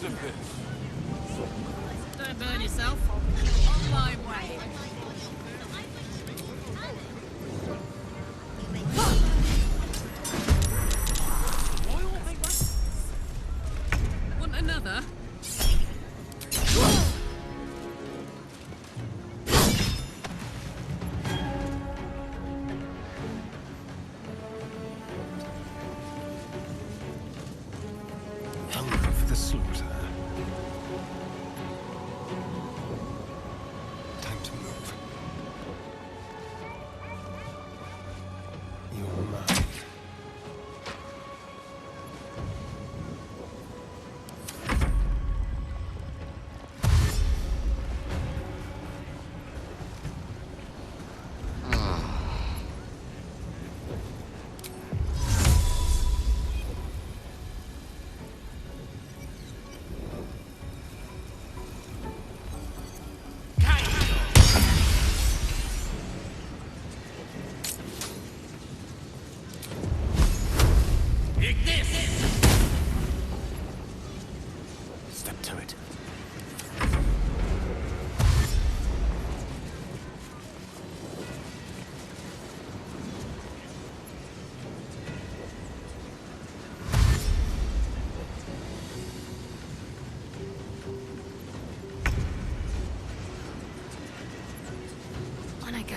of this. Don't burn yourself. On my way. Want another? Hungry for the slaughter. Time to move. You're mine. Step to it. On I go.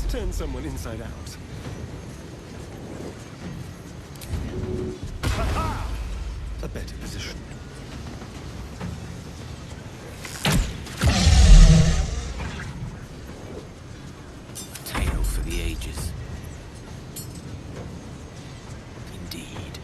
Turn someone inside out. A better position. A tale for the ages. Indeed.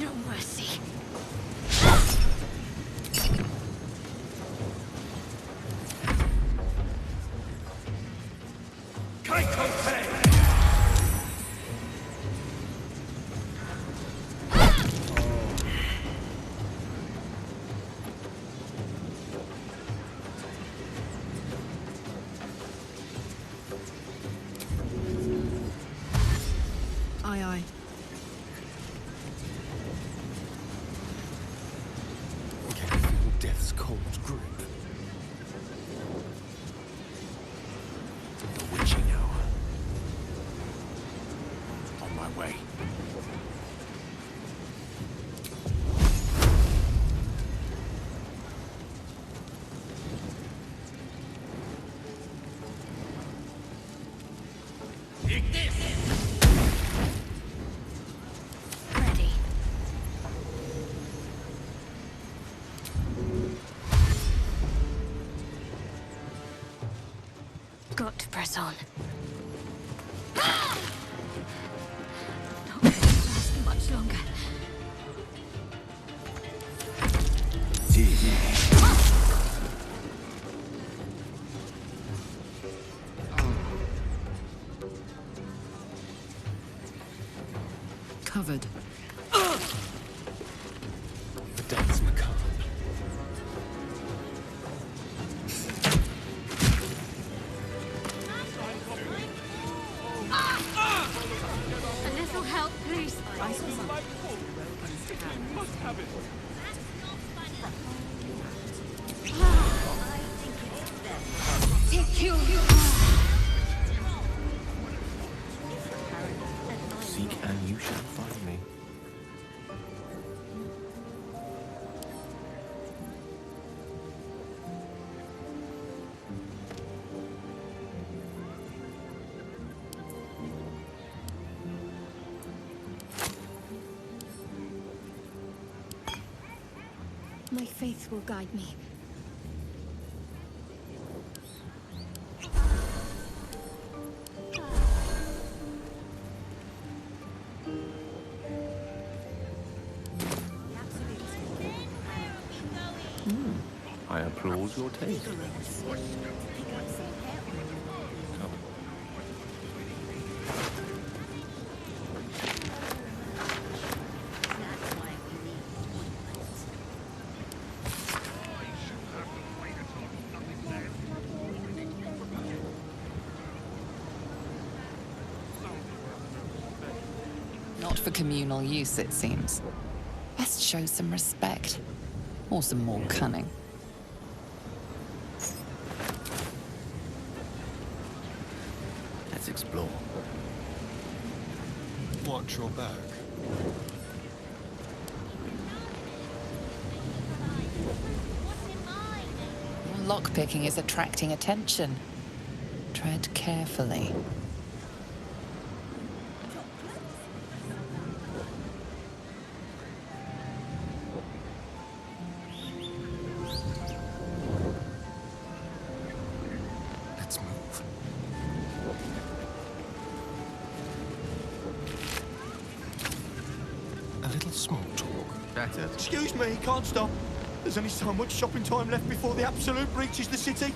No mercy. Aye, aye. Can you feel death's cold grip? The witching hour. On my way. Ready. Got to press on. Not going to last much longer. Covered. The dance macabre. A little help, please. Take you. Seek and you shall find me. My faith will guide me. I applaud your taste. Not for communal use, it seems. Best show some respect. Or some more cunning. Let's explore. Watch your back. Lockpicking is attracting attention. Tread carefully. Let's move. A little small talk. That's it. Excuse me, can't stop. There's only so much shopping time left before the absolute reaches the city.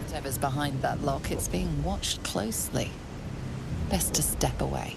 Whatever's behind that lock, it's being watched closely. Best to step away.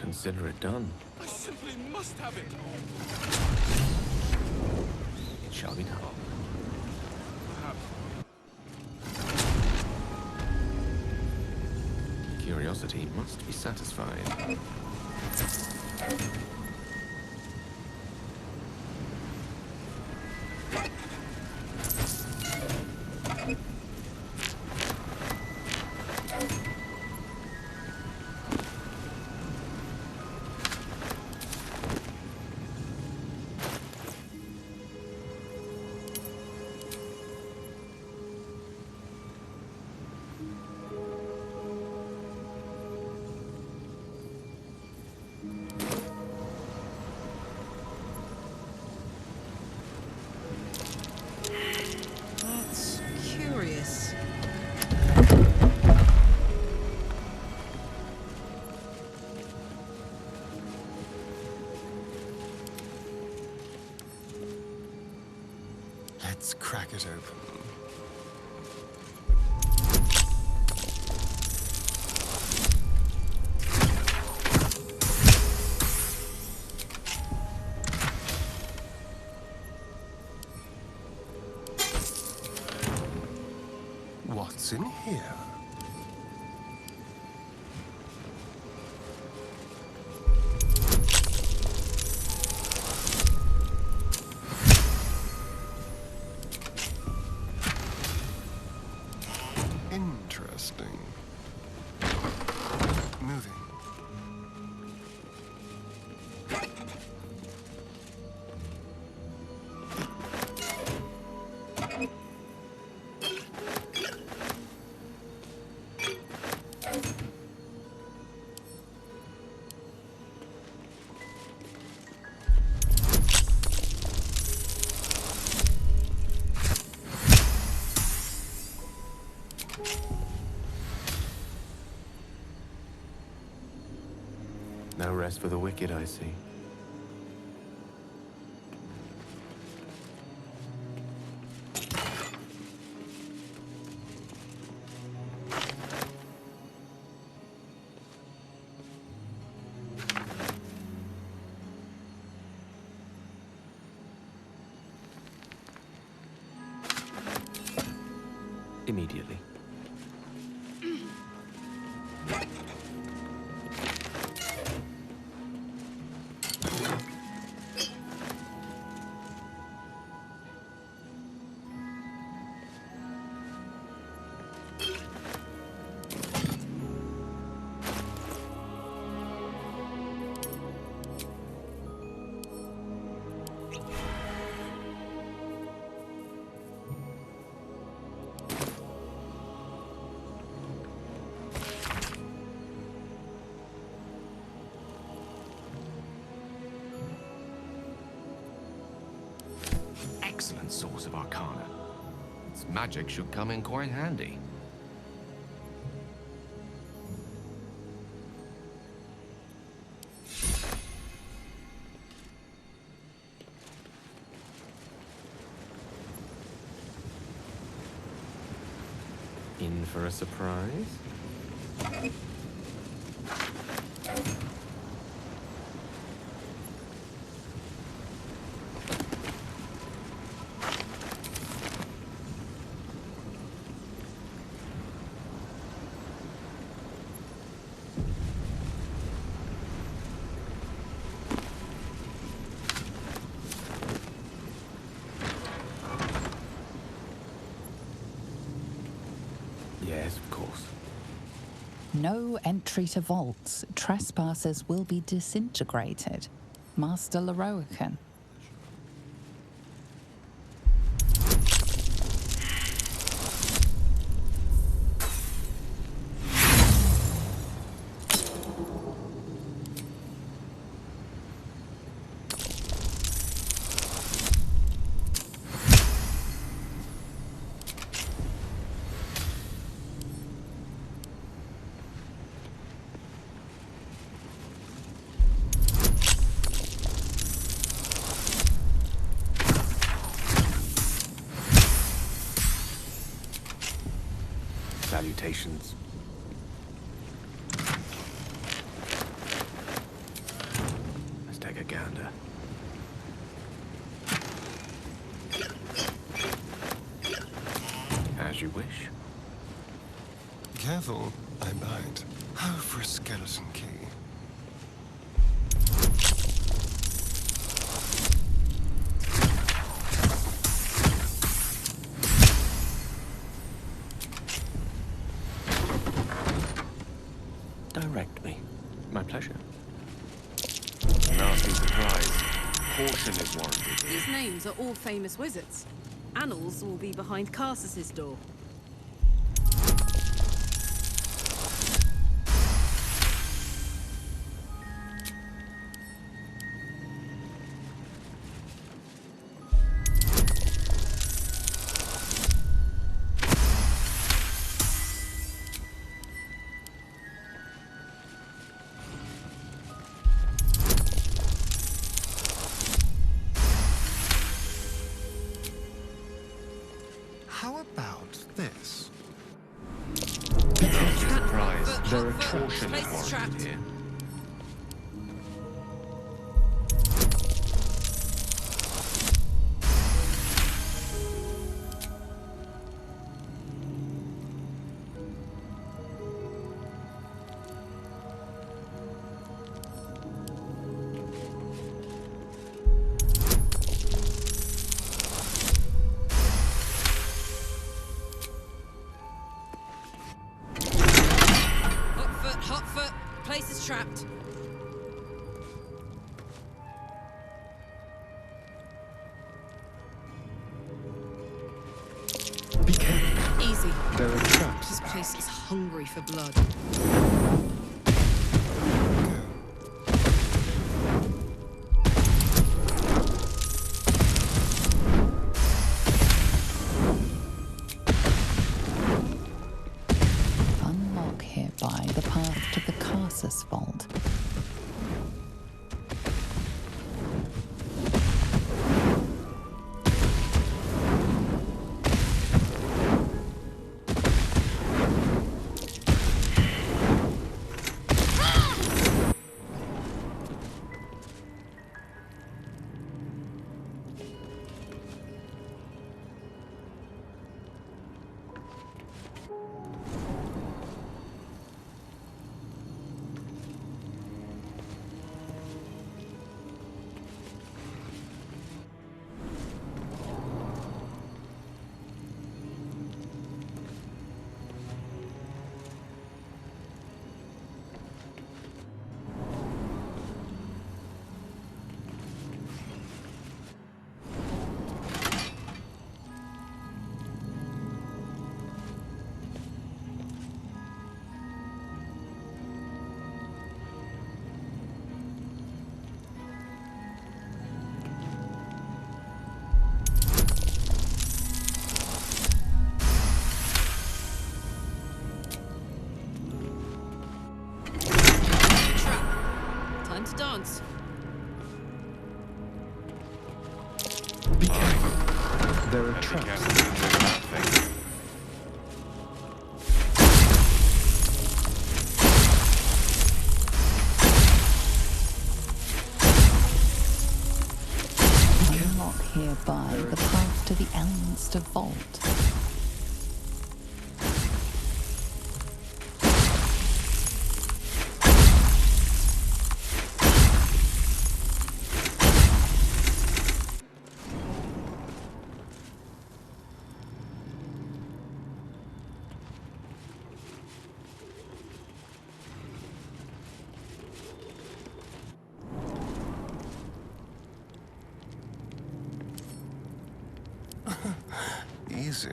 consider it done. I simply must have it. It shall be done. Curiosity must be satisfied. That's curious. Let's crack it open. What's in here? Interesting. Moving. No rest for the wicked, I see. Immediately. Excellent source of arcana. Its magic should come in quite handy. In for a surprise? Yes, of course. No entry to vaults. Trespassers will be disintegrated. Master Leroican. Salutations. gander. As you wish. Careful, I bite. Oh, for a skeleton key. Direct me. My pleasure. Nasty surprise. Caution is warranted. These names are all famous wizards. Annals will be behind Carsus's door. How about this? Nasty surprise. There are caution Place is is warranted trapped. here. Hot foot. Place is trapped. Be careful. Easy. There are traps. This place is hungry for blood. Unlock hereby the path to the Carsus vault. Time to dance. Be careful. There are Be traps. careful with that thing. Unlock hereby the path to the Elminster vault. Easy.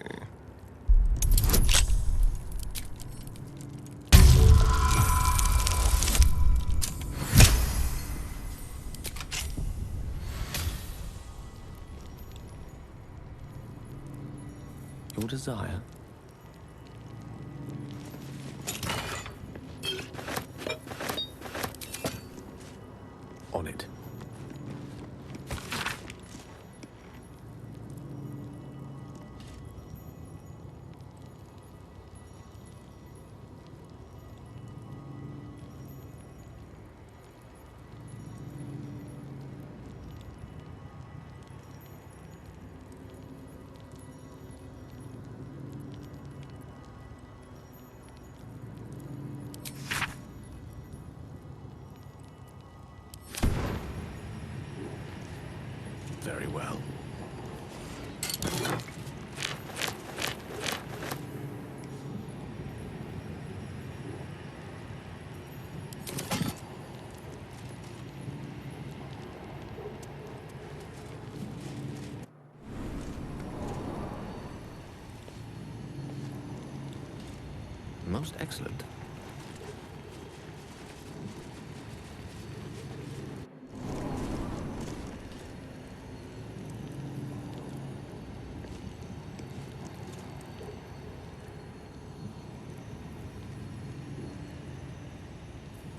Your desire? On it. Most excellent.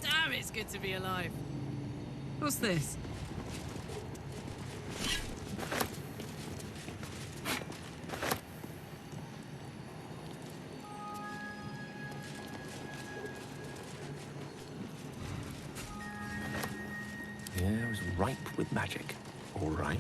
Damn, it's good to be alive. What's this? The air is ripe with magic. All right.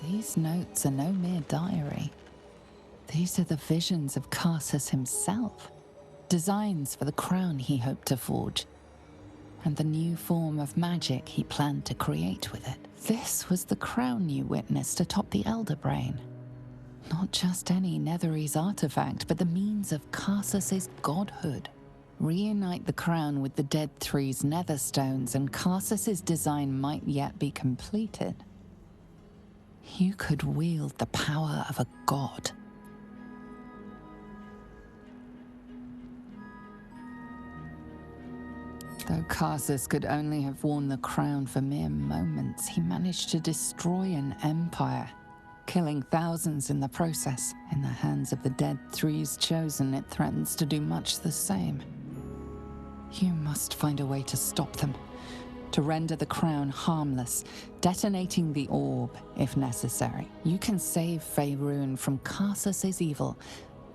These notes are no mere diary. These are the visions of Carsus himself, designs for the crown he hoped to forge, and the new form of magic he planned to create with it. This was the crown you witnessed atop the Elder Brain. Not just any Netherese artifact, but the means of Carsus's godhood. Reunite the crown with the Dead Three's netherstones, and Carsus's design might yet be completed. You could wield the power of a god. Though Carsus could only have worn the crown for mere moments, he managed to destroy an empire, killing thousands in the process. In the hands of the Dead Three's chosen, it threatens to do much the same. You must find a way to stop them, to render the crown harmless, detonating the orb if necessary. You can save Faerun from Carsus's evil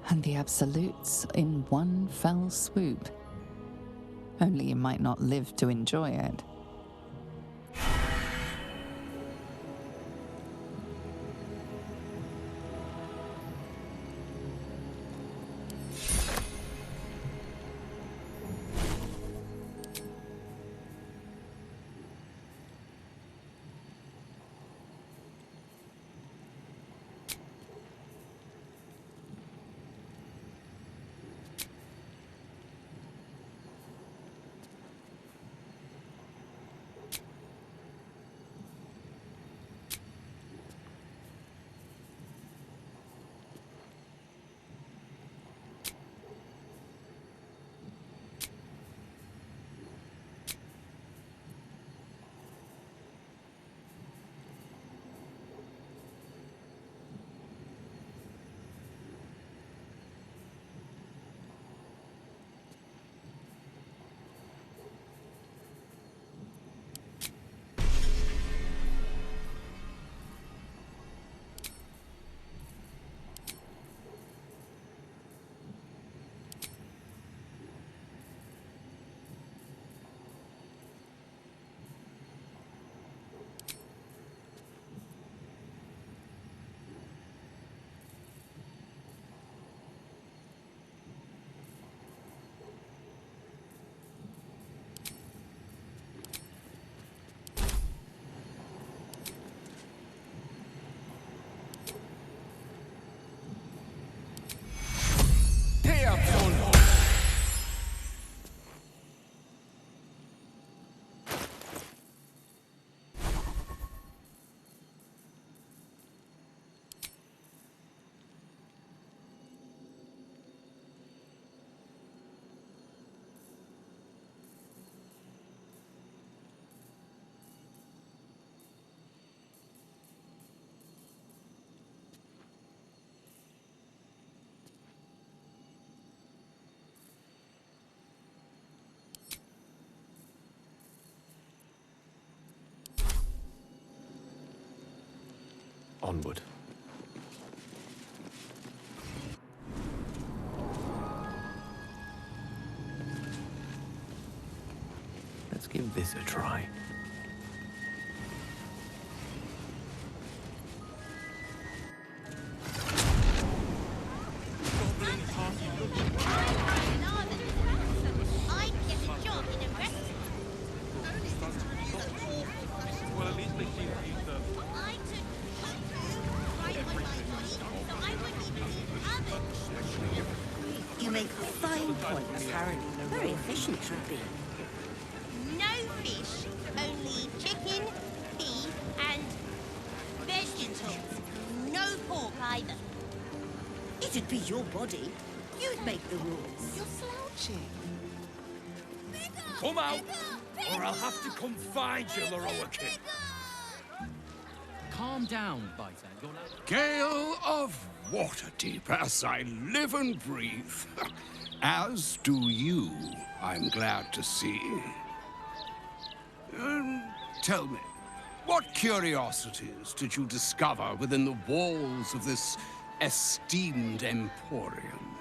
and the Absolutes in one fell swoop. Only you might not live to enjoy it. onward. Let's give this a try. You make a fine point, apparently. Very efficient, should be. No fish, only chicken, beef, and vegetables. No pork either. It'd be your body. You'd make the rules. You're slouching. Come out, or I'll have to come find you, Loroakin. Calm down, Biter. You're Gale of Waterdeep, as I live and breathe. As do you, I'm glad to see. Tell me, what curiosities did you discover within the walls of this esteemed emporium?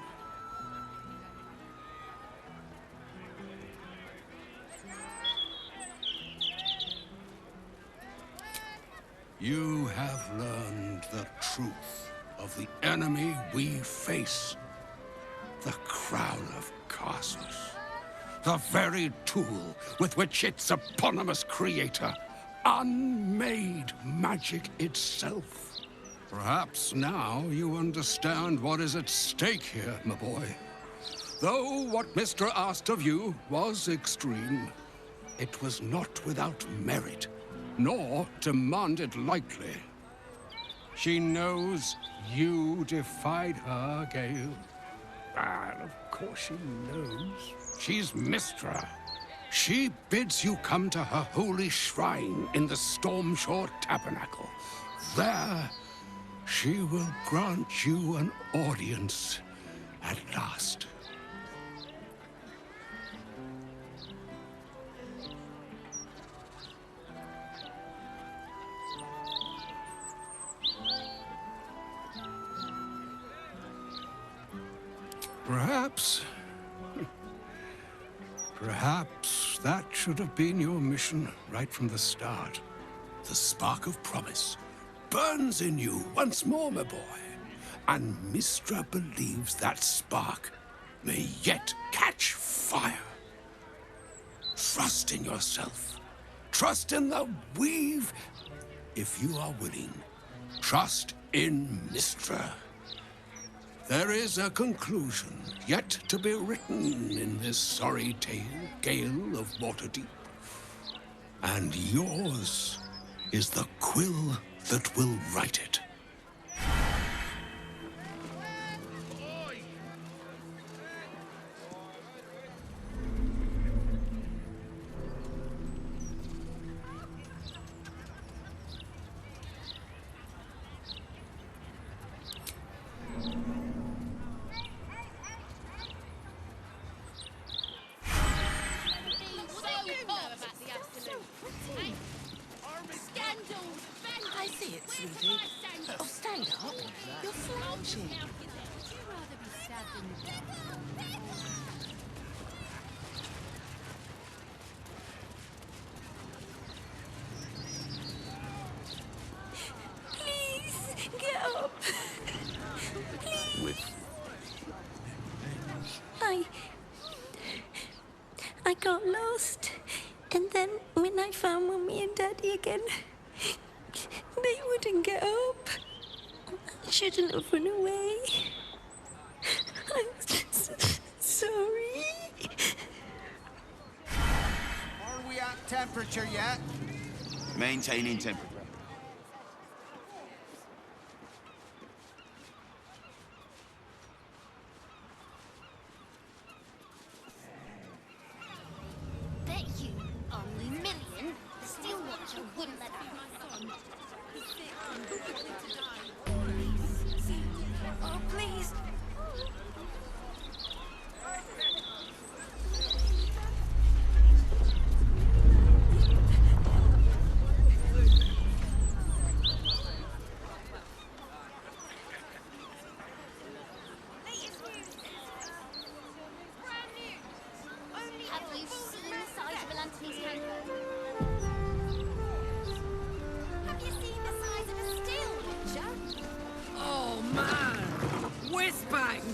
You have learned the truth of the enemy we face. The crown of Karsus. The very tool with which its eponymous creator unmade magic itself. Perhaps now you understand what is at stake here, my boy. Though what Mr. asked of you was extreme, it was not without merit, nor demanded lightly. She knows you defied her, Gale. And of course she knows. She's Mistra. She bids you come to her holy shrine in the Stormshore Tabernacle. There, she will grant you an audience at last. Perhaps that should have been your mission right from the start. The spark of promise burns in you once more, my boy. And Mistra believes that spark may yet catch fire. Trust in yourself. Trust in the weave. If you are willing, trust in Mistra. There is a conclusion yet to be written in this sorry tale, Gale of Waterdeep. And yours is the quill that will write it. I see it, sweetie. Oh, stand up. You're slouching. Would you rather be stabbed in the back? Please, get up. Please. I got lost. And then when I found Mummy and Daddy again, they wouldn't get up. I shouldn't have run away. I'm just sorry. Are we at temperature yet? Maintaining temperature. Bet you a million still watch you wouldn't let her. Oh, please.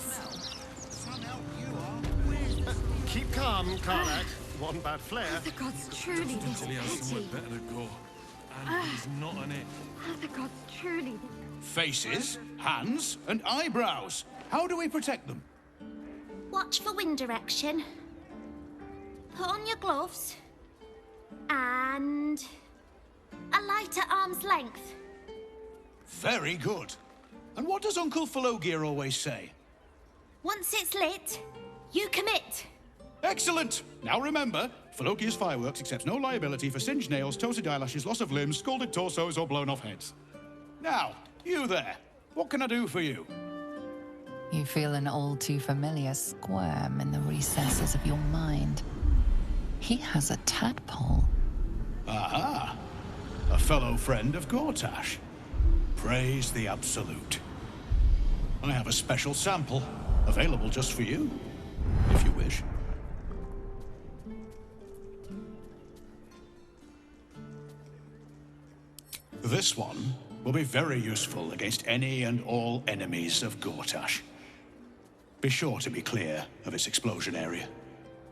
this. Keep calm, Karlak. One bad flare. Are the gods truly this petty? better to go. And he's not on it. Are the gods truly Faces, hands, and eyebrows. How do we protect them? Watch for wind direction. Put on your gloves. And a light at arm's length. Very good. And what does Uncle Falogir always say? Once it's lit, you commit. Excellent! Now remember, Falogir's Fireworks accepts no liability for singed nails, toasted eyelashes, loss of limbs, scalded torsos, or blown off heads. Now, you there. What can I do for you? You feel an all too familiar squirm in the recesses of your mind. He has a tadpole. Aha! A fellow friend of Gortash. Praise the Absolute. I have a special sample, available just for you, if you wish. This one will be very useful against any and all enemies of Gortash. Be sure to be clear of its explosion area.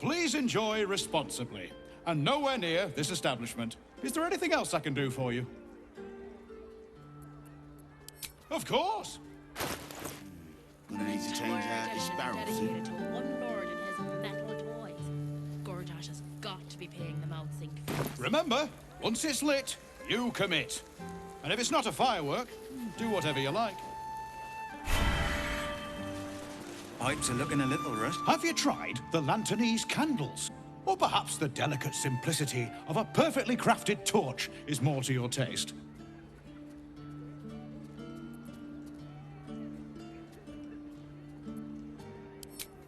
Please enjoy responsibly, and nowhere near this establishment. Is there anything else I can do for you? Of course! Gonna need to change out this barrel soon. dedicated to one lord and his metal toys? Gortash has got to be paying them out sync fees. Remember, once it's lit, you commit. And if it's not a firework, do whatever you like. Pipes are looking a little rusty. Have you tried the Lanternese candles? Or perhaps the delicate simplicity of a perfectly crafted torch is more to your taste?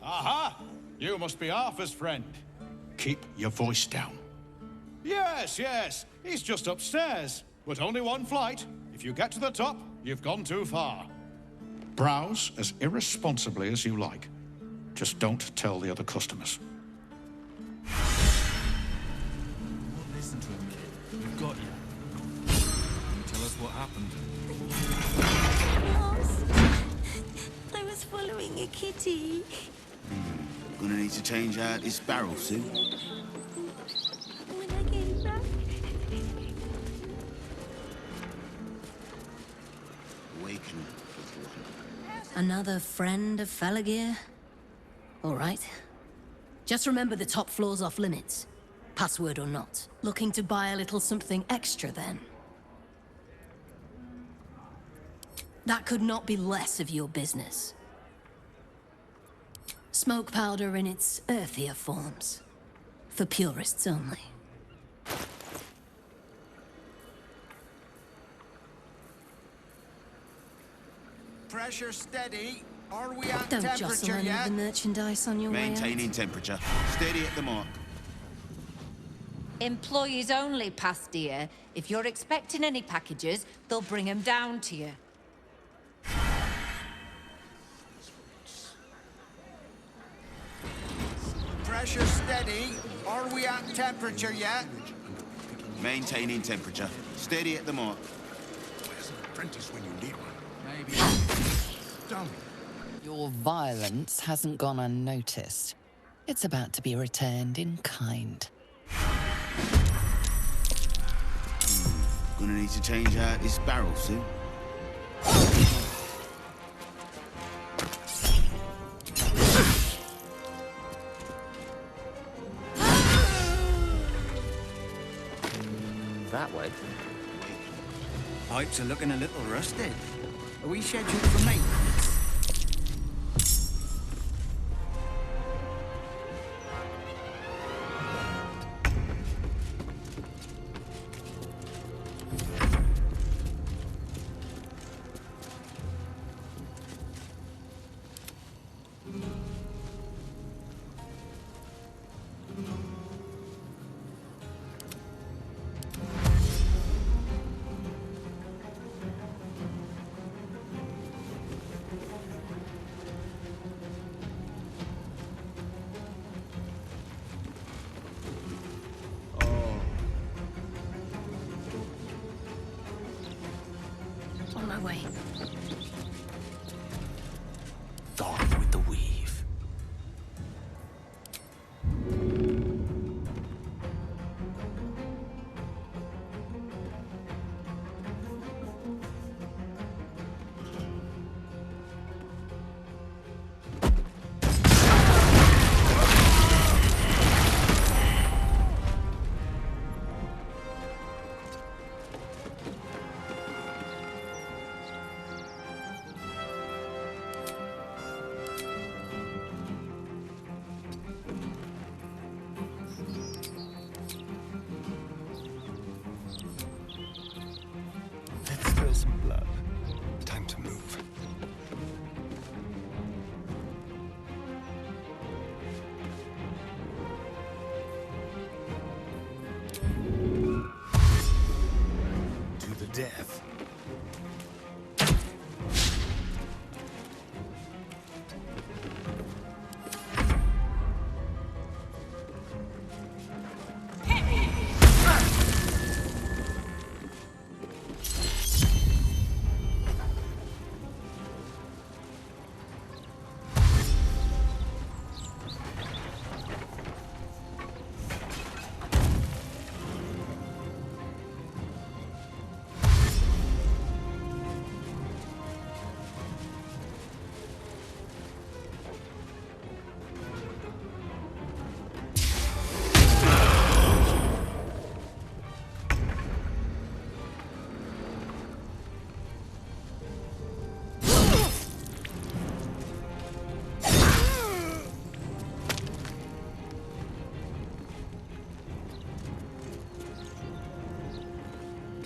Aha! You must be Arthur's friend. Keep your voice down. Yes, yes, he's just upstairs. But only one flight. If you get to the top, you've gone too far. Browse as irresponsibly as you like. Just don't tell the other customers. Listen to him, kid. We've got you. Can you tell us what happened? Lost. I was following a kitty. Gonna need to change out this barrel soon. When I came back, Awaken. Another friend of Falogir? All right. Just remember the top floor's off limits. Password or not. Looking to buy a little something extra then? That could not be less of your business. Smoke powder in its earthier forms. For purists only. Pressure steady. Are we at Don't jostle temperature any of yet? the merchandise on your way out. Maintaining temperature. Steady at the mark. Employees only, past dear. If you're expecting any packages, they'll bring them down to you. Pressure steady. Are we at temperature yet? Maintaining temperature. Steady at the mark. Where's an apprentice when you need one? Maybe. Dumb. Your violence hasn't gone unnoticed. It's about to be returned in kind. Gonna need to change out this barrel soon. That way. Pipes are looking a little rusted. Are we scheduled for maintenance? death.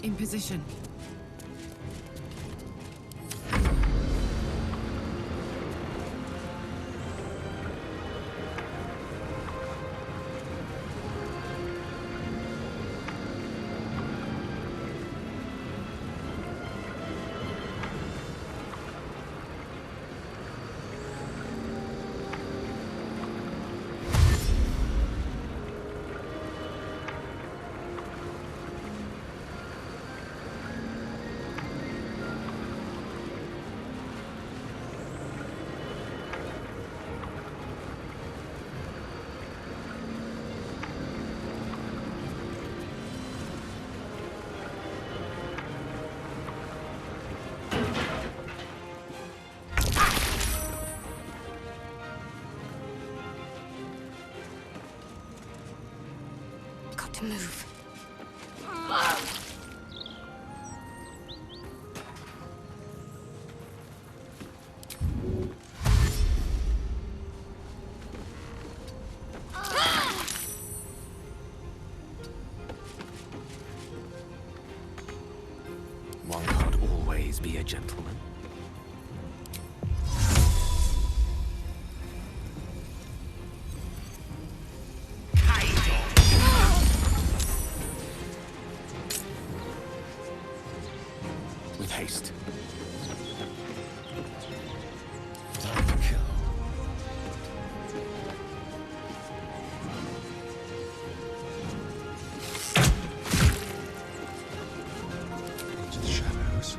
In position. To move. One can't always be a gentleman. With haste. Into the shadows.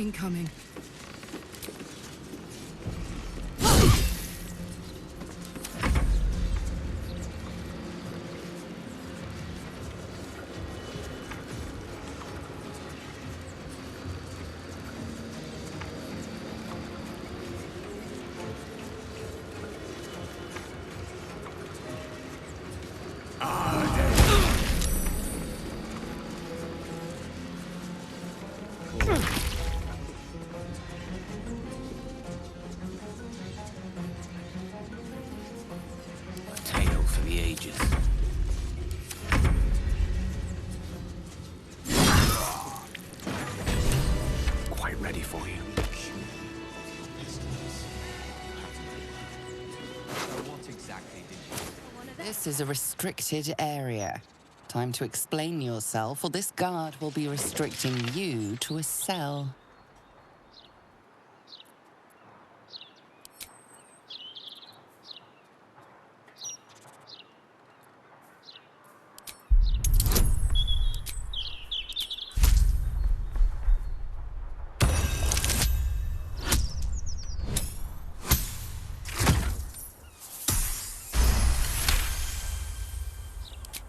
Incoming. Tale for the ages. Quite ready for you. What exactly did you... This is a restricted area. Time to explain yourself, or this guard will be restricting you to a cell.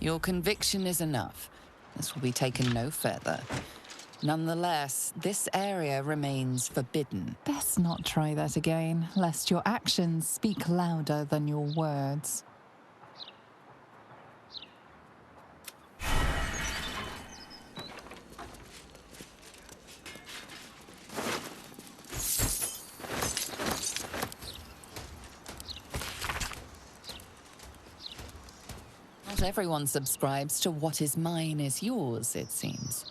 Your conviction is enough. This will be taken no further. Nonetheless, this area remains forbidden. Best not try that again, lest your actions speak louder than your words. Not everyone subscribes to what is mine is yours, it seems.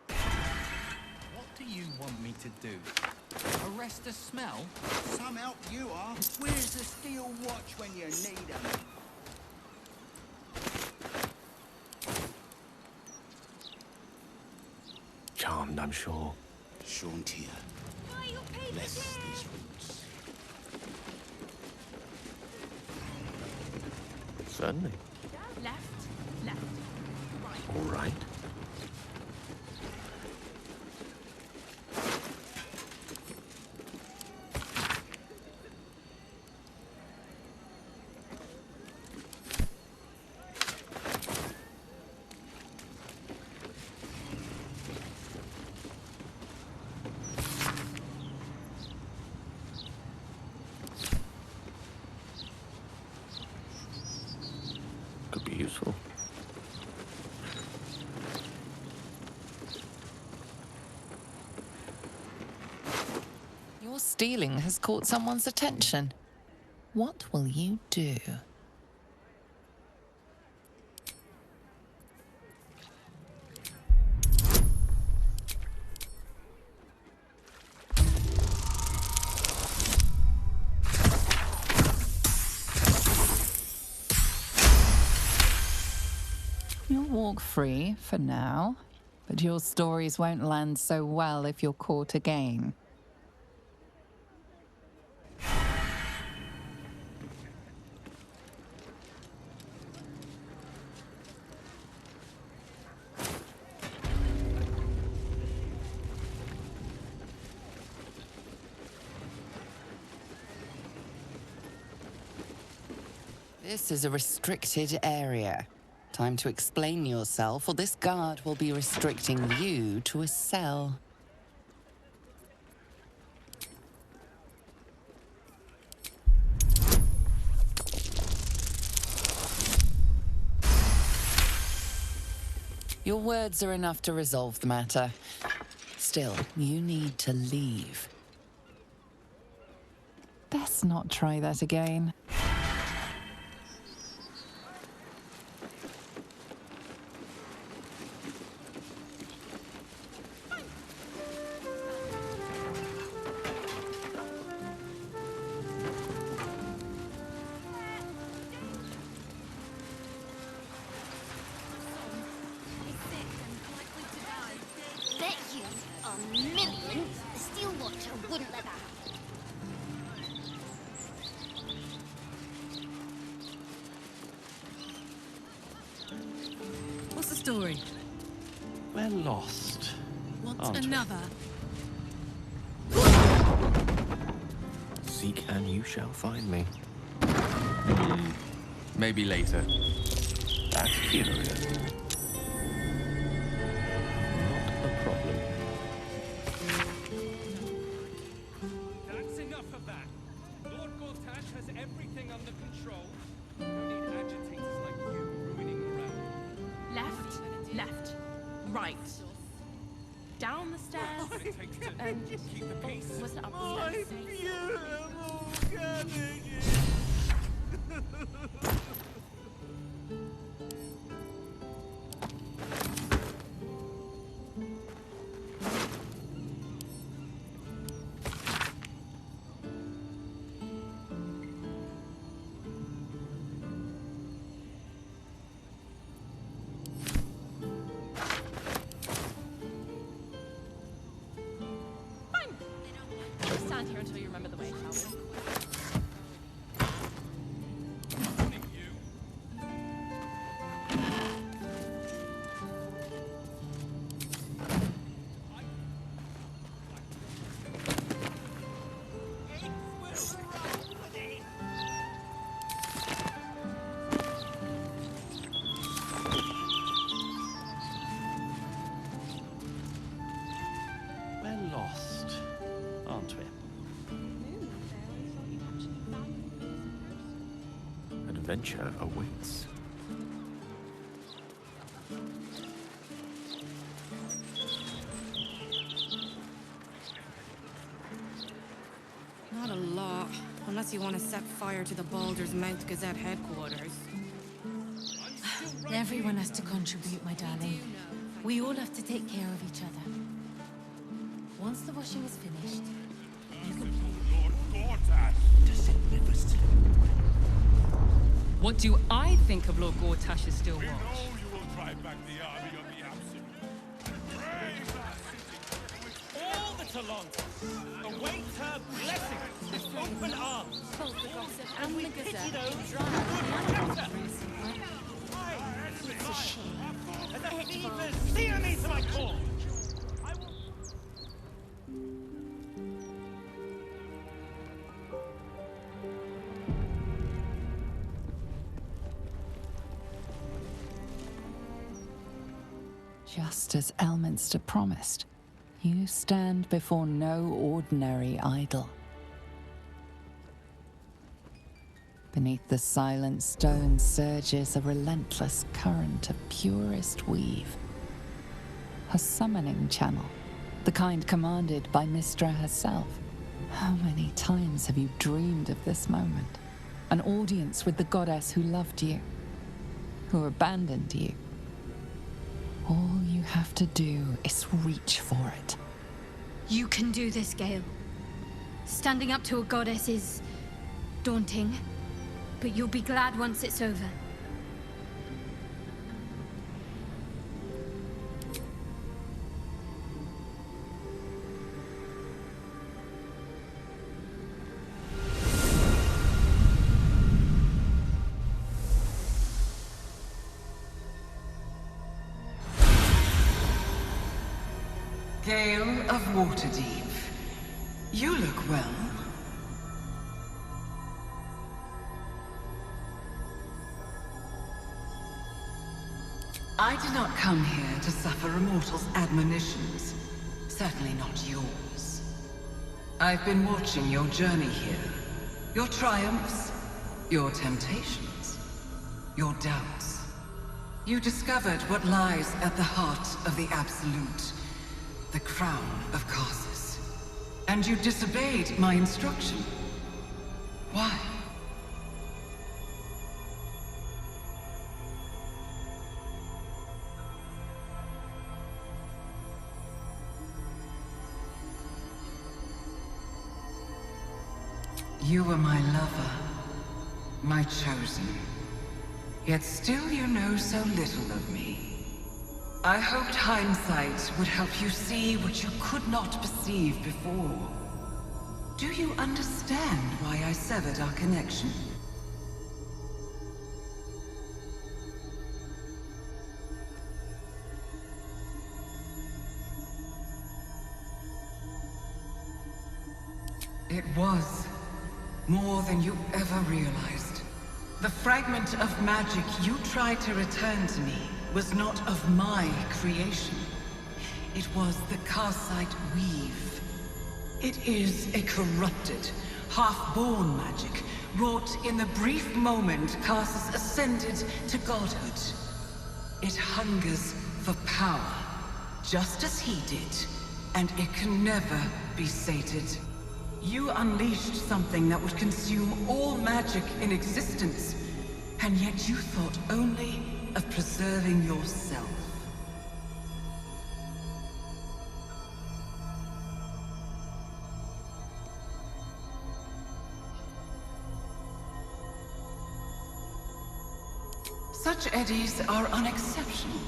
What do you want me to do? Arrest the smell? Some help you are. Where's the steel watch when you need 'em? Charmed, I'm sure. Shauntia, bless these roots. Certainly. Left, left, right. All right. Could be useful. Your stealing has caught someone's attention. What will you do? You'll walk free for now, but your stories won't land so well if you're caught again. This is a restricted area. Time to explain yourself, or this guard will be restricting you to a cell. Your words are enough to resolve the matter. Still, you need to leave. Best not try that again. Bet you $1,000,000 the steel watcher wouldn't let that happen. What's the story? We're lost. What aren't we? Another. Seek and you shall find me. Maybe later. That's curious. Not a problem. That's enough of that. Lord Gortash has everything under control. No need agitators like you ruining morale. Left, left, right. Down the stairs. What it takes to keep the peace. Was it up the stairs? Stand here until you remember the way, shall we? We're lost, aren't we? Adventure awaits. Not a lot, unless you want to set fire to the Baldur's Mouth Gazette headquarters. Everyone has to contribute, my darling. We all have to take care of each other. Once the washing is finished, you can Lord Gortash. Does it never sleep? What do I think of Lord Gortash's still We know watch? you will drive back the army of the Absolute. Praise our city with all the Talantas. Await her blessing with open arms. Both the gossip and the Gazette. It's a shame. And the thieves steer me to my core. Just as Elminster promised, you stand before no ordinary idol. Beneath the silent stone surges a relentless current of purest weave. A summoning channel, the kind commanded by Mystra herself. How many times have you dreamed of this moment? An audience with the goddess who loved you, who abandoned you. All you have to do is reach for it. You can do this, Gale. Standing up to a goddess is daunting, but you'll be glad once it's over. Gale of Waterdeep, you look well. I did not come here to suffer a mortal's admonitions. Certainly not yours. I've been watching your journey here. Your triumphs, your temptations, your doubts. You discovered what lies at the heart of the Absolute. The crown of Karsus. And you disobeyed my instruction. Why? You were my lover, my chosen. Yet still you know so little of me. I hoped hindsight would help you see what you could not perceive before. Do you understand why I severed our connection? It was more than you ever realized. The fragment of magic you tried to return to me was not of my creation. It was the Karsite weave. It is a corrupted, half-born magic, wrought in the brief moment Karsus ascended to godhood. It hungers for power, just as he did, and it can never be sated. You unleashed something that would consume all magic in existence, and yet you thought only of preserving yourself. Such eddies are unexceptional.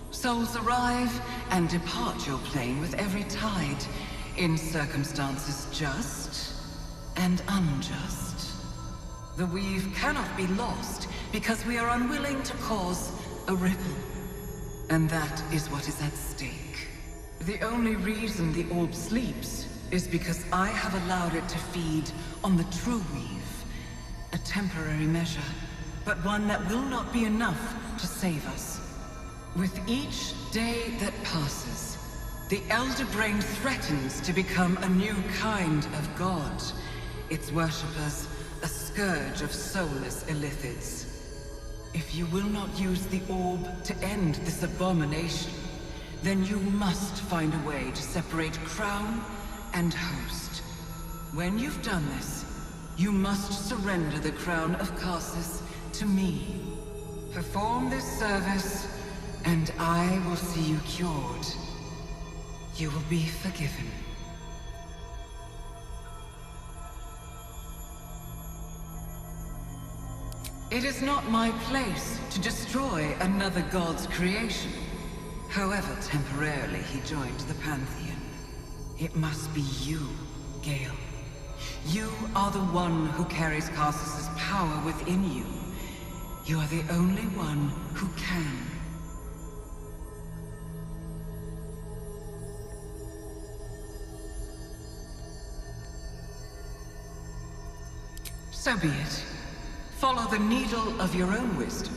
Souls arrive and depart your plane with every tide, in circumstances just and unjust. The weave cannot be lost because we are unwilling to cause a ripple. And that is what is at stake. The only reason the orb sleeps is because I have allowed it to feed on the true weave. A temporary measure, but one that will not be enough to save us. With each day that passes, the Elder Brain threatens to become a new kind of god. Its worshippers, a scourge of soulless illithids. If you will not use the orb to end this abomination, then you must find a way to separate crown and host. When you've done this, you must surrender the crown of Karsus to me. Perform this service, and I will see you cured. You will be forgiven. It is not my place to destroy another god's creation. However temporarily he joined the Pantheon. It must be you, Gale. You are the one who carries Karsus's power within you. You are the only one who can. So be it. Follow the needle of your own wisdom.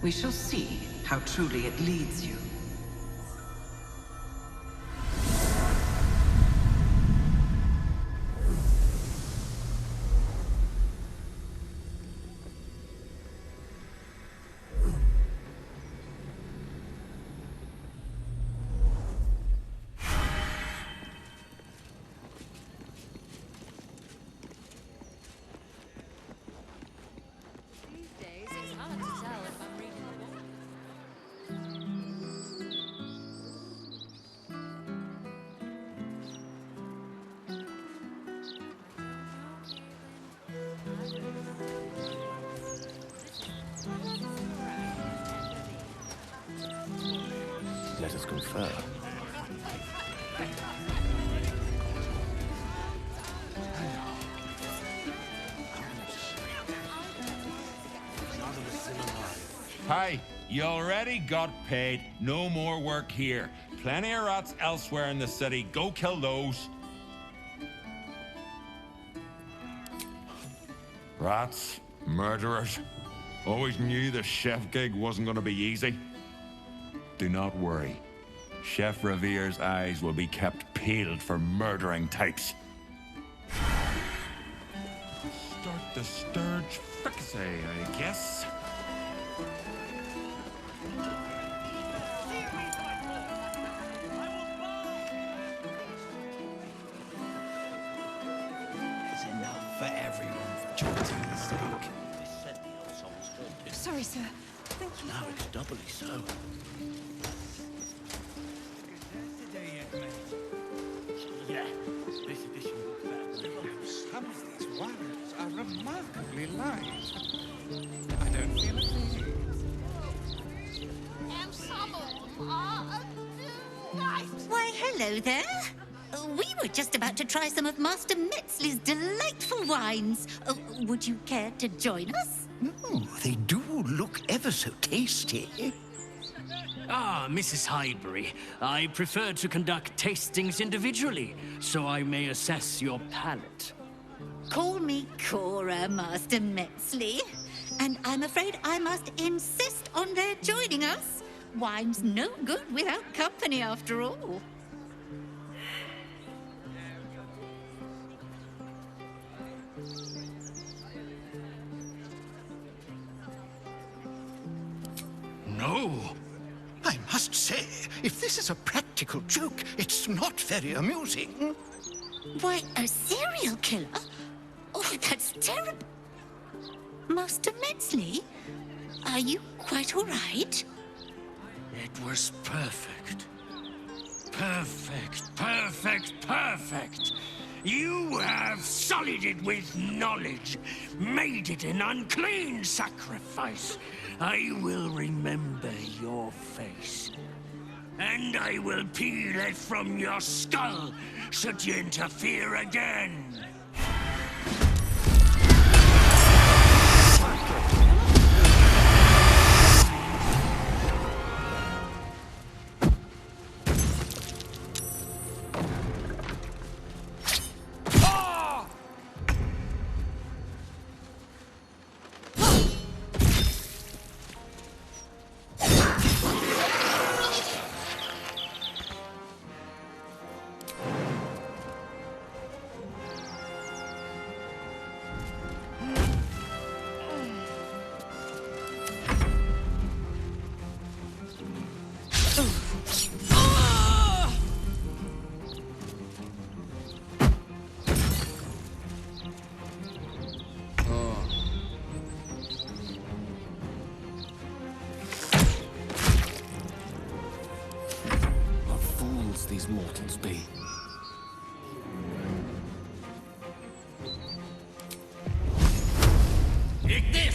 We shall see how truly it leads you. Let us confer. Hi, you already got paid. No more work here. Plenty of rats elsewhere in the city. Go kill those. Rats, murderers. Always knew the chef gig wasn't going to be easy. Do not worry. Chef Revere's eyes will be kept peeled for murdering types. Start the sturge fricassee, I guess. It's enough for everyone for John's sake. Sorry, sir. Thank you. Now it's doubly so. Yeah, this edition looks better. Some of these warriors are remarkably light. I don't feel it easy. And some of them are nice. Why, hello there. We were just about to try some of Master Metzley's delightful wines. Would you care to join us? Oh, they do look ever so tasty. Ah, Mrs. Highbury. I prefer to conduct tastings individually, so I may assess your palate. Call me Cora, Master Metzley. And I'm afraid I must insist on their joining us. Wine's no good without company, after all. No. I must say, if this is a practical joke, it's not very amusing. Why, a serial killer? Oh, that's terrible. Master Metzley, are you quite all right? It was perfect. Perfect, perfect, perfect. You have sullied it with knowledge, made it an unclean sacrifice. I will remember your face. And I will peel it from your skull, should you interfere again. These mortals be. Take this!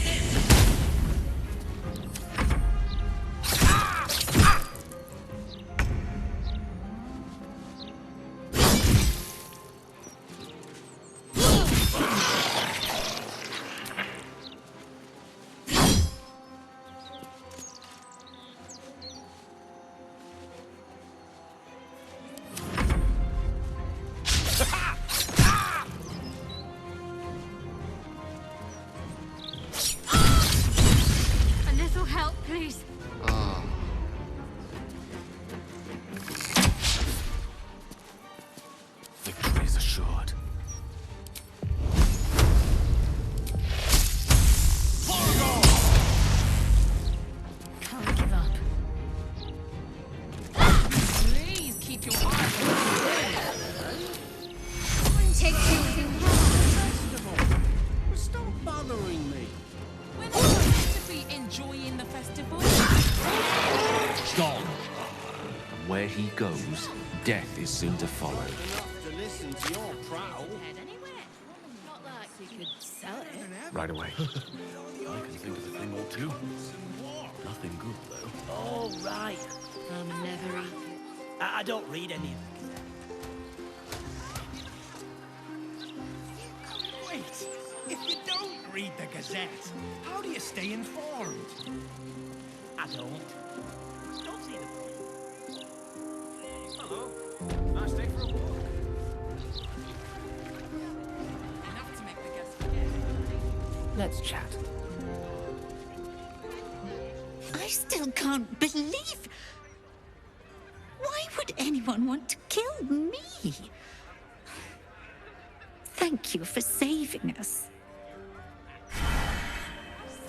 Please. Victory is assured. Can't give up. Please keep your eyes on the Take you first of all. Stop bothering me. We're not supposed to be enjoying the festival. Gone. Where he goes, death is soon to follow. Enough to listen to your prowl. Not like we could sell it. Right away. I can think of a thing or two. Nothing good, though. All right. Never eat. I don't read any of it. Wait, if you don't read the Gazette, how do you stay informed? I don't. Don't see the point. Hello. Nice day for a walk. Enough to make the guests forget. Let's chat. I still can't believe... Why would anyone want to kill me? Thank you for saving us.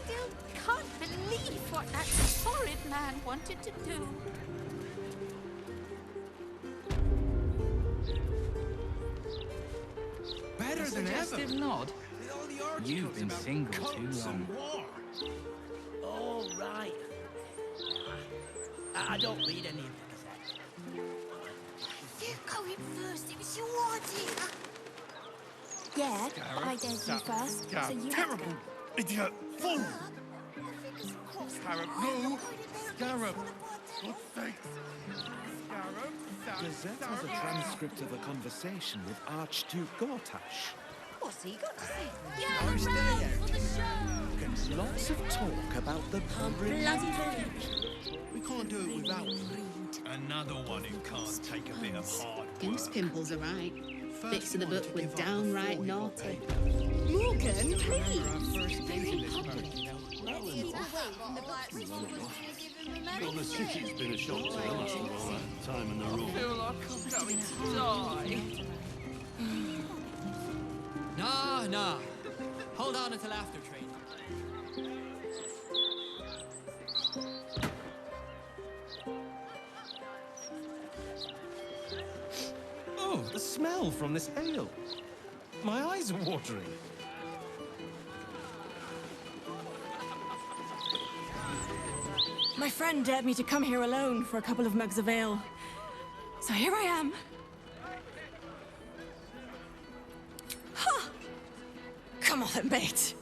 Still can't believe what that horrid man wanted to do. Better than ever. Nod. You've been single too long. All right. I don't read any of the Gazette. You go in first. It was your idea. Yeah, but I dared you first, so you have to go. Idiot! Fool! Scarab, no! Scarab! God's sake! Scarab! Gazette has a transcript of a conversation with Archduke Gortash. What's he got to say? Lots of talk about the Bloody We can't do it without him. Another one who can't take a bit of hard Goose pimples are right. Bits of the book were downright naughty. Morgan, please. Well, the city's been a shock to them after all that time in the room. I feel like I'm going to die. Nah. Hold on until after training. Oh, the smell from this ale. My eyes are watering. My friend dared me to come here alone for a couple of mugs of ale. So here I am. Ha! Come on then, mate.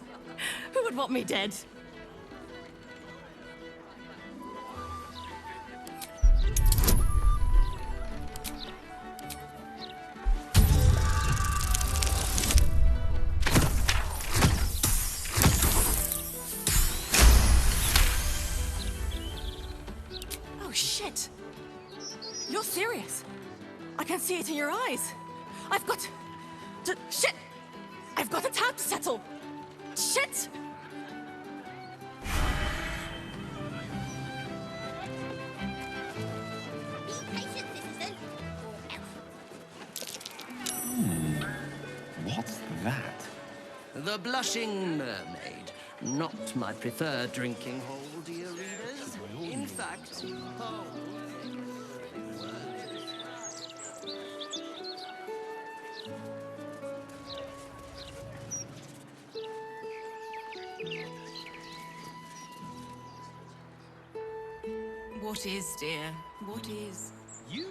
Who would want me dead? Oh, shit. You're serious. I can see it in your eyes. I've got to... Shit! I've got a tab to settle. Shit! What's that? The Blushing Mermaid. Not my preferred drinking hole, dear readers. In fact, What is, dear? What is?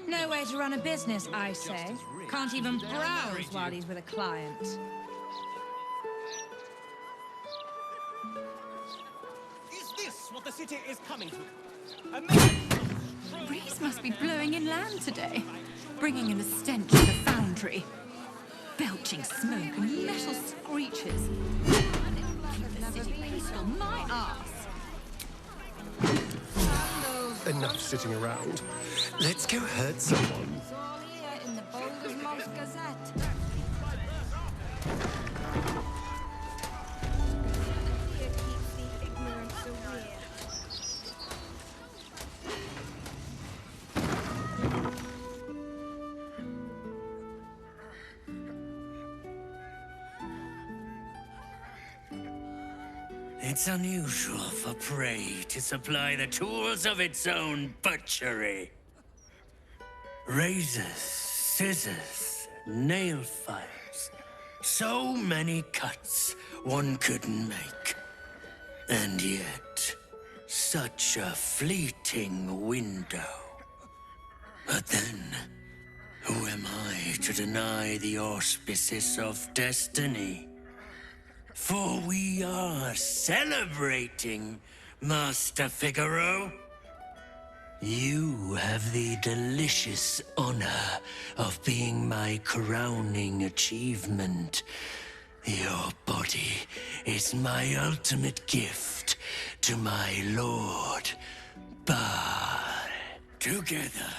No way to run a business, I say. Can't even browse while he's with a client. Is this what the city is coming to? Breeze must be blowing inland today, bringing in the stench of the foundry. Belching smoke and metal screeches. Keep the city peaceful, my arse. Enough sitting around. Let's go hurt someone. It's all here in the Baldur's Most Gazette. Here keeps the ignorance away. it's unusual for prey to supply the tools of its own butchery. Razors, scissors, nail files. So many cuts one couldn't make. And yet, such a fleeting window. But then, who am I to deny the auspices of destiny? For we are celebrating, Master Figaro. You have the delicious honor of being my crowning achievement. Your body is my ultimate gift to my lord, Bard. Together,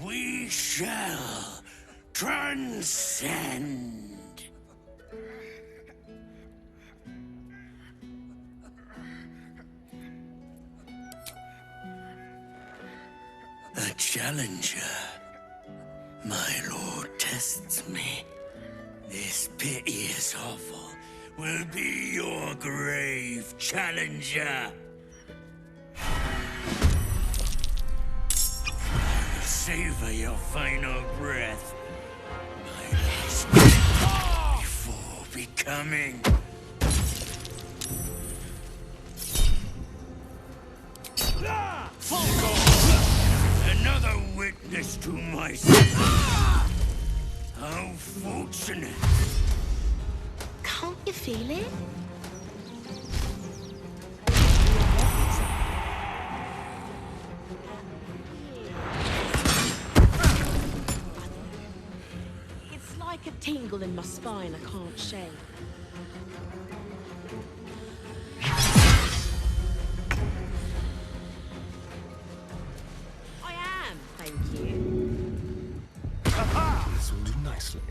we shall transcend. A challenger. My lord tests me. This piteous hovel will be your grave, challenger. I will savor your final breath. My last breath before becoming. Another witness to my How fortunate. Can't you feel it? It's like a tingle. tingle in my spine I can't shake. I am, thank you. This will do nicely.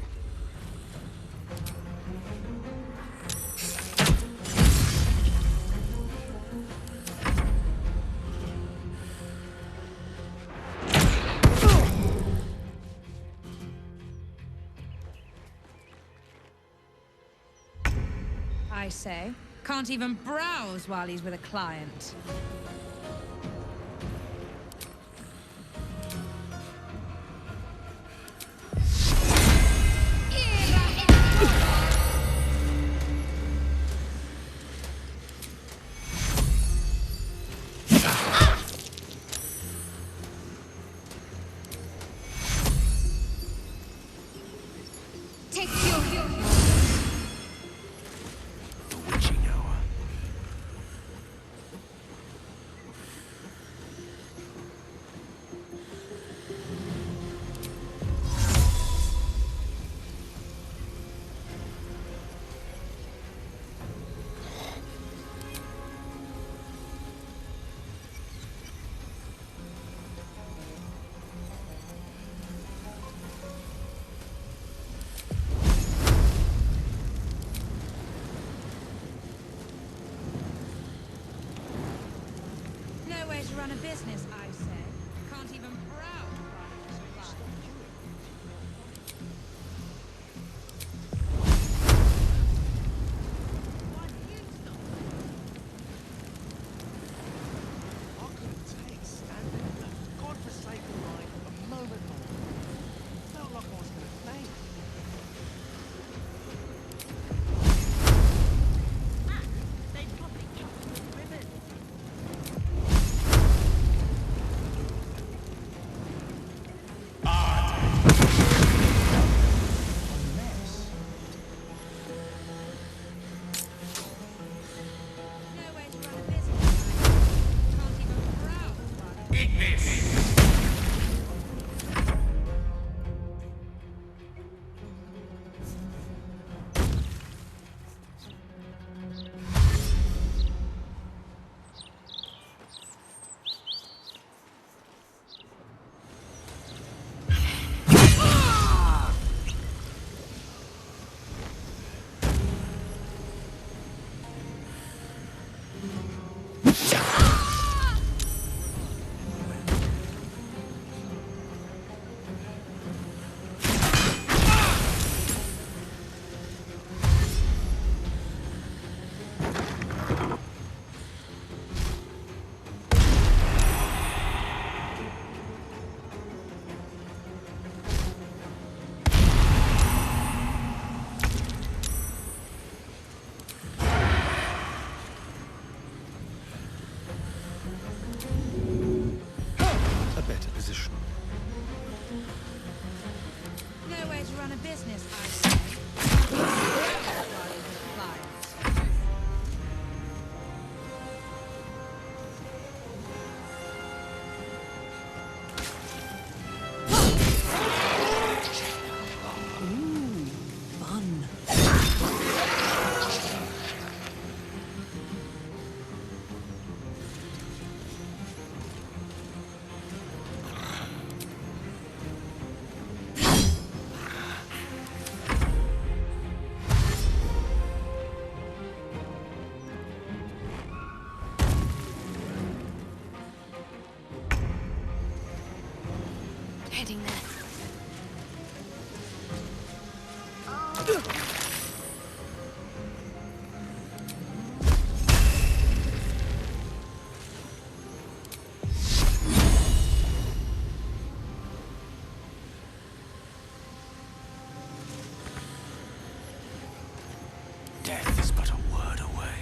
I say, can't even browse while he's with a client. Run a business, I say. Can't even browse while he's with a client. I couldn't take standing in that godforsaken line a moment more. Felt like I was going to faint. They probably cut me with ribbons. Heading there. Death is but a word away.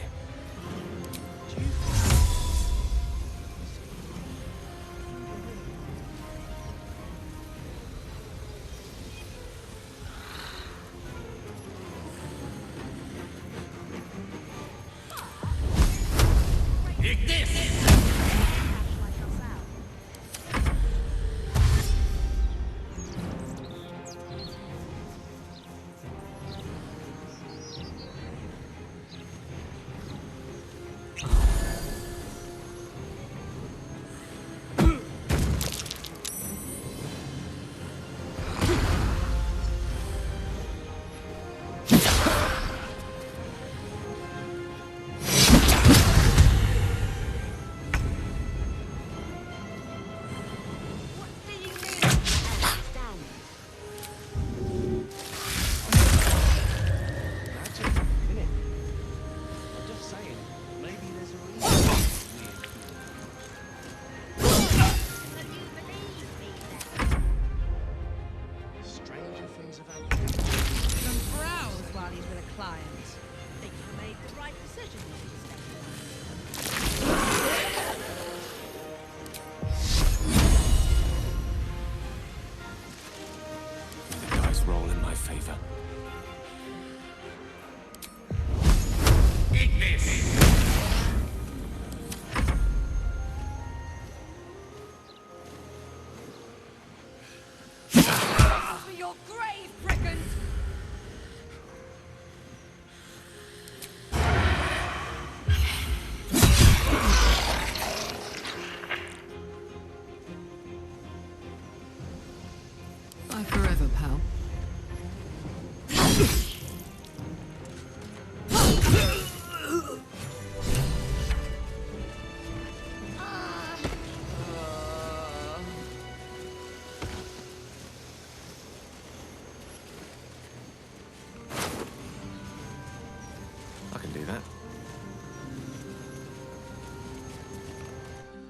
I can do that.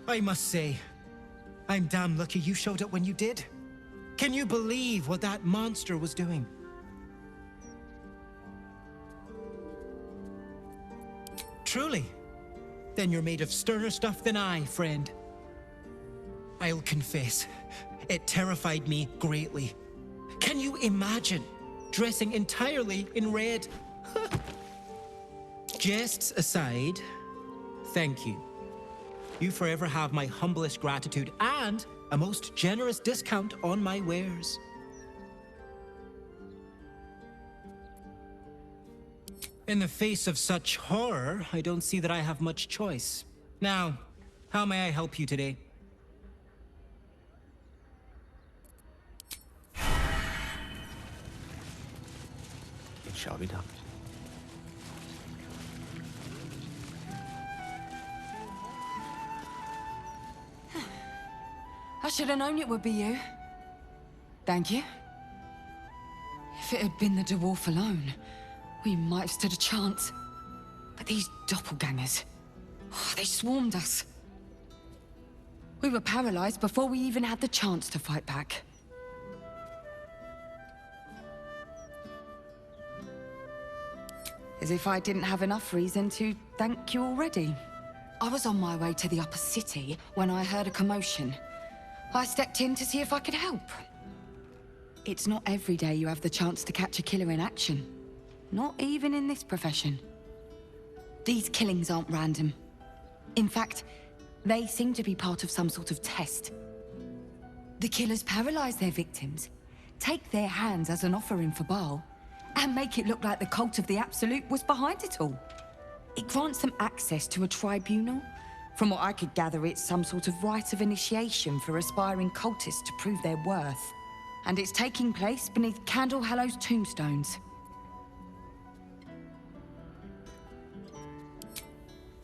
I must say, I'm damn lucky you showed up when you did. Can you believe what that monster was doing? Truly? Then you're made of sterner stuff than I, friend. I'll confess, it terrified me greatly. Can you imagine dressing entirely in red? Jests aside, thank you. You forever have my humblest gratitude and a most generous discount on my wares. In the face of such horror, I don't see that I have much choice. Now, how may I help you today? It shall be done. I should have known it would be you. Thank you. If it had been the dwarf alone, we might have stood a chance. But these doppelgangers, they swarmed us. We were paralyzed before we even had the chance to fight back. As if I didn't have enough reason to thank you already. I was on my way to the upper city when I heard a commotion. I stepped in to see if I could help. It's not every day you have the chance to catch a killer in action. Not even in this profession. These killings aren't random. In fact, they seem to be part of some sort of test. The killers paralyze their victims, take their hands as an offering for Baal, and make it look like the cult of the Absolute was behind it all. It grants them access to a tribunal. From what I could gather, it's some sort of rite of initiation for aspiring cultists to prove their worth. And it's taking place beneath Candle Hallow's tombstones.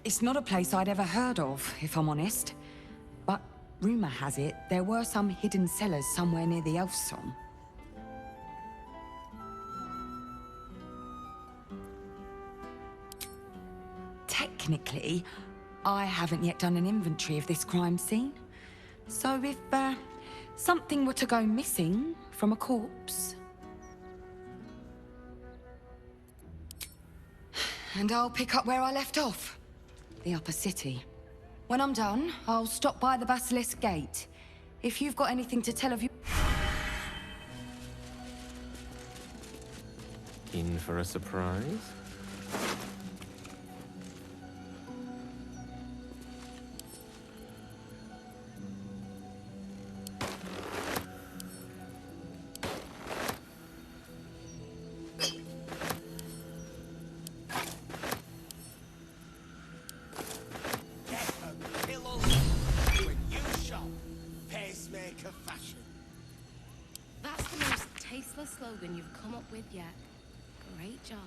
It's not a place I'd ever heard of, if I'm honest. But rumor has it, there were some hidden cellars somewhere near the Elf Song. Technically, I haven't yet done an inventory of this crime scene. So if something were to go missing from a corpse... And I'll pick up where I left off. The upper city. When I'm done, I'll stop by the Basilisk Gate. If you've got anything to tell of you... In for a surprise? Slogan you've come up with yet. Great job.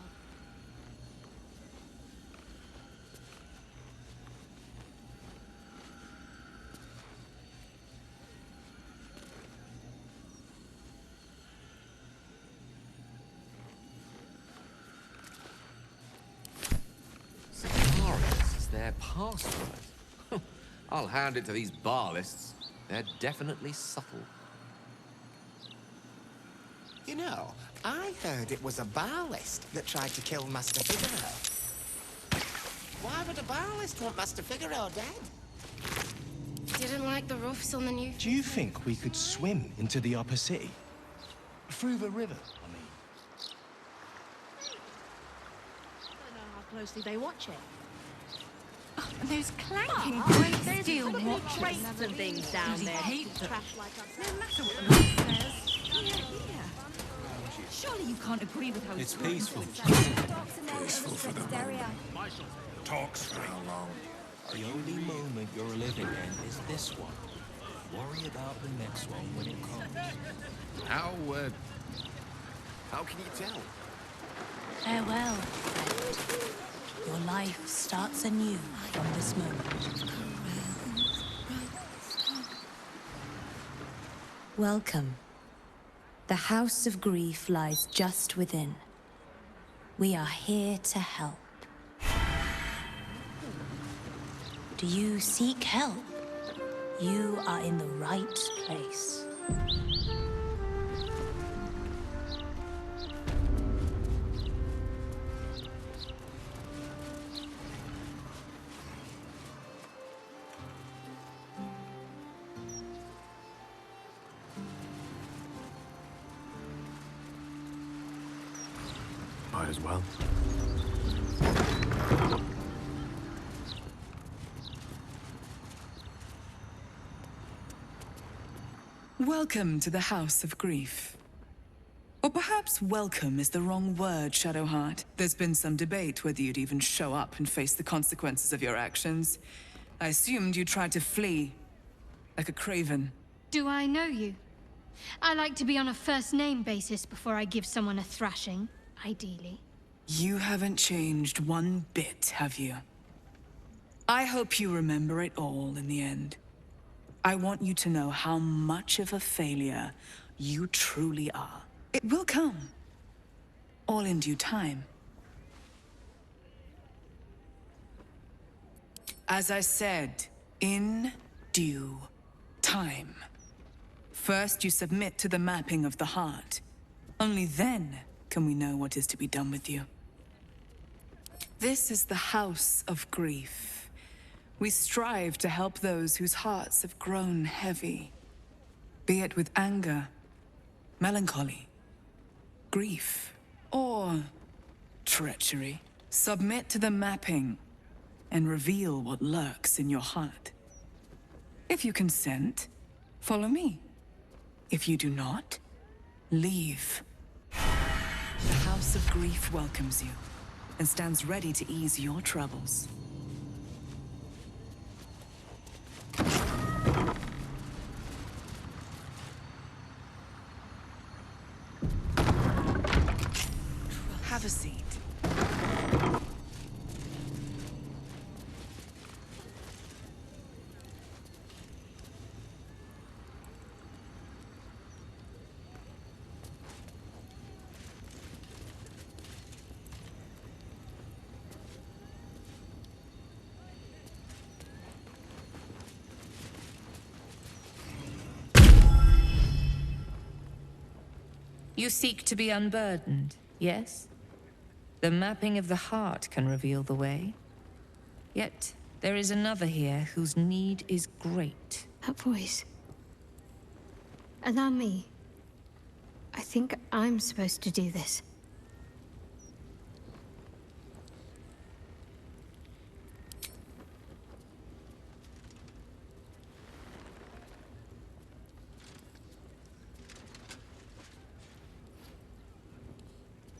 Solaris is their password. I'll hand it to these bar lists. They're definitely subtle. You know, I heard it was a bar list that tried to kill Master Figaro. Why would a bar list want Master Figaro dead? Didn't like the roofs on the new... Do you think we could swim into the upper city? Through the river, I mean. I don't know how closely they watch it. Oh, those clanking There's steel other watches. crates and things down there. Trash like us. No matter what the noise says. Surely you can't agree with how It's peaceful. Peaceful for the moment. Talks for how long? The only moment you're living in is this one. Worry about the next one when it comes. How can you tell? Farewell, friend. Your life starts anew from this moment. Welcome. The House of Grief lies just within. We are here to help. Do you seek help? You are in the right place. Might as well. Welcome to the House of Grief. Or perhaps welcome is the wrong word, Shadowheart. There's been some debate whether you'd even show up and face the consequences of your actions. I assumed you tried to flee, like a craven. Do I know you? I like to be on a first-name basis before I give someone a thrashing, ideally. You haven't changed one bit, have you? I hope you remember it all in the end. I want you to know how much of a failure you truly are. It will come. All in due time. As I said, in due time. First, you submit to the mapping of the heart. Only then can we know what is to be done with you. This is the House of Grief. We strive to help those whose hearts have grown heavy, be it with anger, melancholy, grief, or treachery. Submit to the mapping and reveal what lurks in your heart. If you consent, follow me. If you do not, leave. The House of Grief welcomes you and stands ready to ease your troubles. Have a seat. You seek to be unburdened, yes? The mapping of the heart can reveal the way. Yet, there is another here whose need is great. That voice. Allow me. I think I'm supposed to do this.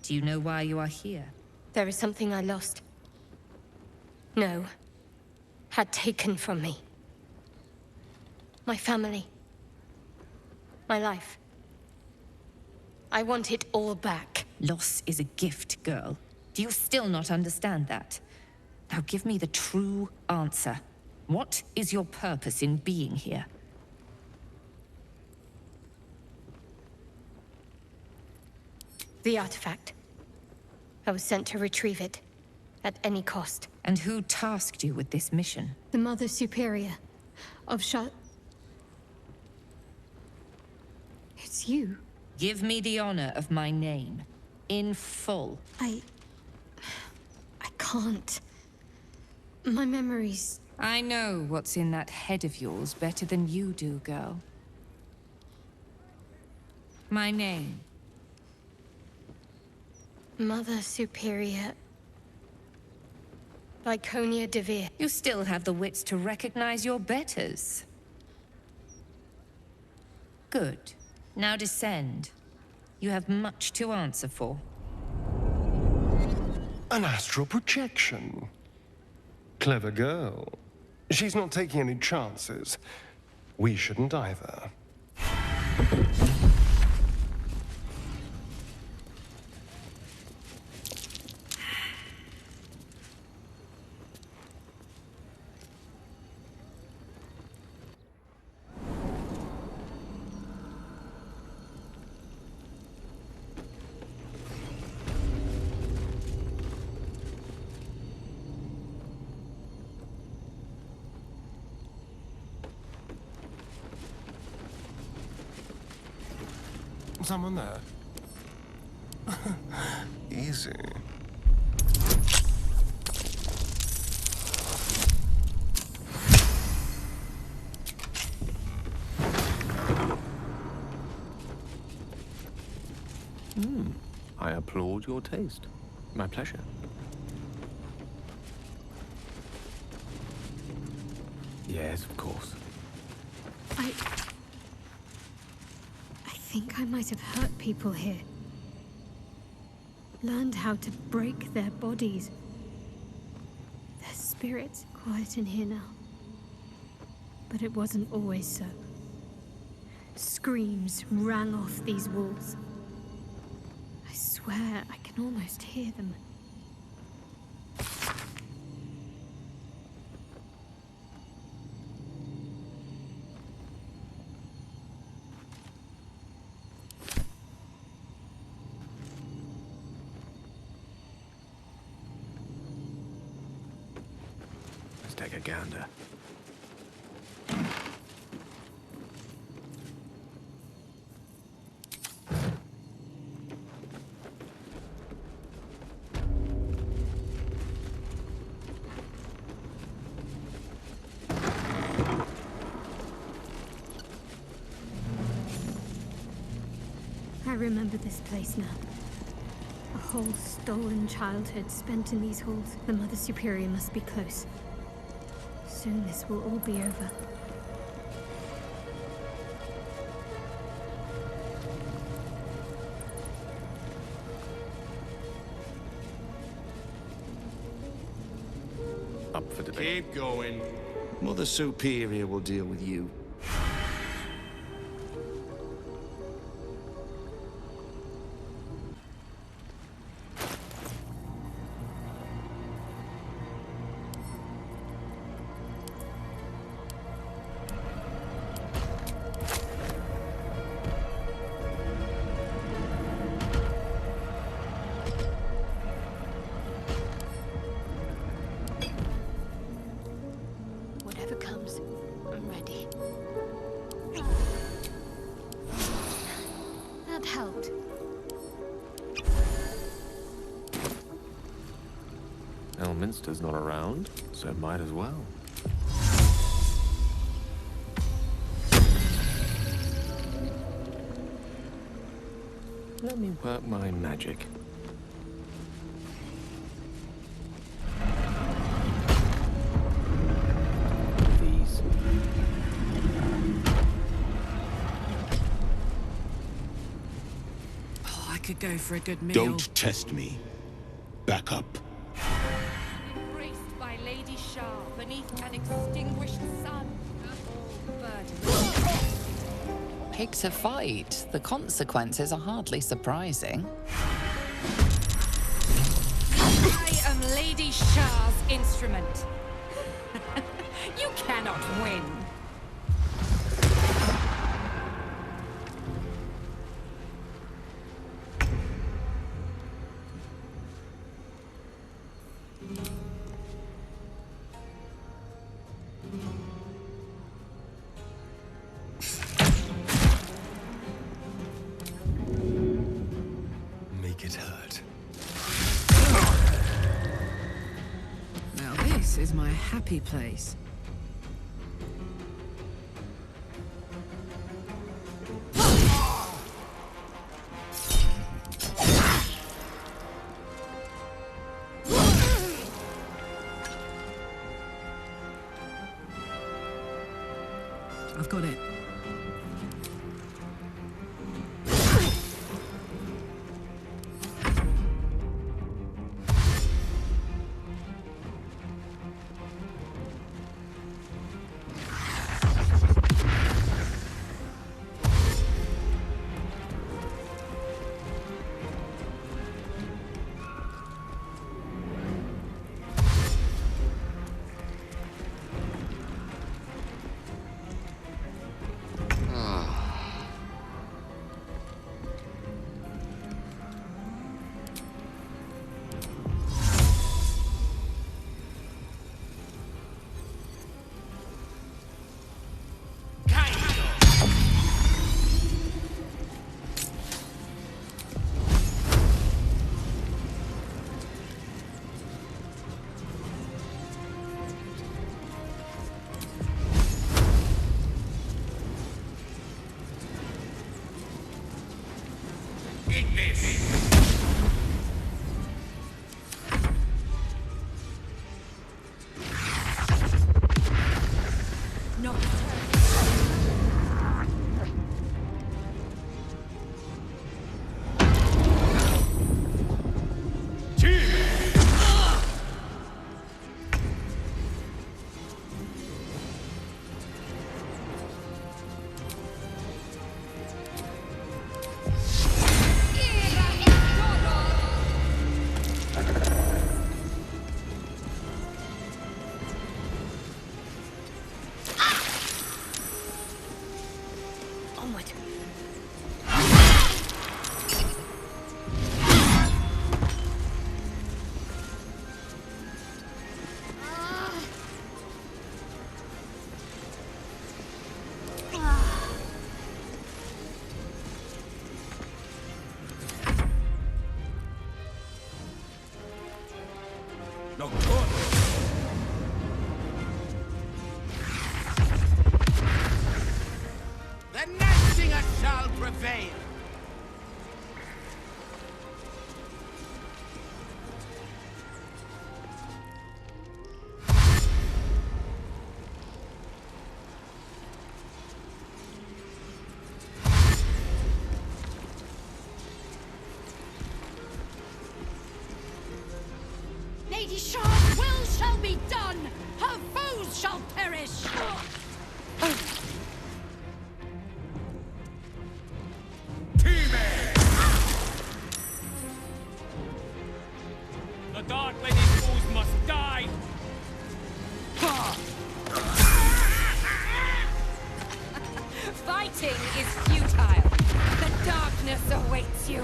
Do you know why you are here? There is something I lost. No. Had taken from me. My family. My life. I want it all back. Loss is a gift, girl. Do you still not understand that? Now give me the true answer. What is your purpose in being here? The artifact. I was sent to retrieve it, at any cost. And who tasked you with this mission? The Mother Superior of It's you. Give me the honor of my name, in full. I can't. My memories... I know what's in that head of yours better than you do, girl. My name. Mother Superior... Lyconia Devere. You still have the wits to recognize your betters. Good. Now descend. You have much to answer for. An astral projection. Clever girl. She's not taking any chances. We shouldn't either. Someone there? Easy. I applaud your taste. My pleasure. Yes, of course. I think I might have hurt people here. Learned how to break their bodies. Their spirits quiet in here now. But it wasn't always so. Screams rang off these walls. I swear I can almost hear them. Let's take a gander. I remember this place now. A whole stolen childhood spent in these halls. The Mother Superior must be close. Soon this will all be over. Up for debate. Keep going. Mother Superior will deal with you. Whatever comes, I'm ready. That helped. Elminster's not around, so might as well. Let me work my magic. These. Oh, I could go for a good meal. Don't test me. Back up. Embraced by Lady Shah beneath an extinguished sun. Pick a fight. The consequences are hardly surprising. I am Lady Shah's instrument. You cannot win. Make it hurt. Now this is my happy place. I've got it. No good. The night singer shall prevail. Lady Shaw's will shall be done! Her foes shall perish! The Dark Lady's foes must die! Fighting is futile. The darkness awaits you.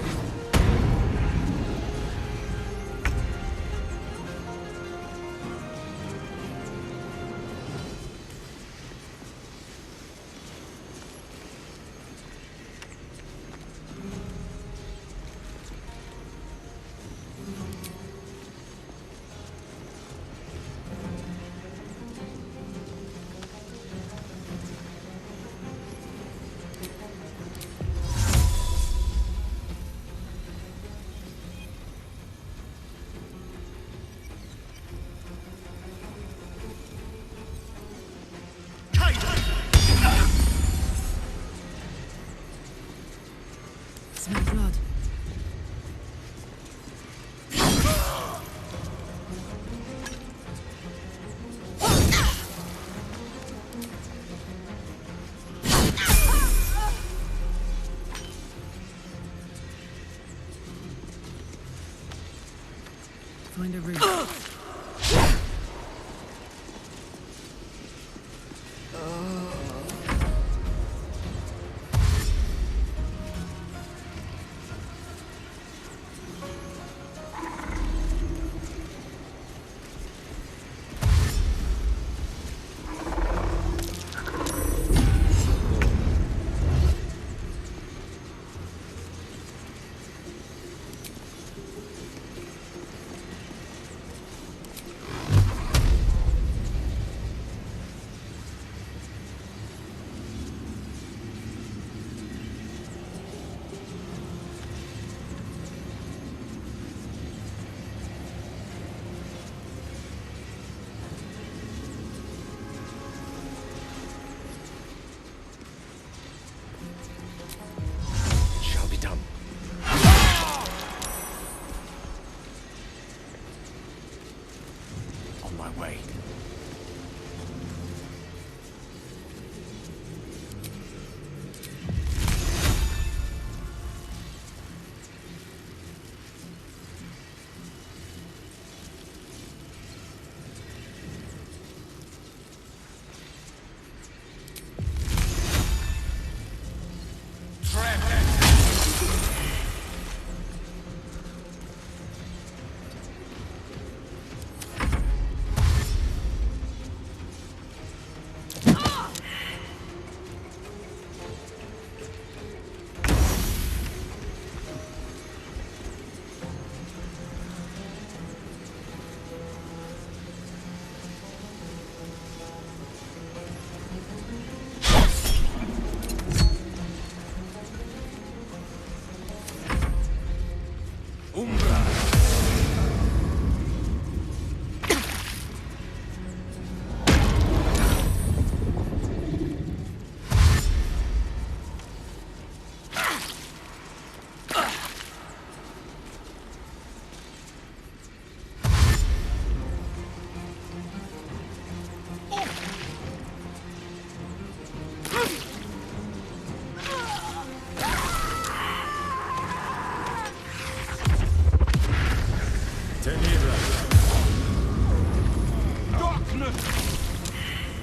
Smell blood. Find a room.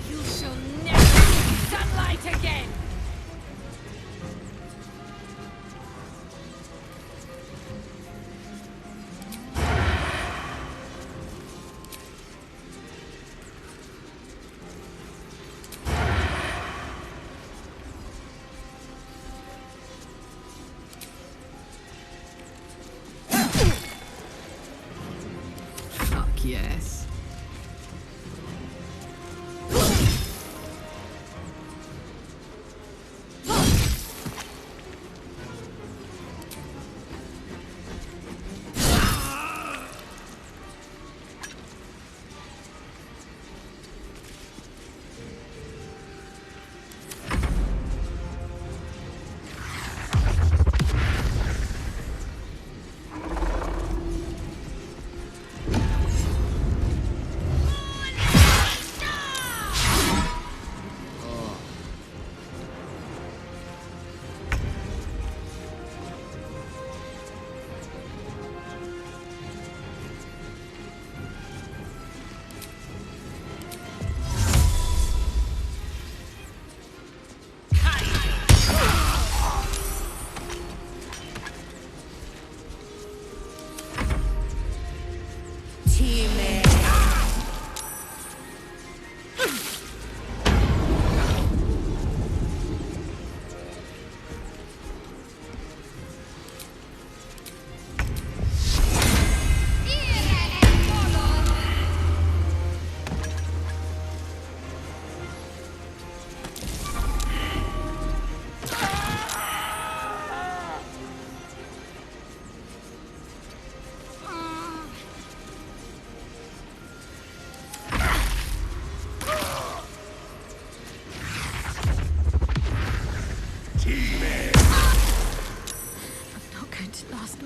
You shall never see sunlight again! Fuck yes.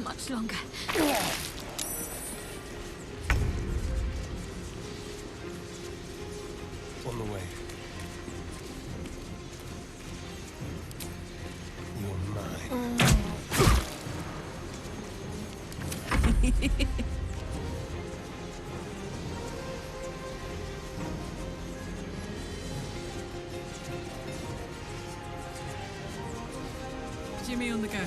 Much longer. On the way. You're mine. Jimmy on the go.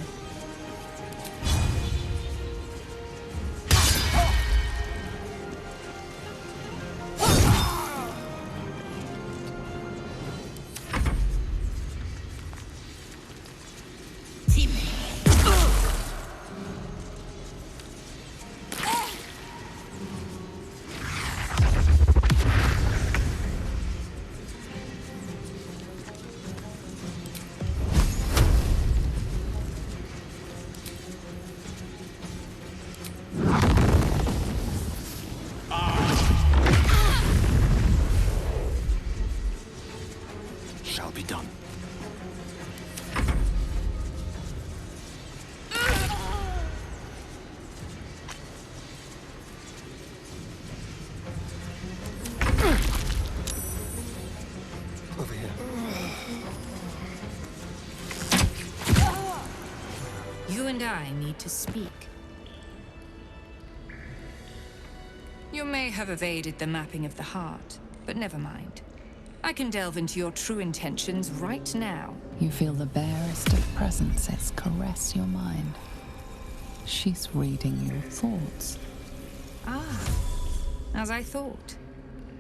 Shall be done. Over here. You and I need to speak. You may have evaded the mapping of the heart, but never mind. I can delve into your true intentions right now. You feel the barest of presences caress your mind. She's reading your thoughts. Ah, as I thought.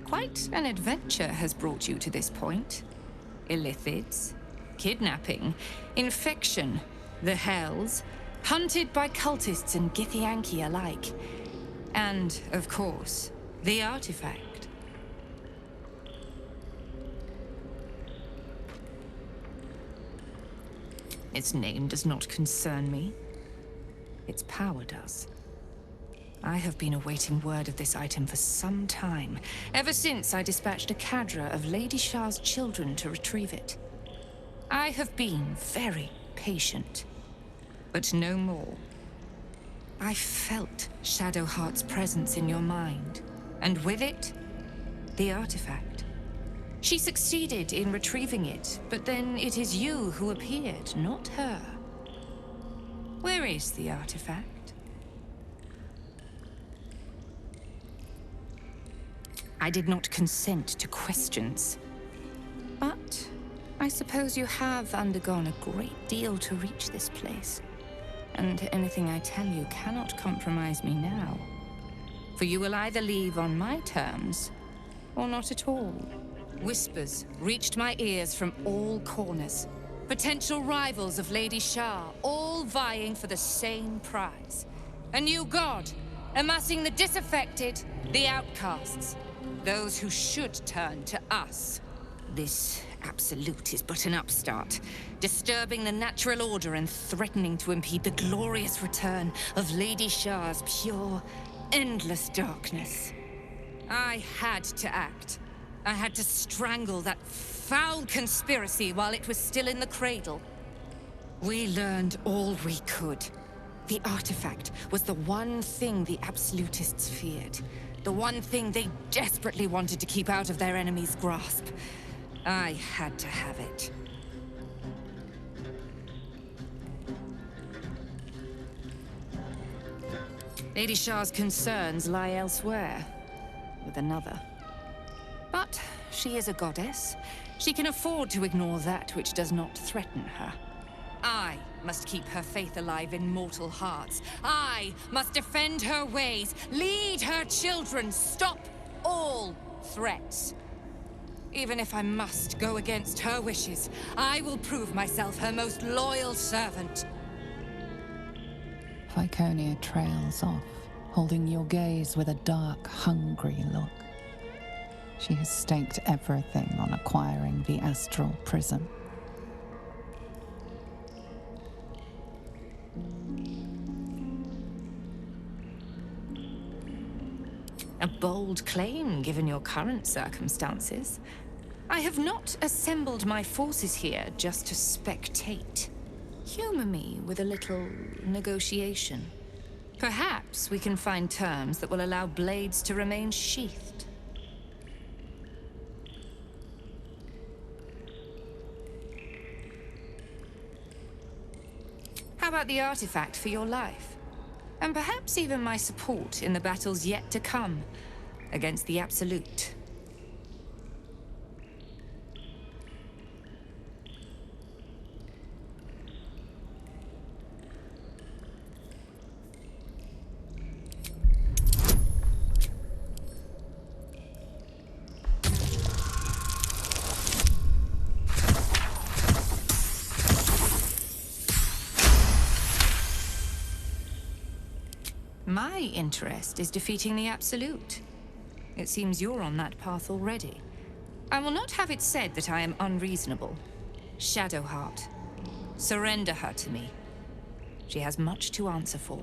Quite an adventure has brought you to this point. Illithids, kidnapping, infection, the Hells, hunted by cultists and Githyanki alike. And, of course, the artifact. Its name does not concern me. Its power does. I have been awaiting word of this item for some time, ever since I dispatched a cadre of Lady Shah's children to retrieve it. I have been very patient, but no more. I felt Shadowheart's presence in your mind, and with it, the artifact. She succeeded in retrieving it, but then it is you who appeared, not her. Where is the artifact? I did not consent to questions. But I suppose you have undergone a great deal to reach this place. And anything I tell you cannot compromise me now. For you will either leave on my terms, or not at all. Whispers reached my ears from all corners. Potential rivals of Lady Shah, all vying for the same prize. A new god, amassing the disaffected, the outcasts, those who should turn to us. This absolute is but an upstart, disturbing the natural order and threatening to impede the glorious return of Lady Shah's pure, endless darkness. I had to act. I had to strangle that foul conspiracy while it was still in the cradle. We learned all we could. The artifact was the one thing the absolutists feared. The one thing they desperately wanted to keep out of their enemy's grasp. I had to have it. Lady Shah's concerns lie elsewhere, with another. But she is a goddess. She can afford to ignore that which does not threaten her. I must keep her faith alive in mortal hearts. I must defend her ways, lead her children, stop all threats. Even if I must go against her wishes, I will prove myself her most loyal servant. Viconia trails off, holding your gaze with a dark, hungry look. She has staked everything on acquiring the astral prism. A bold claim, given your current circumstances. I have not assembled my forces here just to spectate. Humor me with a little negotiation. Perhaps we can find terms that will allow blades to remain sheathed. How about the artifact for your life? And perhaps even my support in the battles yet to come against the Absolute. My interest is defeating the Absolute. It seems you're on that path already. I will not have it said that I am unreasonable. Shadowheart. Surrender her to me. She has much to answer for.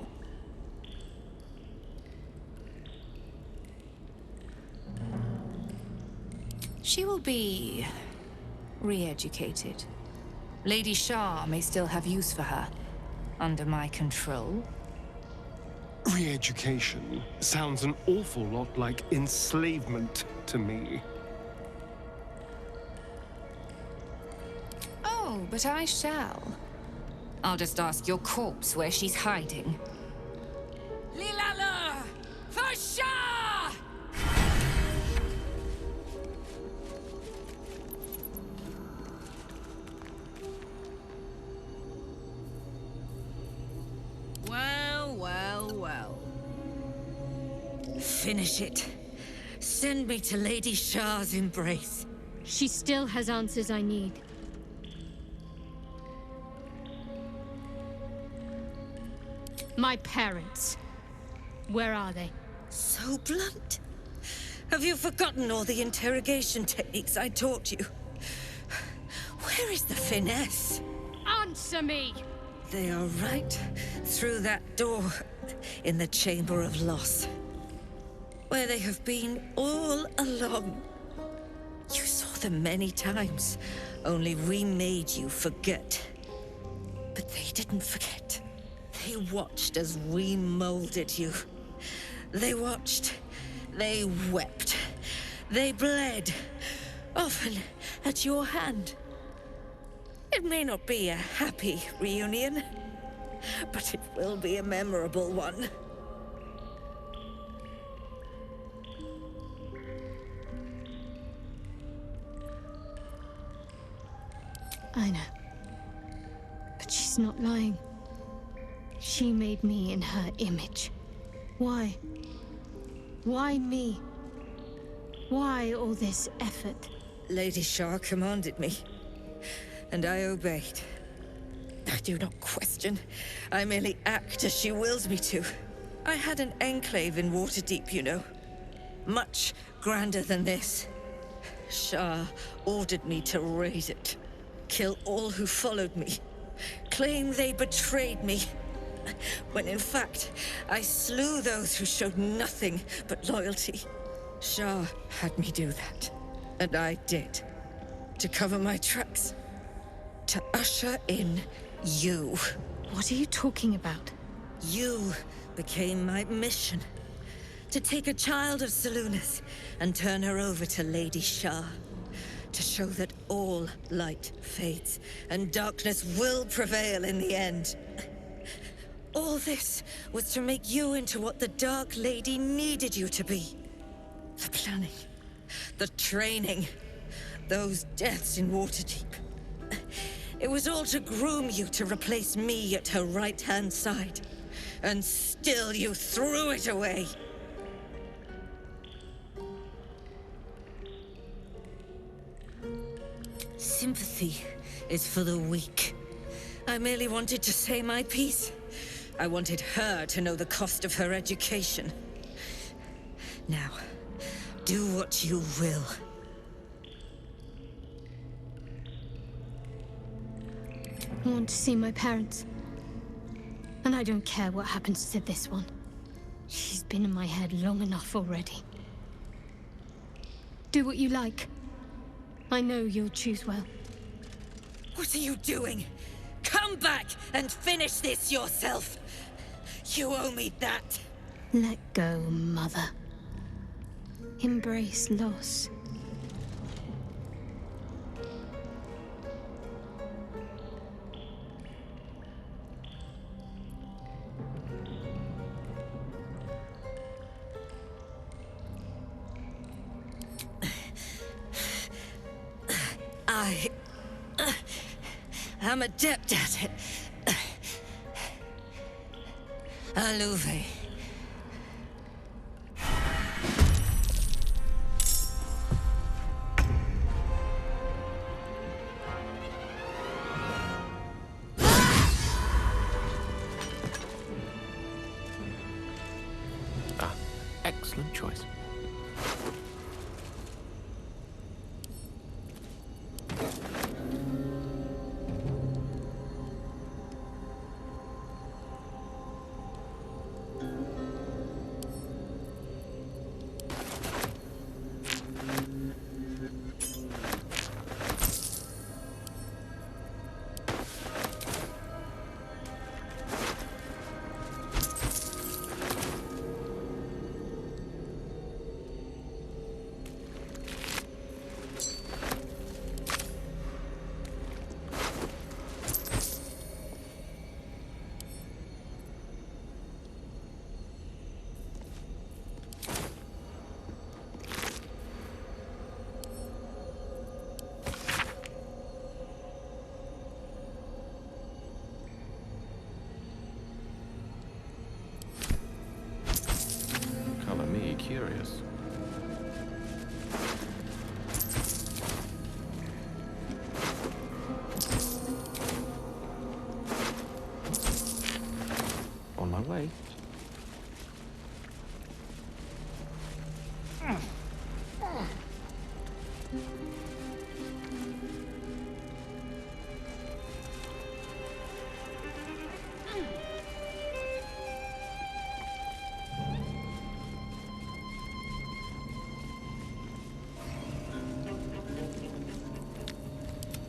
She will be re-educated. Lady Shah may still have use for her, under my control. Re-education sounds an awful lot like enslavement to me. Oh, but I shall. I'll just ask your corpse where she's hiding. Lilala! For Shah! Well, well, well. Finish it. Send me to Lady Shah's embrace. She still has answers I need. My parents. Where are they? So blunt. Have you forgotten all the interrogation techniques I taught you? Where is the finesse? Answer me! They are right through that door in the Chamber of Loss. Where they have been all along. You saw them many times, only we made you forget. But they didn't forget. They watched as we molded you. They watched, they wept, they bled, often at your hand. It may not be a happy reunion, but it will be a memorable one. I know. But she's not lying. She made me in her image. Why? Why me? Why all this effort? Lady Shah commanded me, and I obeyed. I do not question. I merely act as she wills me to. I had an enclave in Waterdeep, you know. Much grander than this. Shah ordered me to raise it. Kill all who followed me. Claim they betrayed me. When in fact, I slew those who showed nothing but loyalty. Shah had me do that. And I did. To cover my tracks. To usher in you. What are you talking about? You became my mission. To take a child of Selûne's and turn her over to Lady Shah. To show that all light fades and darkness will prevail in the end. All this was to make you into what the Dark Lady needed you to be. The planning, the training, those deaths in Waterdeep. It was all to groom you to replace me at her right-hand side. And still you threw it away. Sympathy is for the weak. I merely wanted to say my piece. I wanted her to know the cost of her education. Now, do what you will. I want to see my parents. And I don't care what happens to this one. She's been in my head long enough already. Do what you like. I know you'll choose well. What are you doing? Come back and finish this yourself. You owe me that. Let go, Mother. Embrace loss. I'm adept at it. Alluve. Excellent choice. Curious. On my way.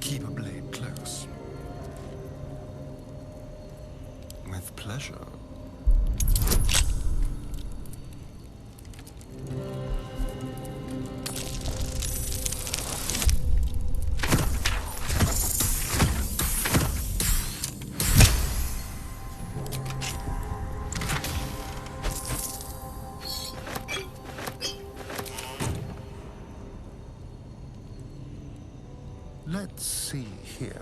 Keep a blade close. With pleasure. Let's see here.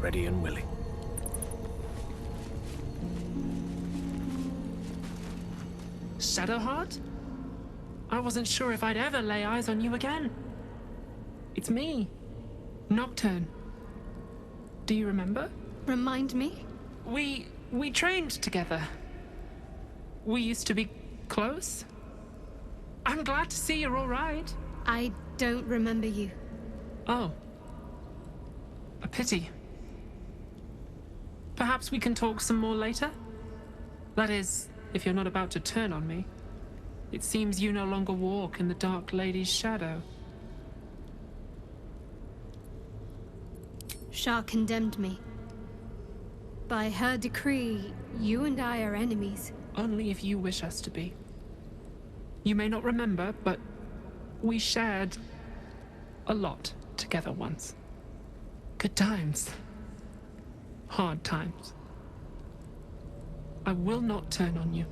ready and willing. Shadowheart? I wasn't sure if I'd ever lay eyes on you again. It's me, Nocturne. Do you remember? Remind me? We trained together. We used to be close. I'm glad to see you're all right. I don't remember you. Oh. A pity. Perhaps we can talk some more later? That is, if you're not about to turn on me. It seems you no longer walk in the Dark Lady's shadow. Shah condemned me. By her decree, you and I are enemies. Only if you wish us to be. You may not remember, but we shared a lot together once. Good times. Hard times. I will not turn on you,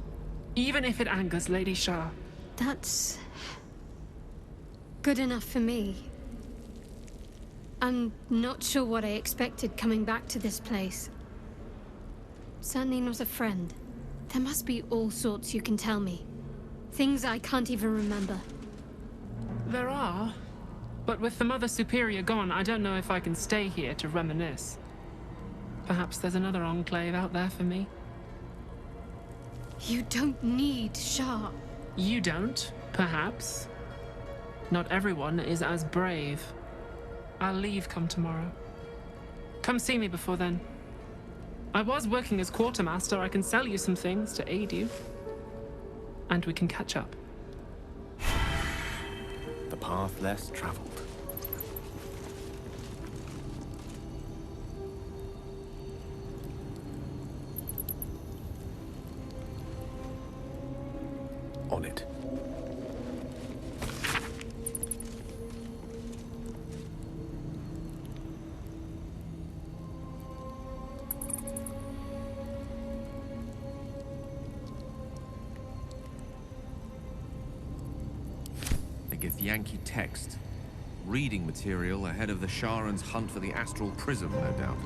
even if it angers Lady Shah. That's good enough for me. I'm not sure what I expected coming back to this place. Certainly not a friend. There must be all sorts you can tell me. Things I can't even remember. There are, but with the Mother Superior gone, I don't know if I can stay here to reminisce. Perhaps there's another enclave out there for me. You don't need Shah. You don't, perhaps. Not everyone is as brave. I'll leave come tomorrow. Come see me before then. I was working as quartermaster. I can sell you some things to aid you. And we can catch up. The path less traveled. On it. Yankee text. Reading material ahead of the Sharan's hunt for the astral prism, no doubt.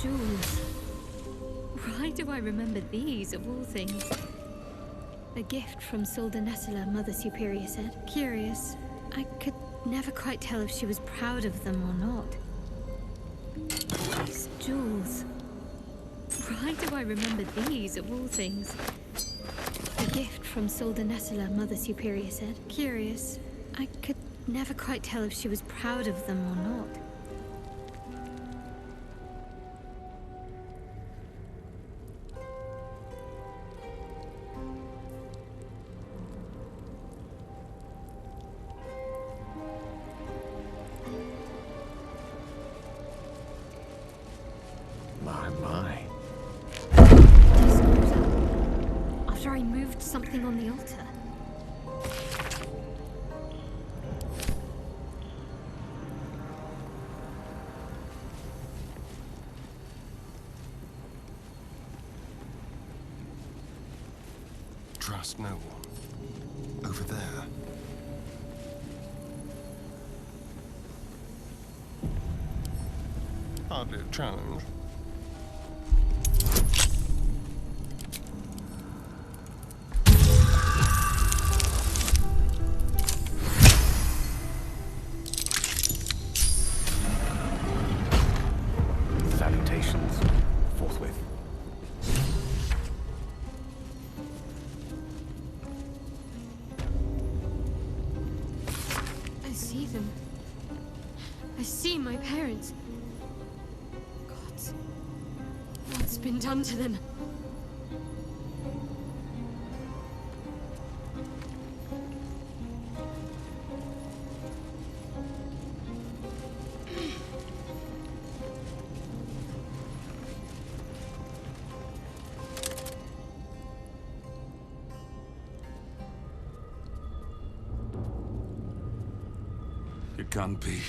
Jewels. Why do I remember these, of all things? A gift from Soldanessala, Mother Superior said. Curious. I could never quite tell if she was proud of them or not. These jewels. Why do I remember these, of all things? A gift from Soldanessala, Mother Superior said. Curious. I could never quite tell if she was proud of them or not. After I moved something on the altar. Trust no one. Over there. Hardly a challenge. Salutations. Forthwith. I see them. I see my parents. God, what's been done to them? It can't be.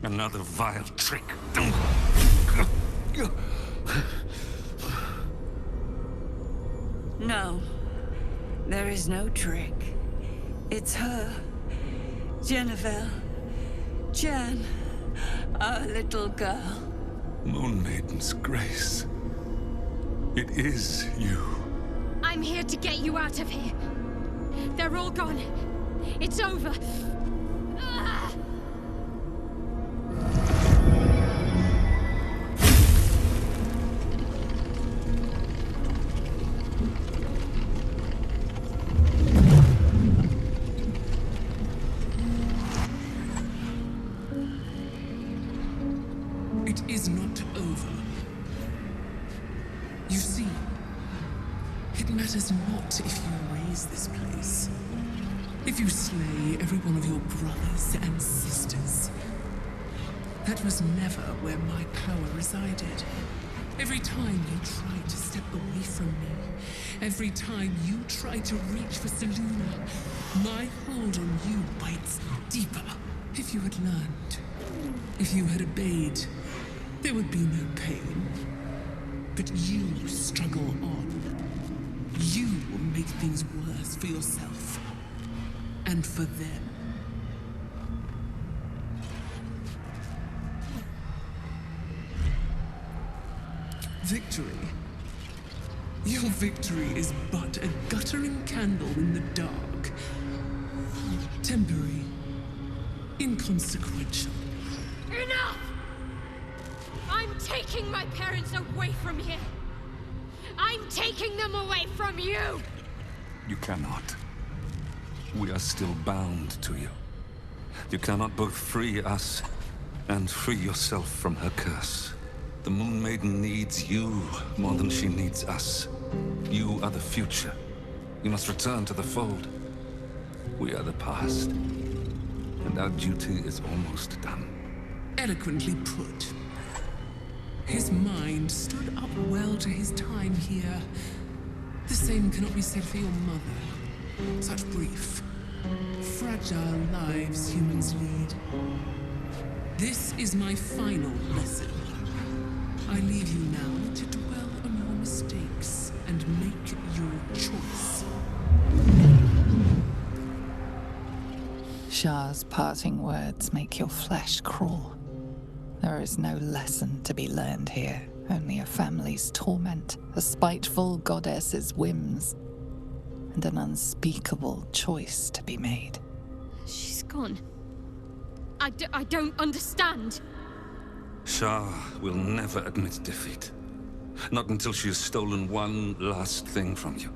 Another vile trick. No, there is no trick. It's her, Jennifer, Jan, our little girl. Moon Maiden's grace. It is you. I'm here to get you out of here. They're all gone. It's over. Ah! It is not over. You see, it matters not if you raise this place. If you slay every one of your brothers and sisters. That was never where my power resided. Every time you tried to step away from me, every time you tried to reach for Seluna, my hold on you bites deeper. If you had learned, if you had obeyed, there would be no pain. But you struggle on. You will make things worse for yourself. And for them. Victory. Your victory is but a guttering candle in the dark. Temporary. Inconsequential. Enough! I'm taking my parents away from here. I'm taking them away from you! You cannot. We are still bound to you. You cannot both free us and free yourself from her curse. The Moon Maiden needs you more than she needs us. You are the future. You must return to the fold. We are the past. And our duty is almost done. Eloquently put. His mind stood up well to his time here. The same cannot be said for your mother. Such brief, fragile lives humans lead. This is my final lesson. I leave you now to dwell on your mistakes and make your choice. Shah's parting words make your flesh crawl. There is no lesson to be learned here, only a family's torment, a spiteful goddess's whims, and an unspeakable choice to be made. She's gone. I don't understand. Shah will never admit defeat. Not until she has stolen one last thing from you.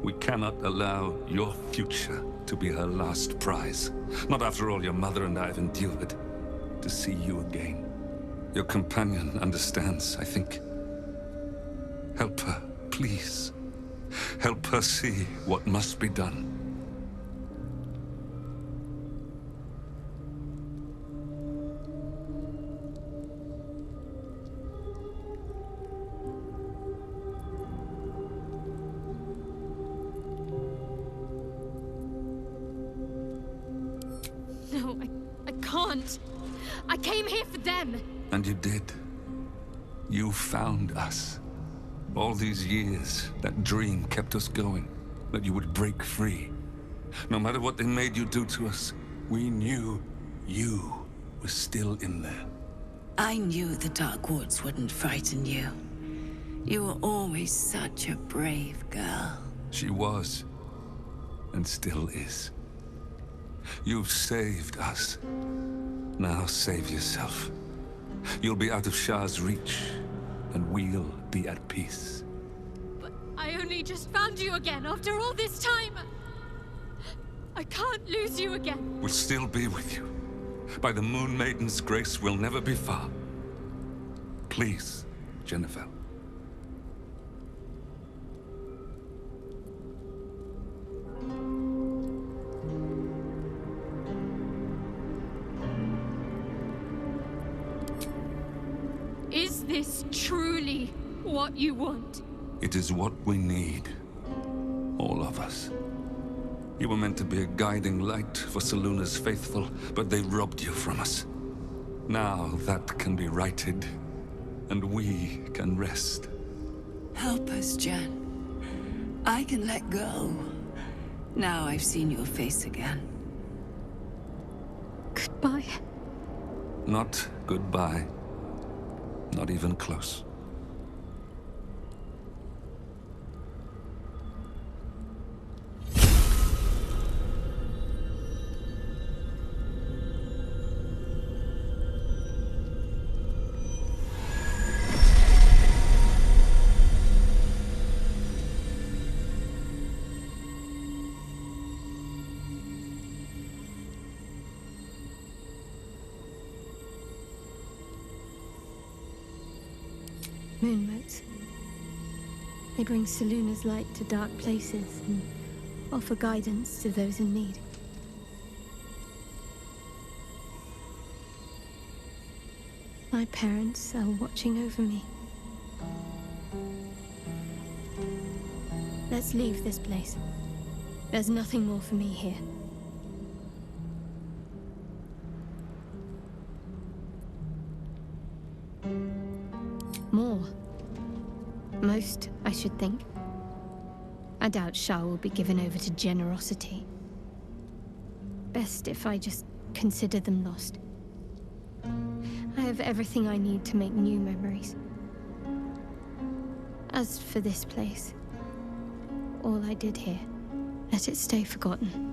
We cannot allow your future to be her last prize. Not after all your mother and I have endured. To see you again. Your companion understands, I think. Help her, please. Help her see what must be done. No, I can't. I came here for them. And you did. You found us. All these years, that dream kept us going. That you would break free. No matter what they made you do to us, we knew you were still in there. I knew the Dark Woods wouldn't frighten you. You were always such a brave girl. She was. And still is. You've saved us. Now save yourself. You'll be out of Shah's reach, and we'll be at peace. But I only just found you again after all this time. I can't lose you again. We'll still be with you. By the Moon Maiden's grace, we'll never be far. Please, Jennifer. Is this truly what you want? It is what we need. All of us. You were meant to be a guiding light for Seluna's faithful, but they robbed you from us. Now that can be righted, and we can rest. Help us, Jan. I can let go. Now I've seen your face again. Goodbye. Not goodbye. Not even close. Moonmotes. They bring Seluna's light to dark places and offer guidance to those in need. My parents are watching over me. Let's leave this place. There's nothing more for me here. More. Most, I should think. I doubt Shah will be given over to generosity. Best if I just consider them lost. I have everything I need to make new memories. As for this place, all I did here, let it stay forgotten.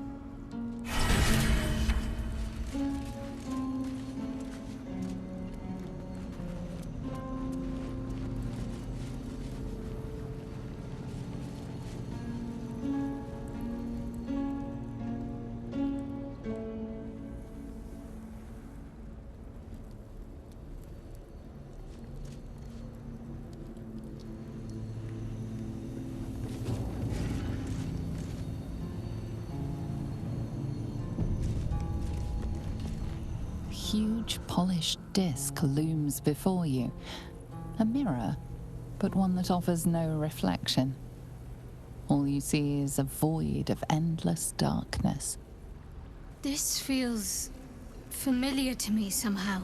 Huge polished disc looms before you. A mirror, but one that offers no reflection. All you see is a void of endless darkness. This feels familiar to me somehow.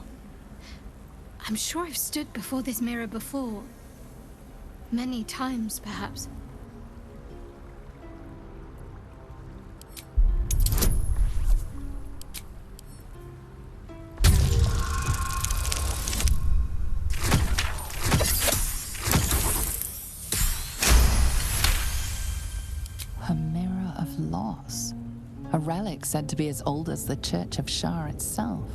I'm sure I've stood before this mirror before. Many times, perhaps. A mirror of loss. A relic said to be as old as the Church of Shah itself.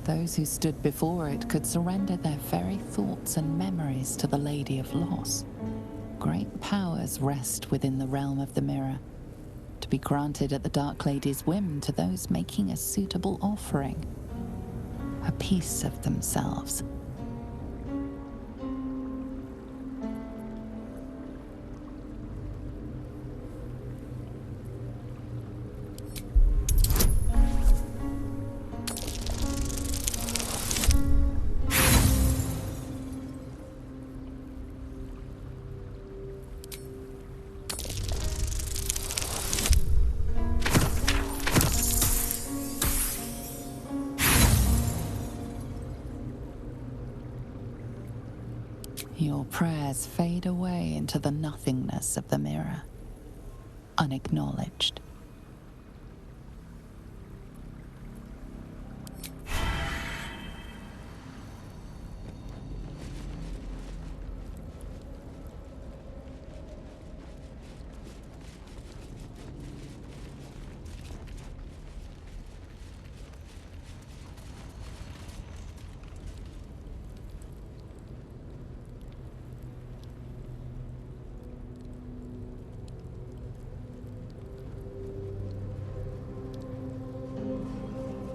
Those who stood before it could surrender their very thoughts and memories to the Lady of Loss. Great powers rest within the realm of the mirror, to be granted at the Dark Lady's whim to those making a suitable offering. A piece of themselves. Your prayers fade away into the nothingness of the mirror, unacknowledged.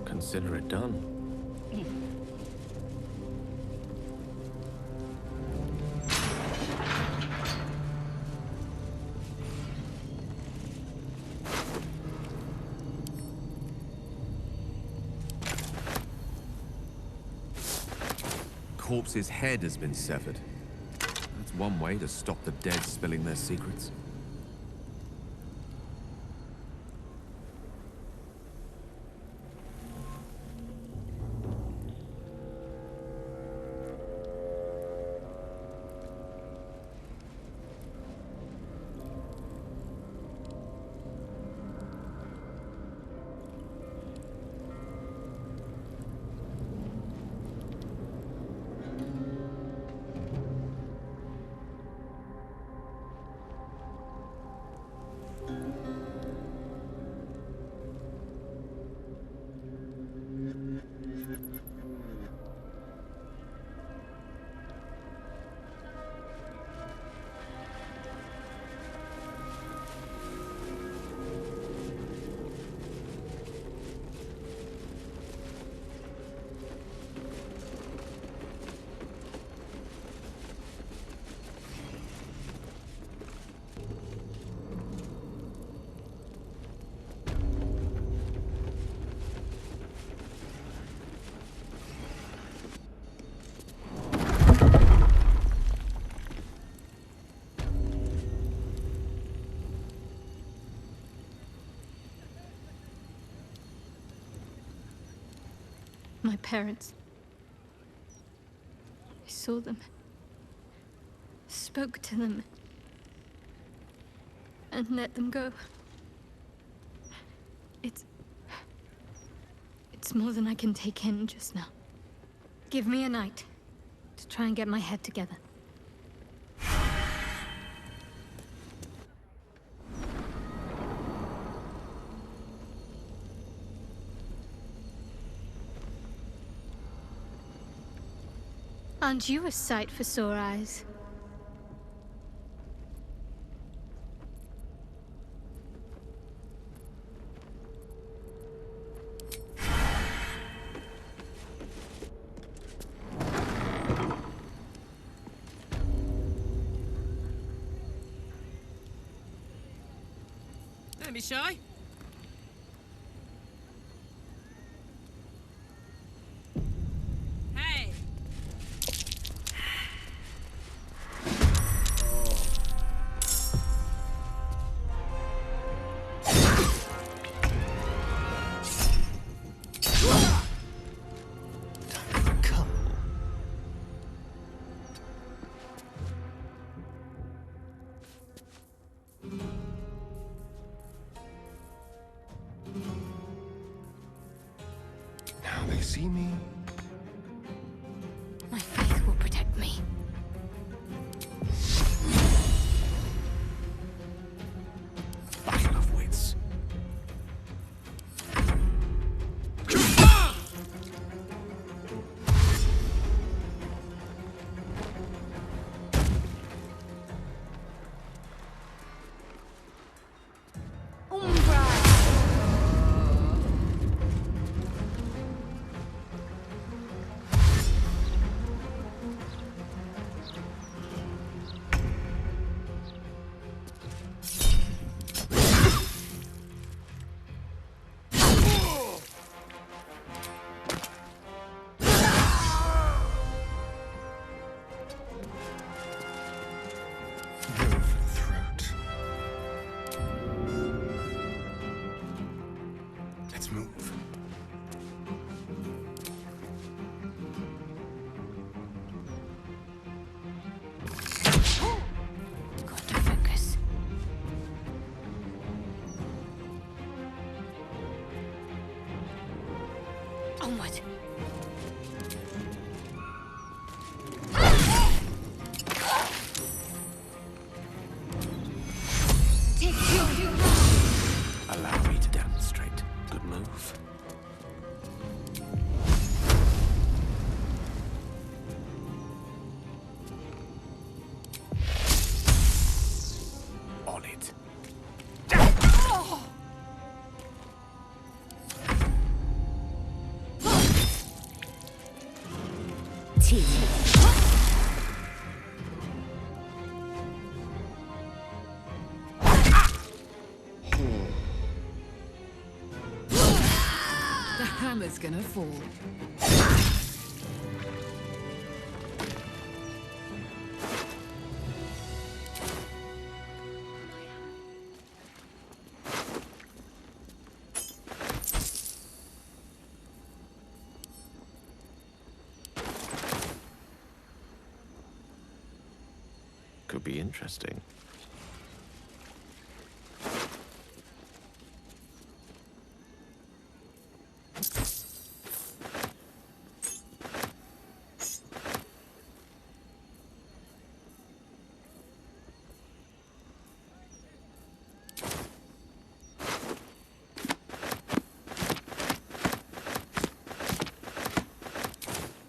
Consider it done. Corpse's head has been severed. That's one way to stop the dead spilling their secrets. parents. I saw them, spoke to them, and let them go. It's more than I can take in just now. Give me a night to try and get my head together. Aren't you a sight for sore eyes? Don't be shy. Hey! Now they see me. My faith will protect me. Battle of wits. Let's move. Got to focus. Onward. Allow me to demonstrate. Good move. On it. The hammer's gonna fall. Could be interesting.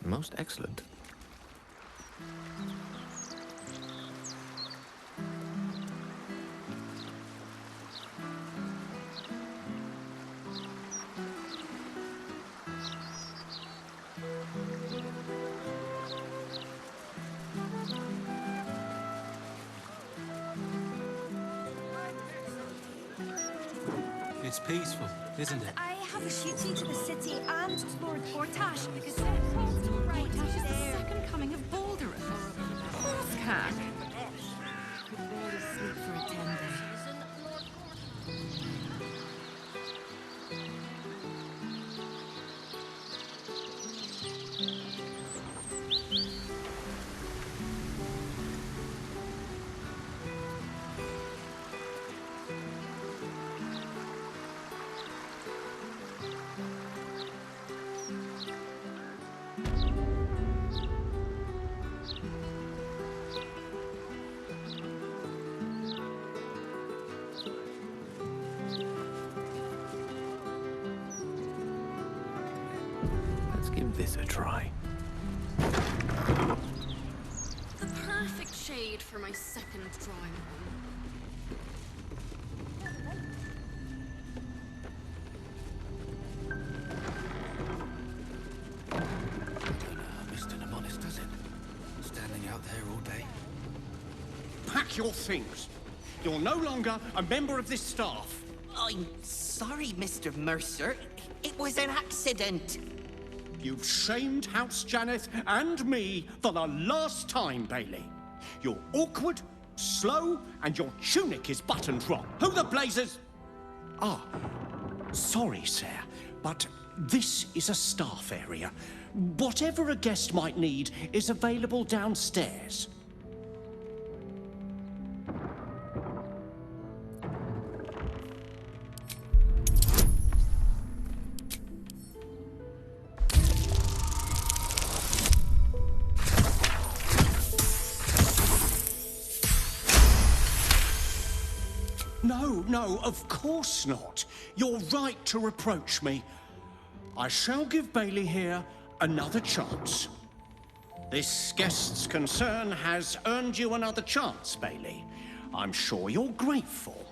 Most excellent. It's peaceful, isn't it? I have a shoot you to the city and to Lord Portash because Portash is the second coming of Baldur. Cat. Could barely sleep for a 10-day. give this a try. The perfect shade for my second drawing room. Pack your things. You're no longer a member of this staff. I'm sorry, Mr. Mercer. It was an accident. You've shamed House Janeth and me for the last time, Bailey. You're awkward, slow, and your tunic is buttoned wrong. Who the blazers... Ah, sorry, sir, but this is a staff area. Whatever a guest might need is available downstairs. No, of course not. You're right to reproach me. I shall give Bailey here another chance. This guest's concern has earned you another chance, Bailey. I'm sure you're grateful.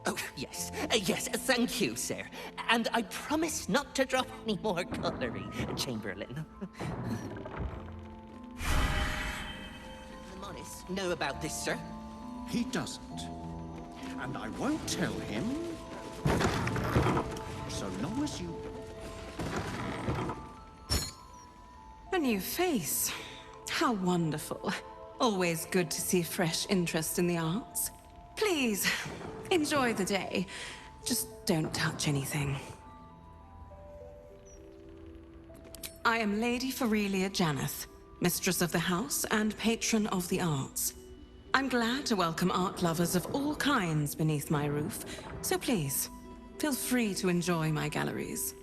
Oh, yes, thank you, sir. And I promise not to drop any more cutlery, Chamberlain. The Monist know about this, sir? He doesn't. And I won't tell him, so long as you... A new face. How wonderful. Always good to see fresh interest in the arts. Please, enjoy the day. Just don't touch anything. I am Lady Ferelia Janeth, mistress of the house and patron of the arts. I'm glad to welcome art lovers of all kinds beneath my roof, so please, feel free to enjoy my galleries.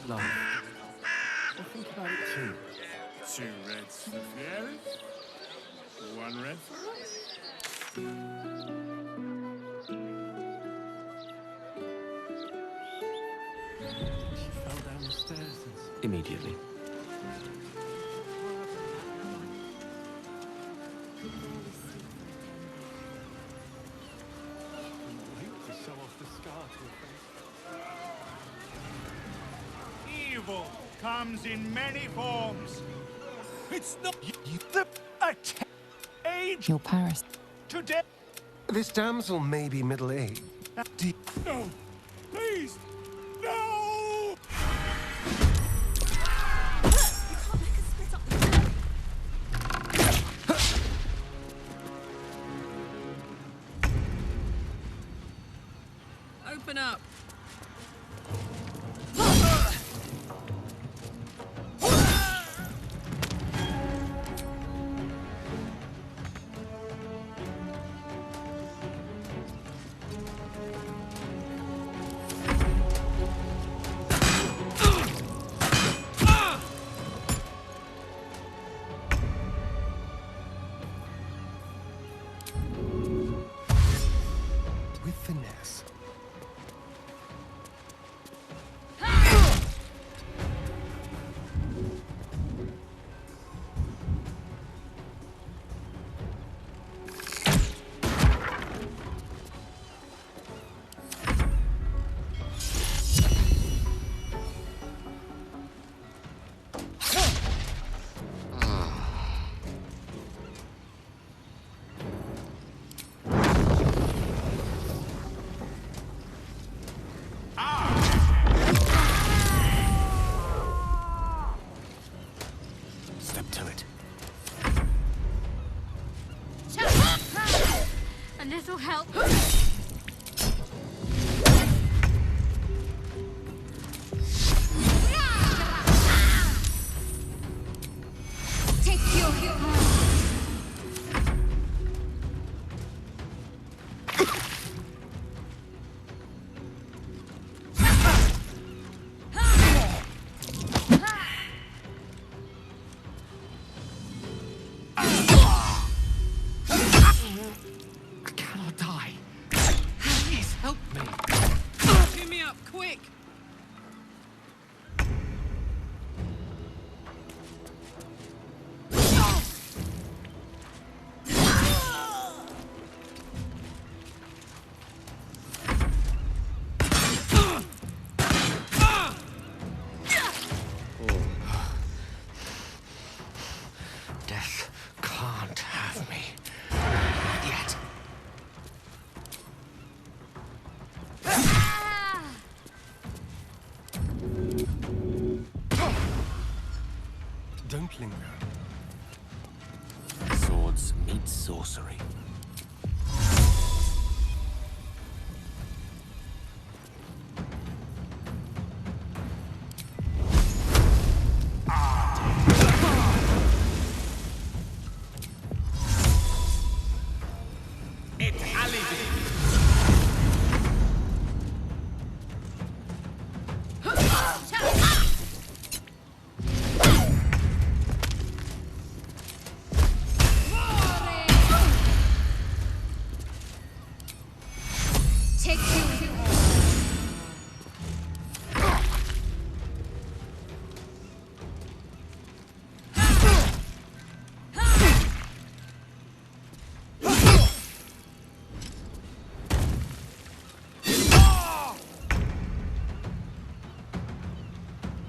Love. I think about it too. 2 reds for fairies, 1 red for us. She fell down the stairs Immediately. Wait to show off the scar to her face. Evil comes in many forms. It's not the age. Your Paris. Today. This damsel may be middle-aged. No, please, no! Open up. With finesse. Step to it. A little help. Take your Don't linger. Swords meet sorcery.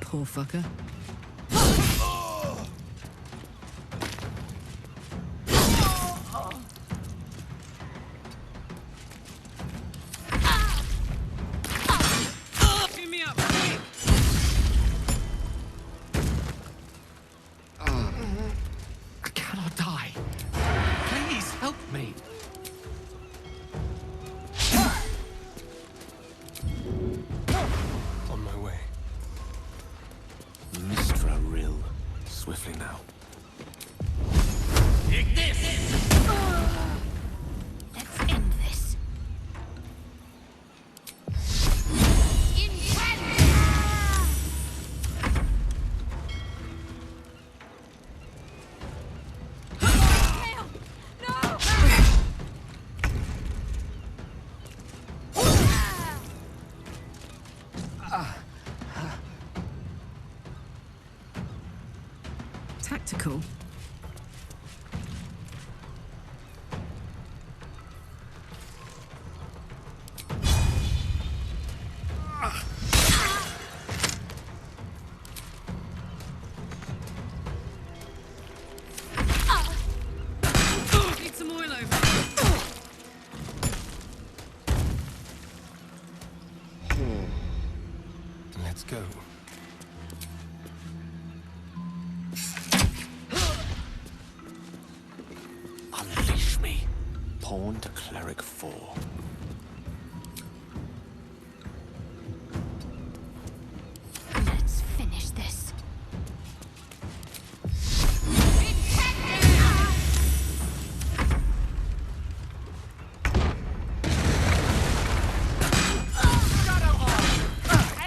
Poor fucker. Give me up, quick. I cannot die. Please help me. On my way. Mistra Rill. Swiftly now. Take this! Let's end this. Tactical. Need some oil over. Let's go. Unleash me. Pawn to cleric 4. Let's finish this.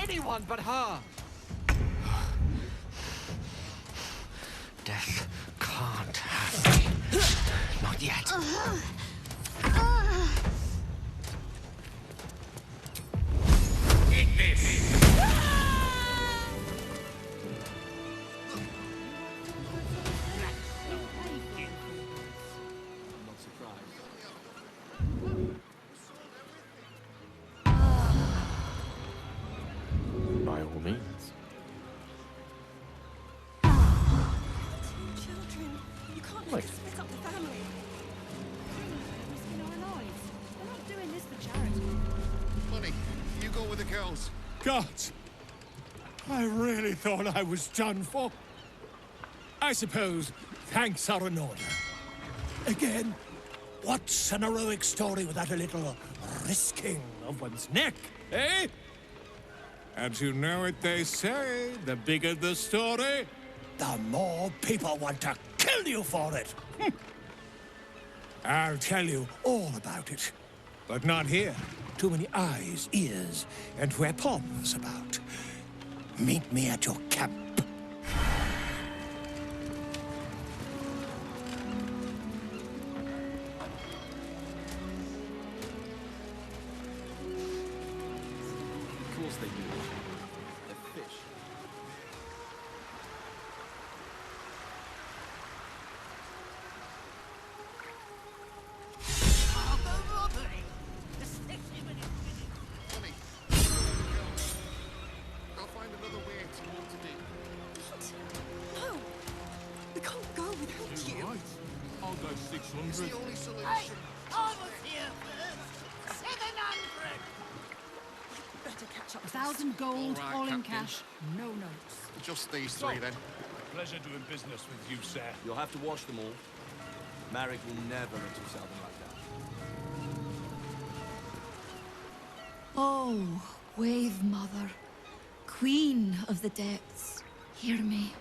Anyone but her. Death can't have me. Not yet. Eat this. I'm not surprised. By all means. Children, you can't Wait. just split up the family. Risking our lives. We're not doing this for charity. Money, you go with the girls. God, I really thought I was done for. I suppose thanks are in order. Again, what's an heroic story without a little risking of one's neck, eh? And you know what they say, the bigger the story, the more people want to kill you for it. I'll tell you all about it, but not here. Too many eyes, ears, and weapons about. Meet me at your camp. Of course they do. They're fish. Money, I'll find another way to what to do. No! We can't go without you. Right. I'll go 600. It's the only solution. I was here first. 700! Better catch up. 1,000 gold, All right, all in Captain. cash, no notes. Just these three then. Pleasure doing business with you, sir. You'll have to wash them all. Marek will never let you sell them like that. Oh, Wave Mother, Queen of the Depths, hear me.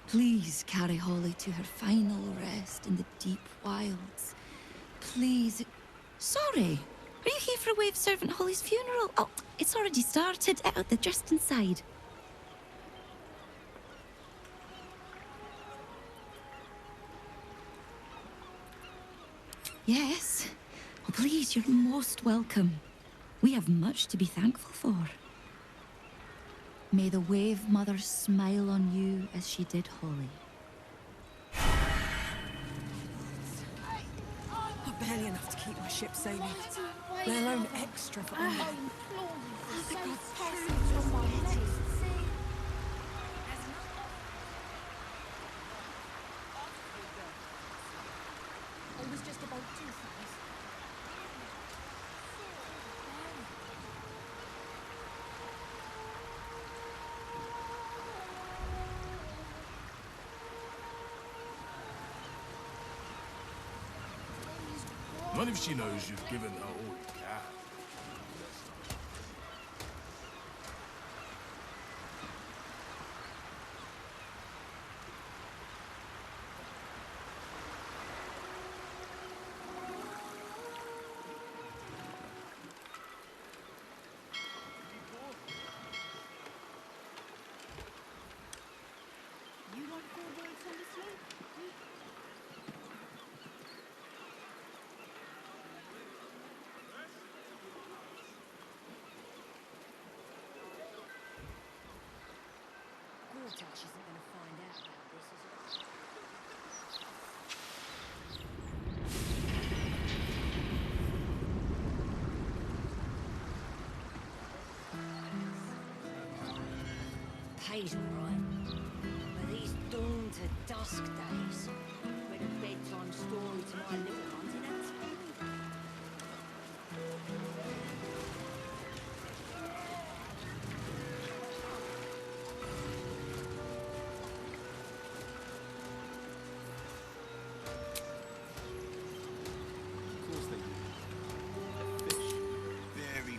Please carry Holly to her final rest in the deep wilds. Please. Sorry, are you here for Wave Servant Holly's funeral? Oh, it's already started. They're just inside. Yes. Oh, please, you're most welcome. We have much to be thankful for. May the Wave Mother smile on you as she did Holly. I'm barely enough to keep my ship sailing, let alone extra for honor. It was just about 2 size. Not if she knows you've given her all you can. You want 4 words on the slope? Gortash isn't going to find out about this, is it? Pays all right. But these dawn to dusk days, read a bedtime story to my little ones in a tent. Of course they do. They're fish. Very.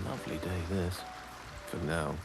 Lovely day, this. For now.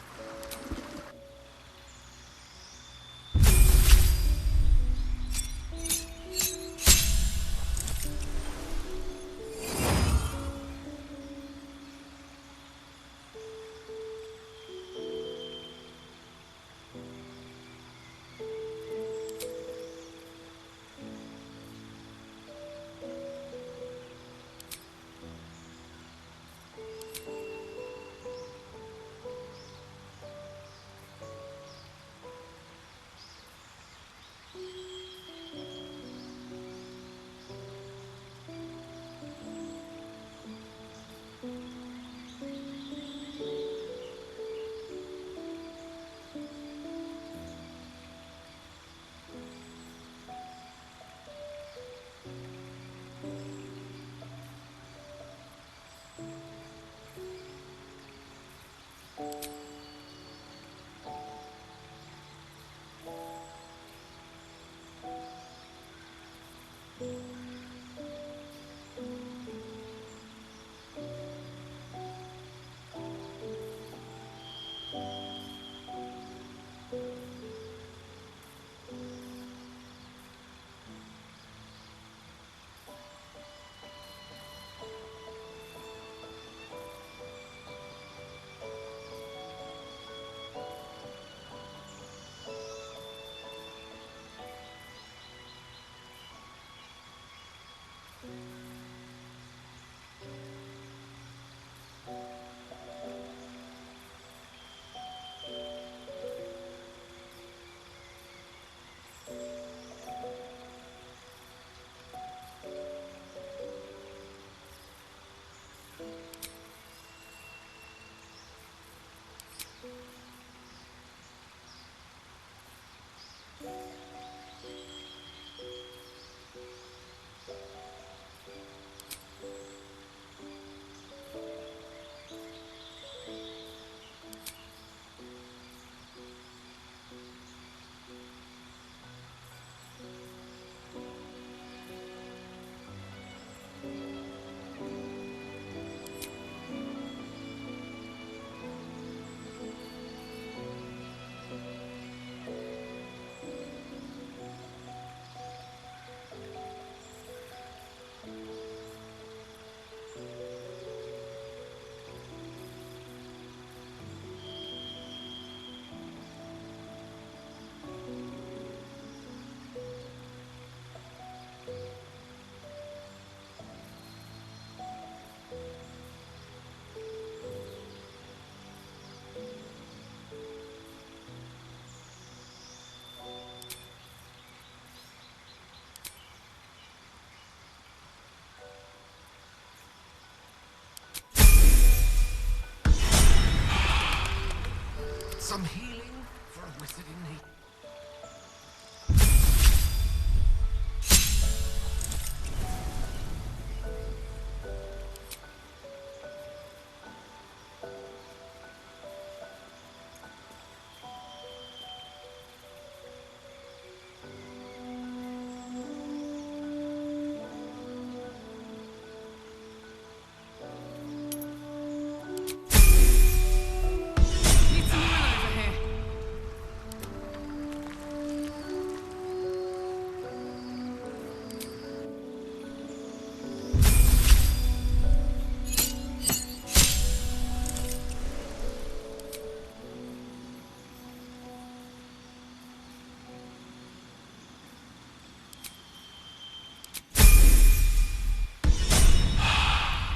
Some healing for a wizard in need.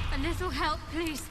A little help, please.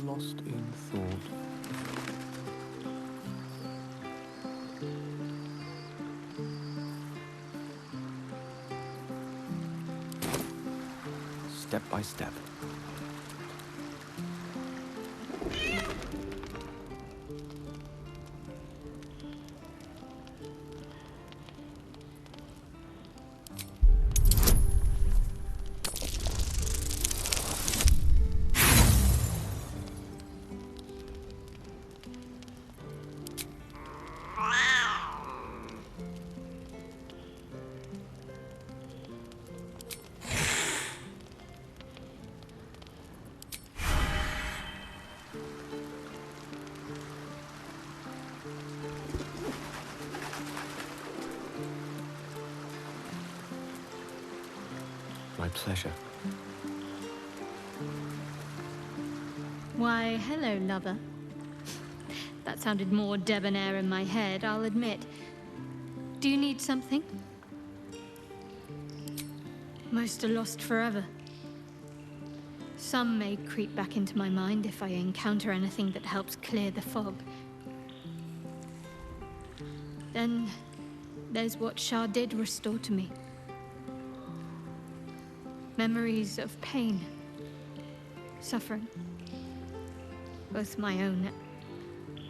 Lost in thought. Step by step. My pleasure. Why, hello, lover. That sounded more debonair in my head, I'll admit. Do you need something? Most are lost forever. Some may creep back into my mind if I encounter anything that helps clear the fog. Then there's what Shah did restore to me. Memories of pain, suffering, both my own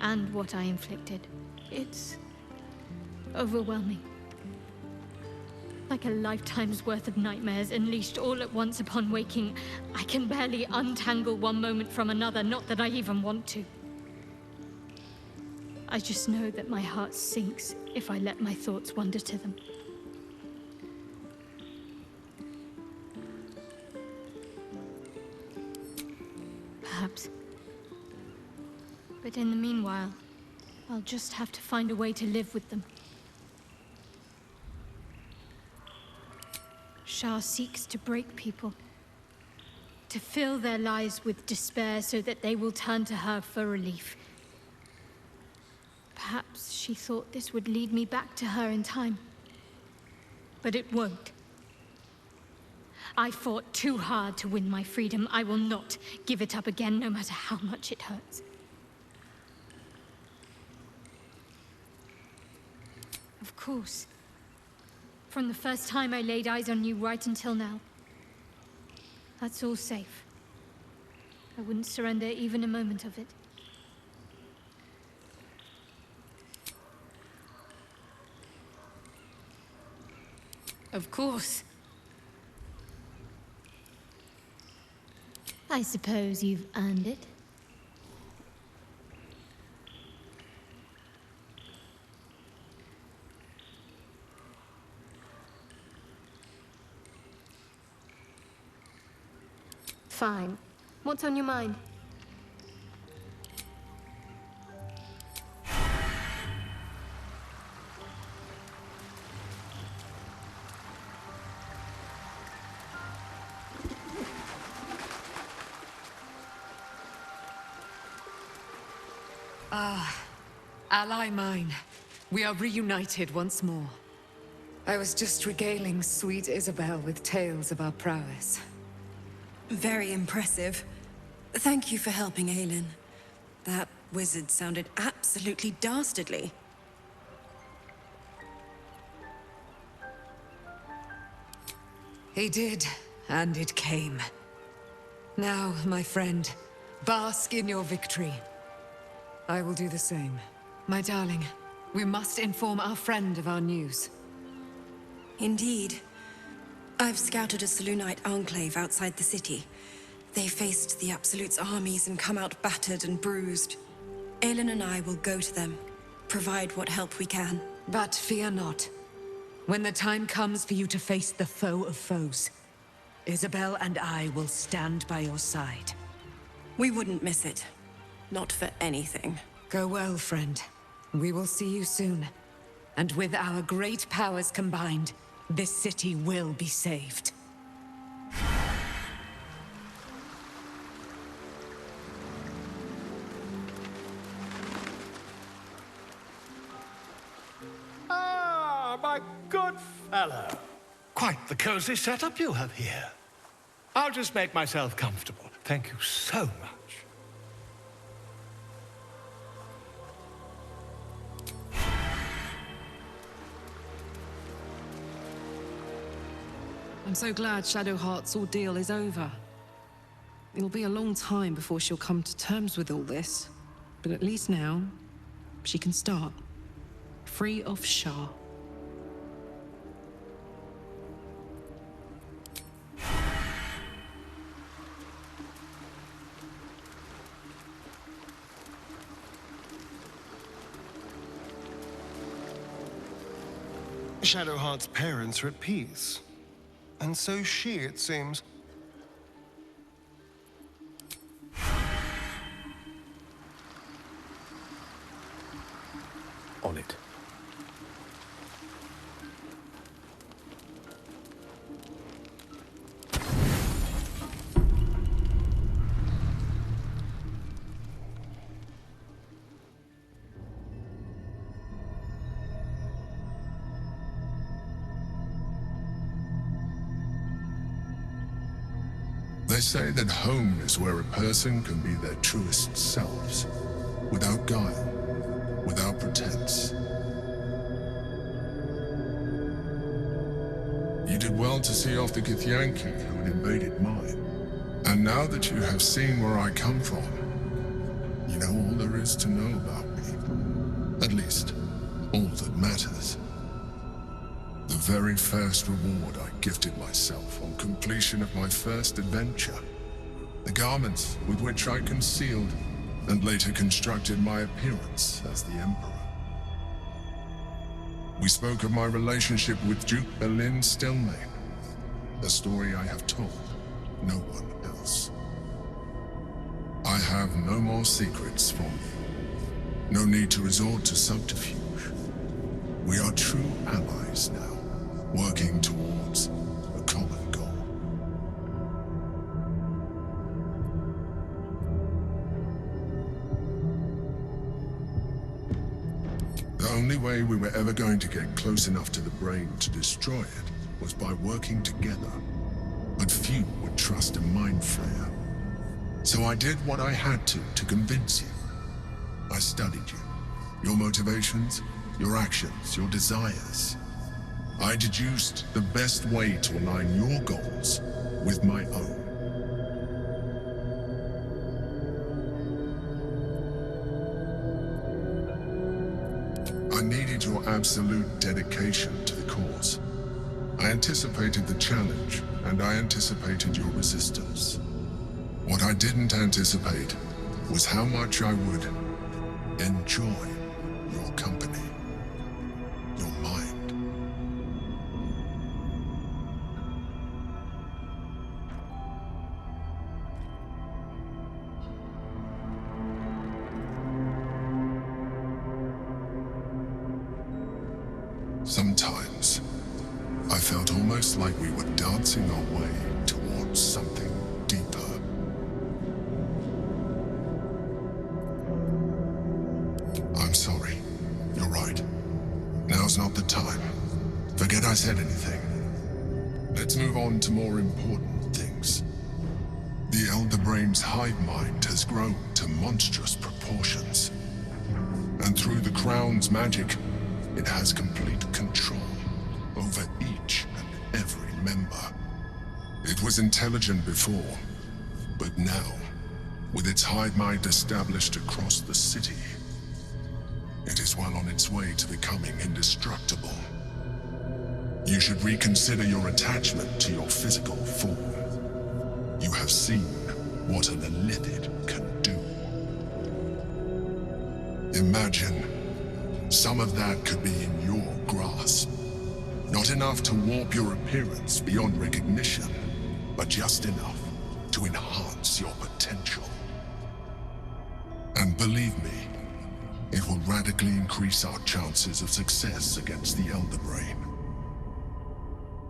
and what I inflicted. It's overwhelming. Like a lifetime's worth of nightmares unleashed all at once upon waking. I can barely untangle one moment from another, not that I even want to. I just know that my heart sinks if I let my thoughts wander to them. Perhaps. But in the meanwhile, I'll just have to find a way to live with them. Shah seeks to break people, to fill their lives with despair so that they will turn to her for relief. Perhaps she thought this would lead me back to her in time, but it won't. I fought too hard to win my freedom. I will not give it up again, no matter how much it hurts. Of course. From the first time I laid eyes on you right until now. That's all safe. I wouldn't surrender even a moment of it. Of course. I suppose you've earned it. Fine. What's on your mind? Ah, ally mine. We are reunited once more. I was just regaling sweet Isabel with tales of our prowess. Very impressive. Thank you for helping Aelin. That wizard sounded absolutely dastardly. He did, and it came. Now, my friend, bask in your victory. I will do the same. My darling, we must inform our friend of our news. Indeed. I've scouted a Selûnite enclave outside the city. They faced the Absolute's armies and come out battered and bruised. Aelin and I will go to them, provide what help we can. But fear not. When the time comes for you to face the foe of foes, Isabel and I will stand by your side. We wouldn't miss it. Not for anything. Go well, friend. We will see you soon. And with our great powers combined, this city will be saved. Ah, my good fellow. Quite the cozy setup you have here. I'll just make myself comfortable. Thank you so much. I'm so glad Shadowheart's ordeal is over. It'll be a long time before she'll come to terms with all this, but at least now, she can start. Free of Shah. Shadowheart's parents are at peace. And so she, it seems. On it. They say that home is where a person can be their truest selves, without guile, without pretense. You did well to see off the Githyanki who had invaded mine. And now that you have seen where I come from, you know all there is to know about me. At least, all that matters. The very first reward I gifted myself on completion of my first adventure. The garments with which I concealed and later constructed my appearance as the Emperor. We spoke of my relationship with Duke Berlin Stillmain, a story I have told no one else. I have no more secrets from you. No need to resort to subterfuge. We are true allies now, working towards a common goal. The only way we were ever going to get close enough to the brain to destroy it was by working together. But few would trust a mind flayer. So I did what I had to convince you. I studied you, your motivations, your actions, your desires. I deduced the best way to align your goals with my own. I needed your absolute dedication to the cause. I anticipated the challenge, and I anticipated your resistance. What I didn't anticipate was how much I would enjoy your company, your mind. Sometimes, I felt almost like we were dancing our way towards something deeper. I'm sorry. You're right. Now's not the time. Forget I said anything. Let's move on to more important things. The Elder Brain's hive mind has grown to monstrous proportions. And through the Crown's magic, it has complete control over each and every member. It was intelligent before, but now, with its hive mind established across the city, it is well on its way to becoming indestructible. You should reconsider your attachment to your physical form. You have seen what an Elithid can do. Imagine some of that could be in your grasp. Not enough to warp your appearance beyond recognition, but just enough to enhance your potential. And believe me, it will radically increase our chances of success against the Elder Brain.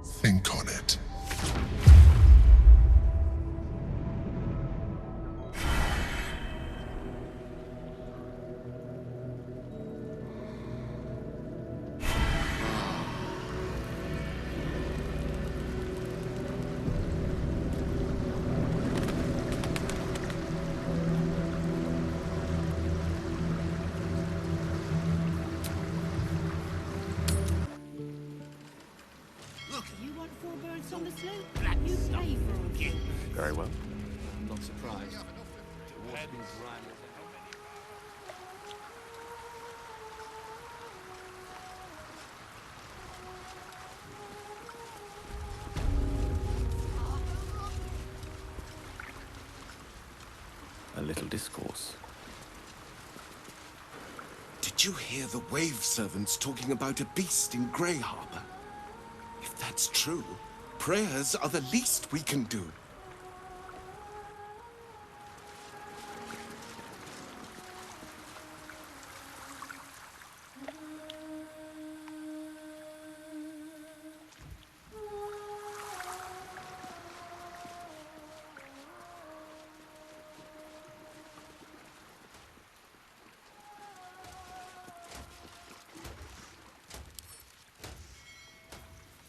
Think on it. Very well. I'm not surprised. A little discourse. Did you hear the wave servants talking about a beast in Grey Harbor? If that's true, prayers are the least we can do.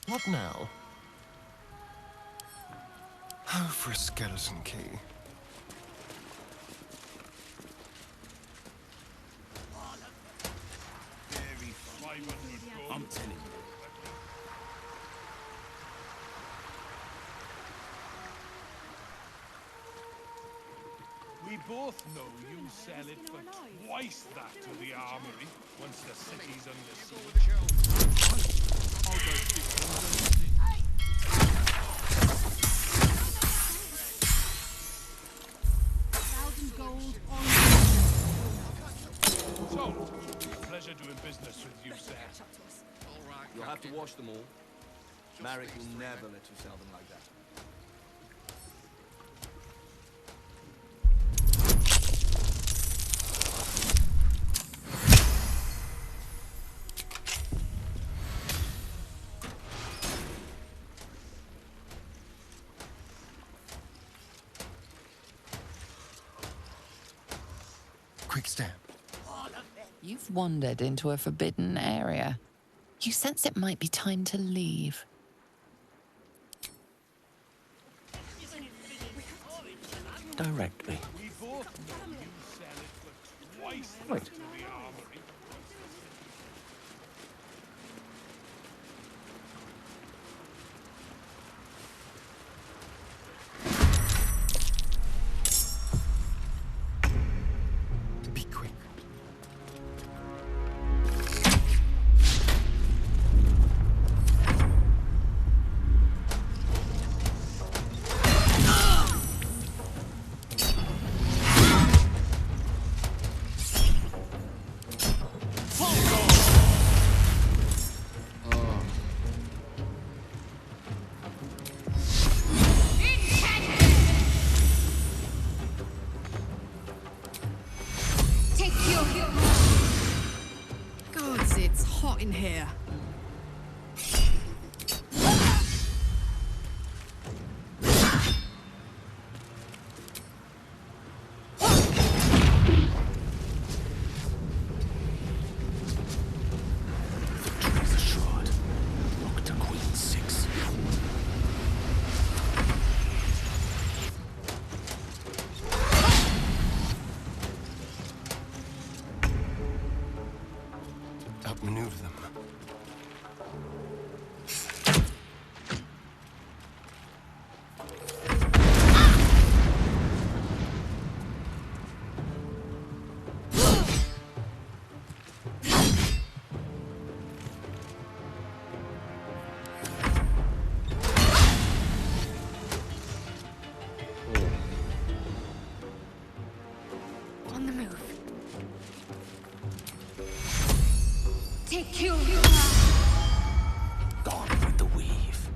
What now? Go for a skeleton key. I'm telling you. We both know you sell it for twice that to the armory once the city's under siege. I'll go speak to them. Gold on So, pleasure doing business with you, sir. You'll have to wash them all. Marek will never let you sell them like that. Quick step. You've wandered into a forbidden area. You sense it might be time to leave. Direct me. We both know you sell it for twice Wait. that to the armory. Be quick. Gods, it's hot in here. Victory's assured. Look to Queen 6. Outmaneuver them. On the move. Take you. Gone with the weave.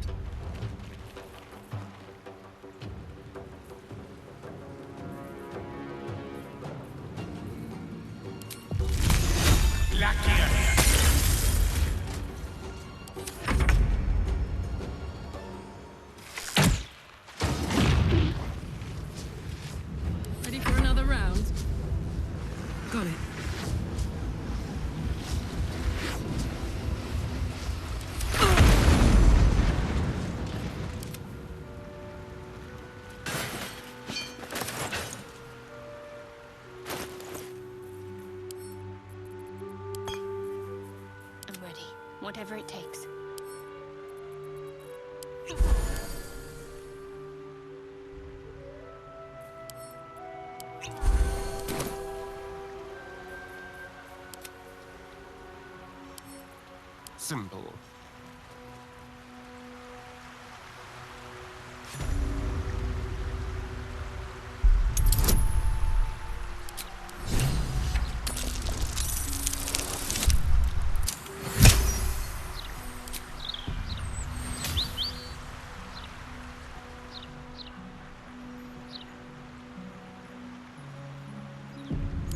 Ready for another round? Got it. I'm ready. Whatever it takes. Simple.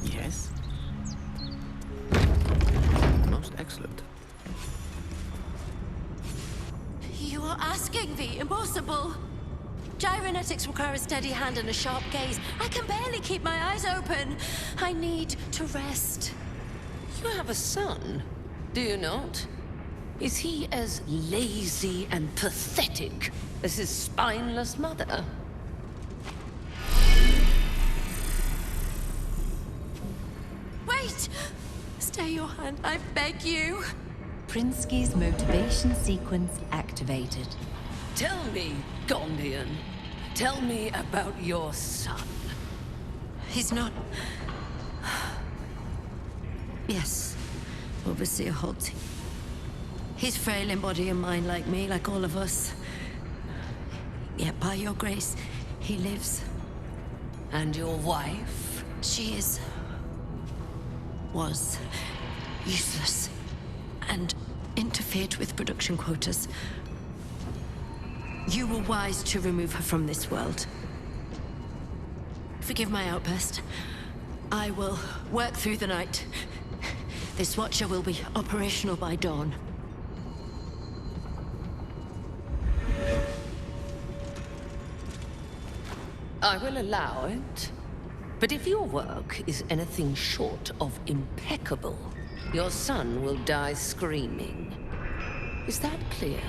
Yes? Most excellent. You are asking the impossible. Gyrometics require a steady hand and a sharp gaze. I can barely keep my eyes open. I need to rest. You have a son, do you not? Is he as lazy and pathetic as his spineless mother? spare your hand, I beg you. Prinsky's motivation sequence activated. Tell me, Gondian. Tell me about your son. He's not... Yes, Overseer Holt. He's frail in body and mind like me, like all of us. Yet by your grace, he lives. And your wife? She is... was... useless. And interfered with production quotas. You were wise to remove her from this world. Forgive my outburst. I will work through the night. This Watcher will be operational by dawn. I will allow it. But if your work is anything short of impeccable, your son will die screaming. Is that clear?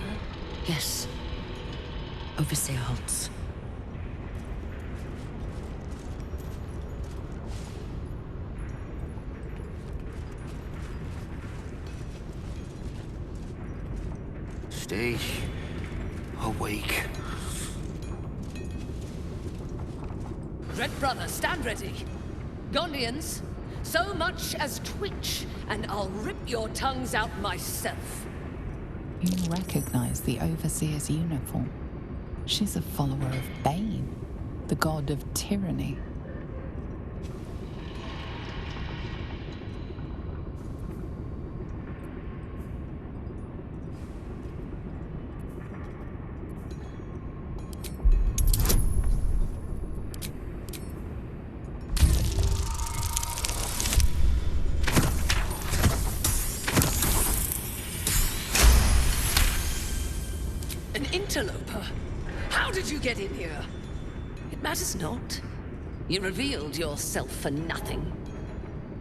Yes. Overseer Holtz. Stay awake. Red Brother, stand ready. Gondians, so much as twitch, and I'll rip your tongues out myself. You recognize the Overseer's uniform. She's a follower of Bane, the god of tyranny. An interloper? How did you get in here? It matters not. You revealed yourself for nothing.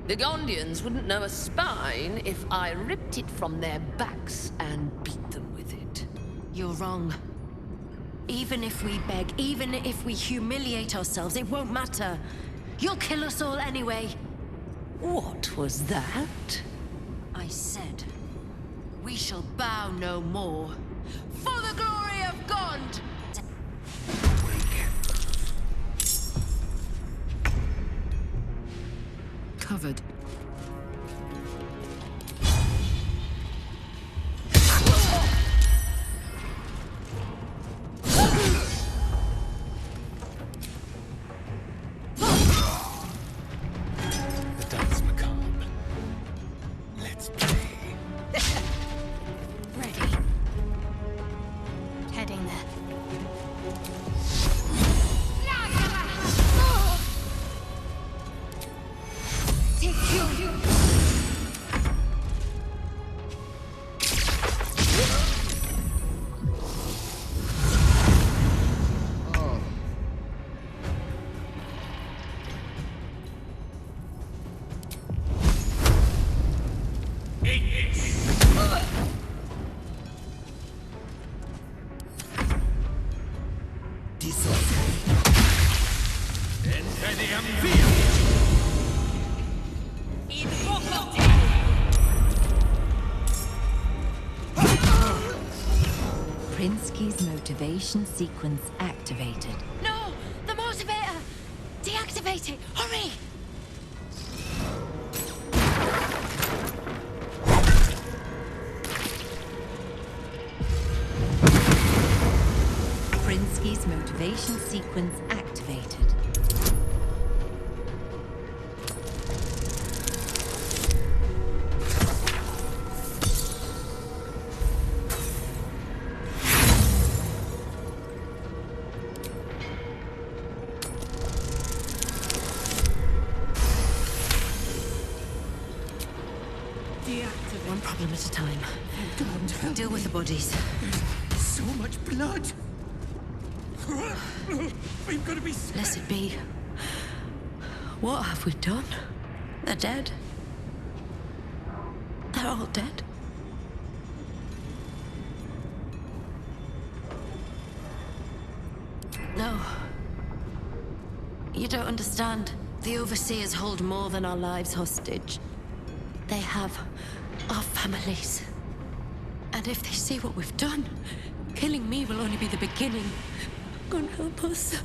The Gondians wouldn't know a spine if I ripped it from their backs and beat them with it. You're wrong. Even if we beg, even if we humiliate ourselves, it won't matter. You'll kill us all anyway. What was that? I said, we shall bow no more. For the glory of Gond! Covered. The dance macabre. Let's play. Ready. Heading there. Prinsky's motivation sequence activated. No! The motivator! Deactivate it! Hurry! Prinsky's motivation sequence activated. One problem at a time. God. Deal with the bodies. So much blood. We've got to be spared. Blessed be. What have we done? They're dead. They're all dead. No. You don't understand. The Overseers hold more than our lives hostage. They have our families. And if they see what we've done, killing me will only be the beginning. God help us.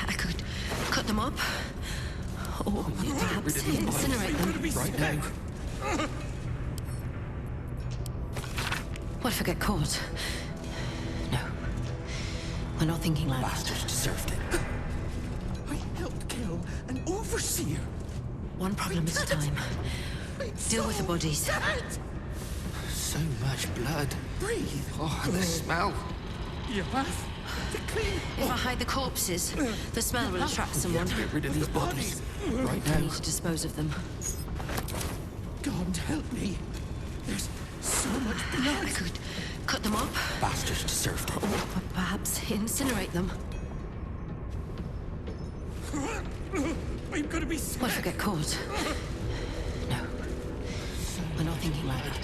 I could cut them up. Or perhaps incinerate them. Right now. What if I get caught? No. We're not thinking like that. Bastards deserved it. I helped kill an overseer. One problem at a time. Deal with the bodies. So much blood. Breathe. Oh, the smell. Your bath. To clean. If I hide the corpses, the smell will attract someone. Get rid of these bodies. Right I now. need to dispose of them. God help me. There's so much blood. I could cut them up. Bastards deserved it. Or perhaps incinerate them. I'm gonna be What if I get caught? No. We're not thinking like that.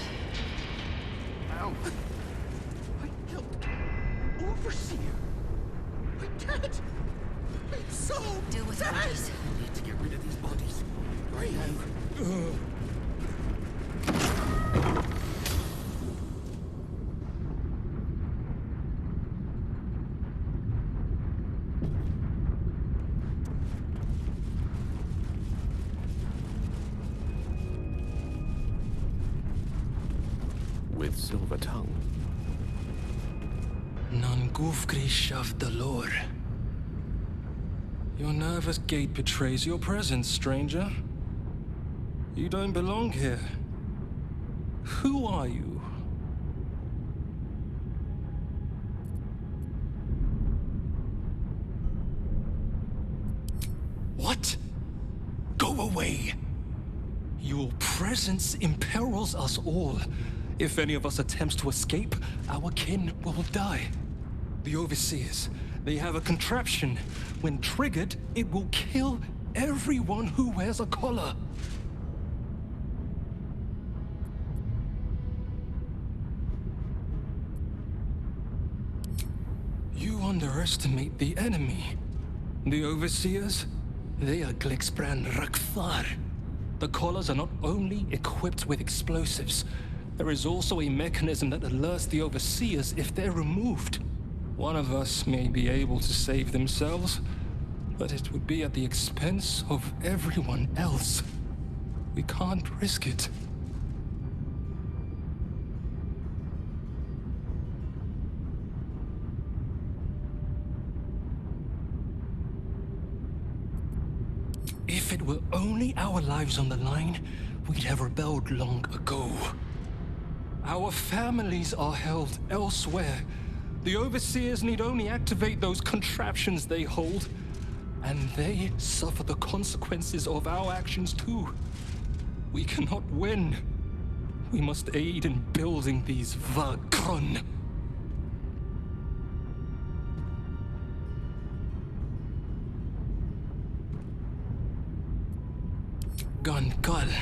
Ow. I helped overseer. My dad. It's so Deal with the dead. bodies. I need to get rid of these bodies. Right now. With silver tongue. Non gufgrish of the lore. Your nervous gait betrays your presence, stranger. You don't belong here. Who are you? What? Go away! Your presence imperils us all. If any of us attempts to escape, our kin will die. The Overseers, they have a contraption. When triggered, it will kill everyone who wears a collar. You underestimate the enemy. The Overseers, they are Glixbrand Rakthar. The collars are not only equipped with explosives, there is also a mechanism that alerts the Overseers if they're removed. One of us may be able to save themselves, but it would be at the expense of everyone else. We can't risk it. If it were only our lives on the line, we'd have rebelled long ago. Our families are held elsewhere. The Overseers need only activate those contraptions they hold, and they suffer the consequences of our actions too. We cannot win. We must aid in building these Vagron. Gungal.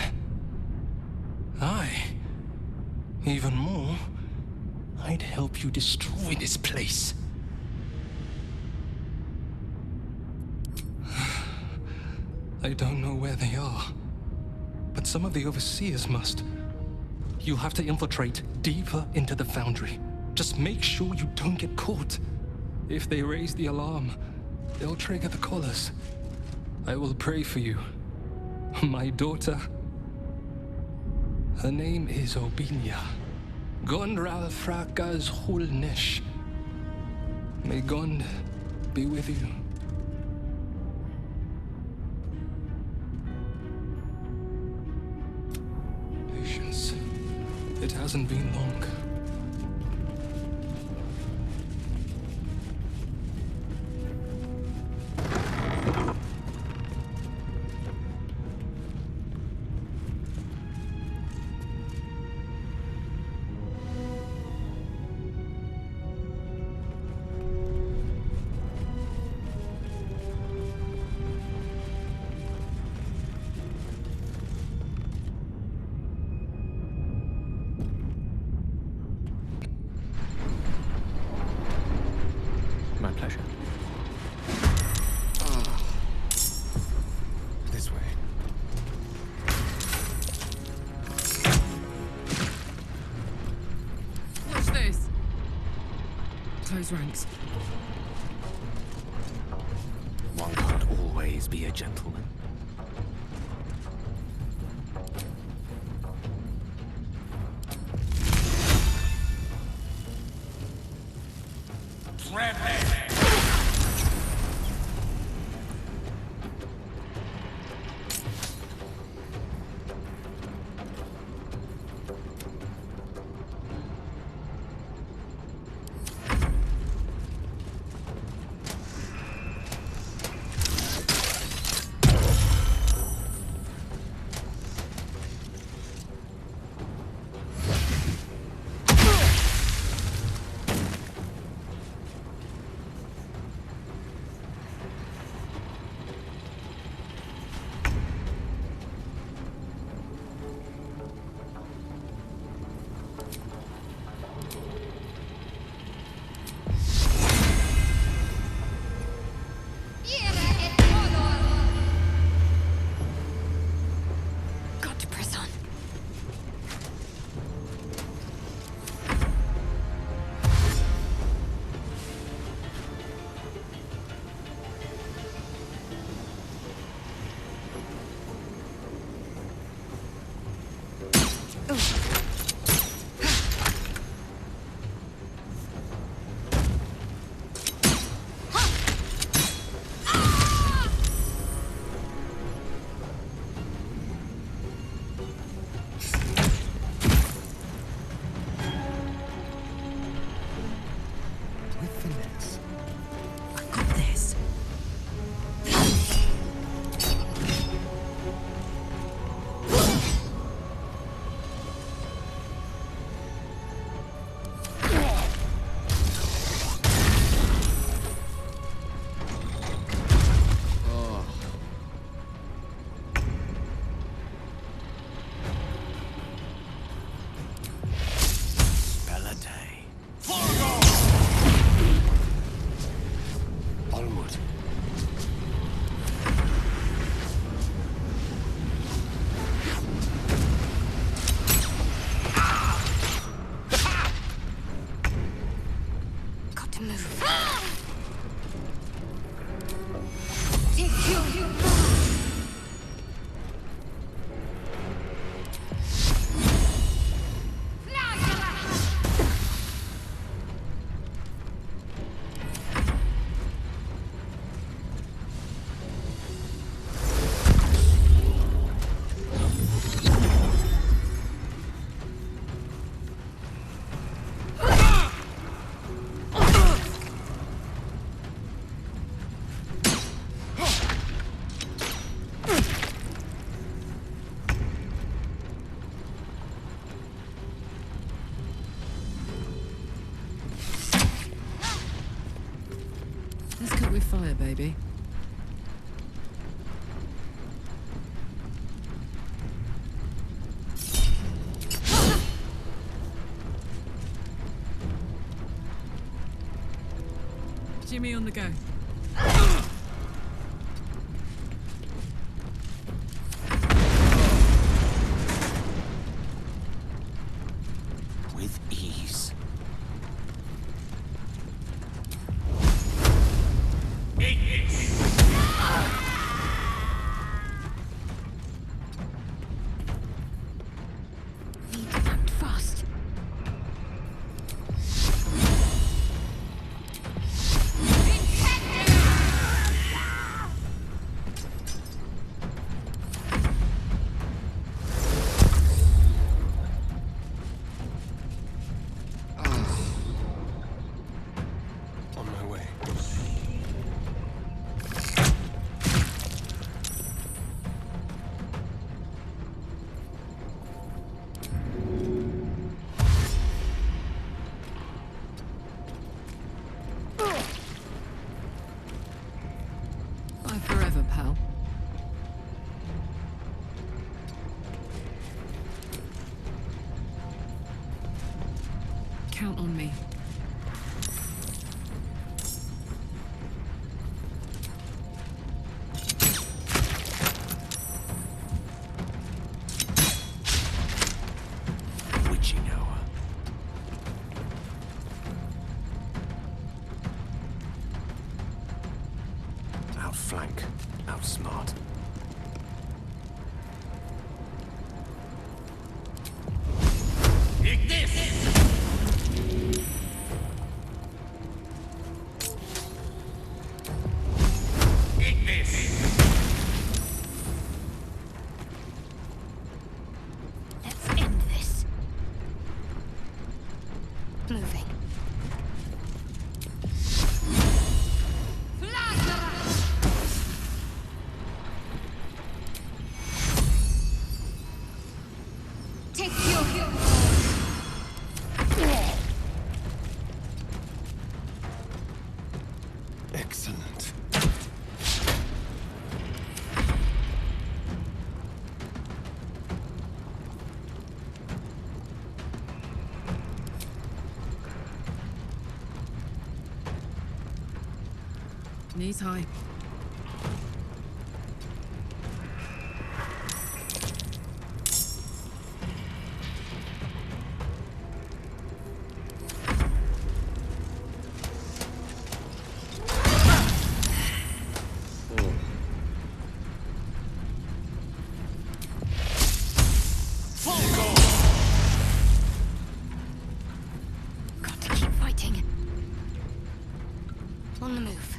Aye. Even more, I'd help you destroy this place. I don't know where they are, but some of the Overseers must. You'll have to infiltrate deeper into the foundry. Just make sure you don't get caught. If they raise the alarm, they'll trigger the collars. I will pray for you. My daughter. Her name is Obinia. Gondral Frakas Hulnesh. May Gond be with you. Patience. It hasn't been long. those ranks. One can't always be a gentleman. Fire, baby. Jimmy on the go. With ease. Forever, pal. Count on me. Witching hour. Keep moving. Take your Excellent. Knees high. Got to keep fighting. On the move.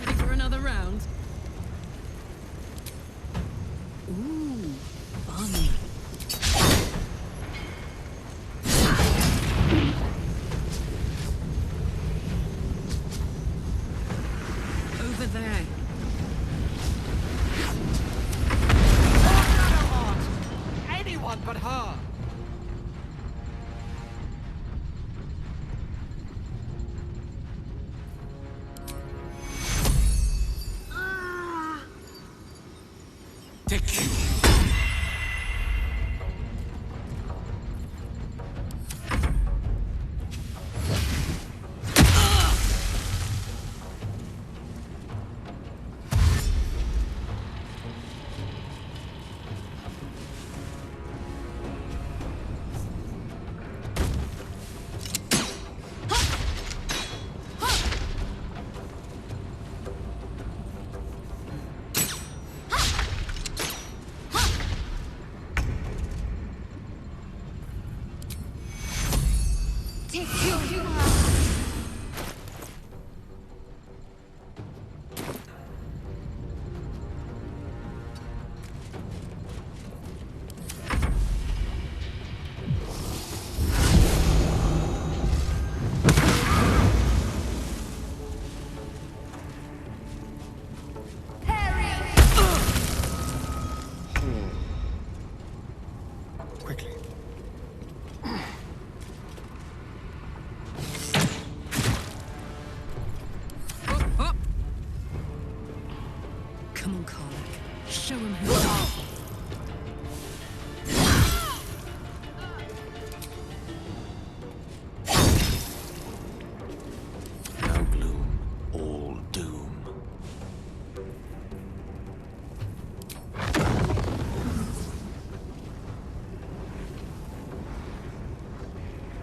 Ready for another round? Ooh, fun. Over there. Anyone but her! Take you. Take you. Quickly. Come on, Karlach. Show him who you are. No gloom, all doom.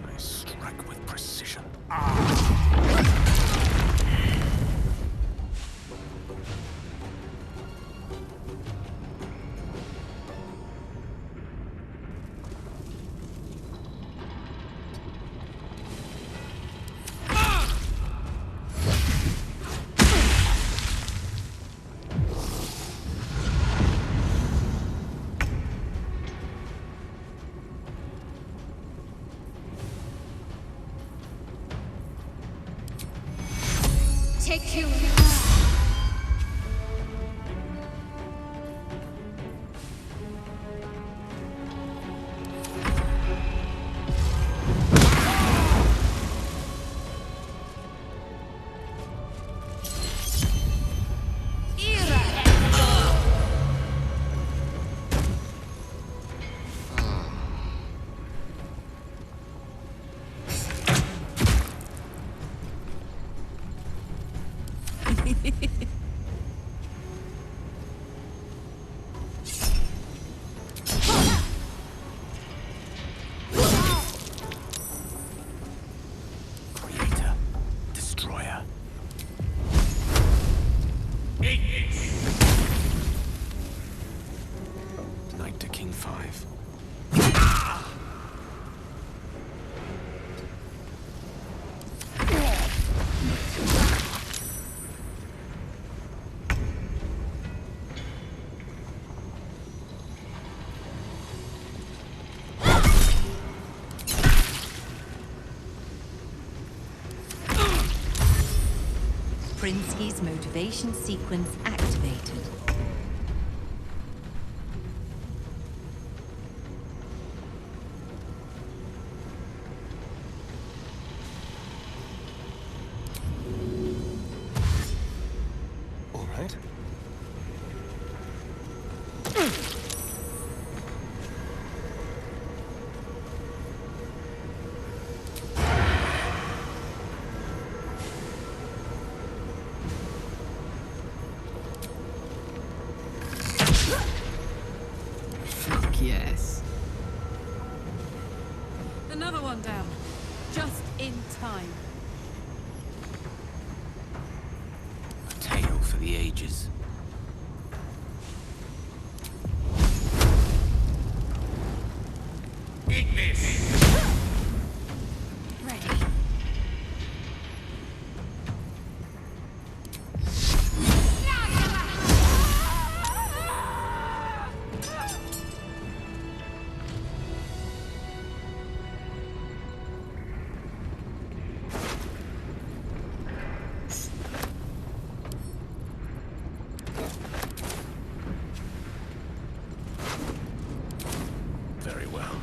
I strike with precision. Take you. Prinsky's motivation sequence activated. All right. Yes. Another one down. Just in time. A tale for the ages. Eat this! Ready. Very well.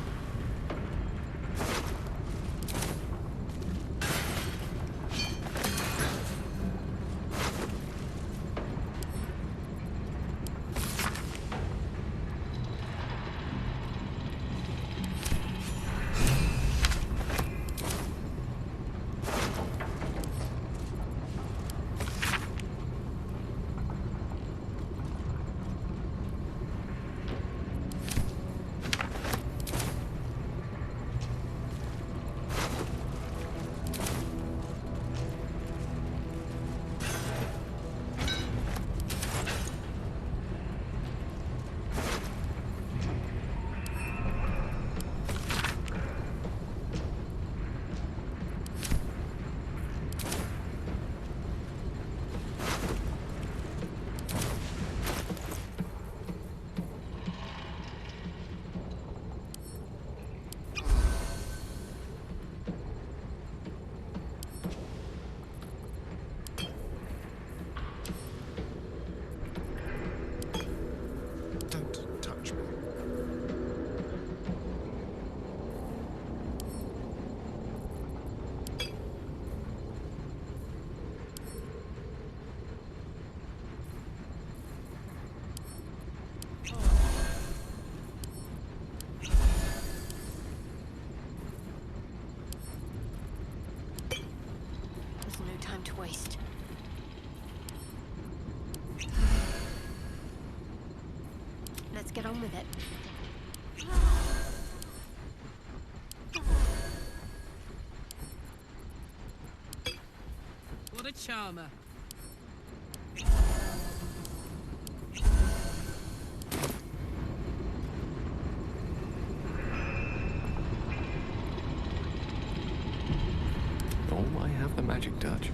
Don't touch me. There's no time to waste. Let's get on with it. What a charmer. Oh, I have the magic touch.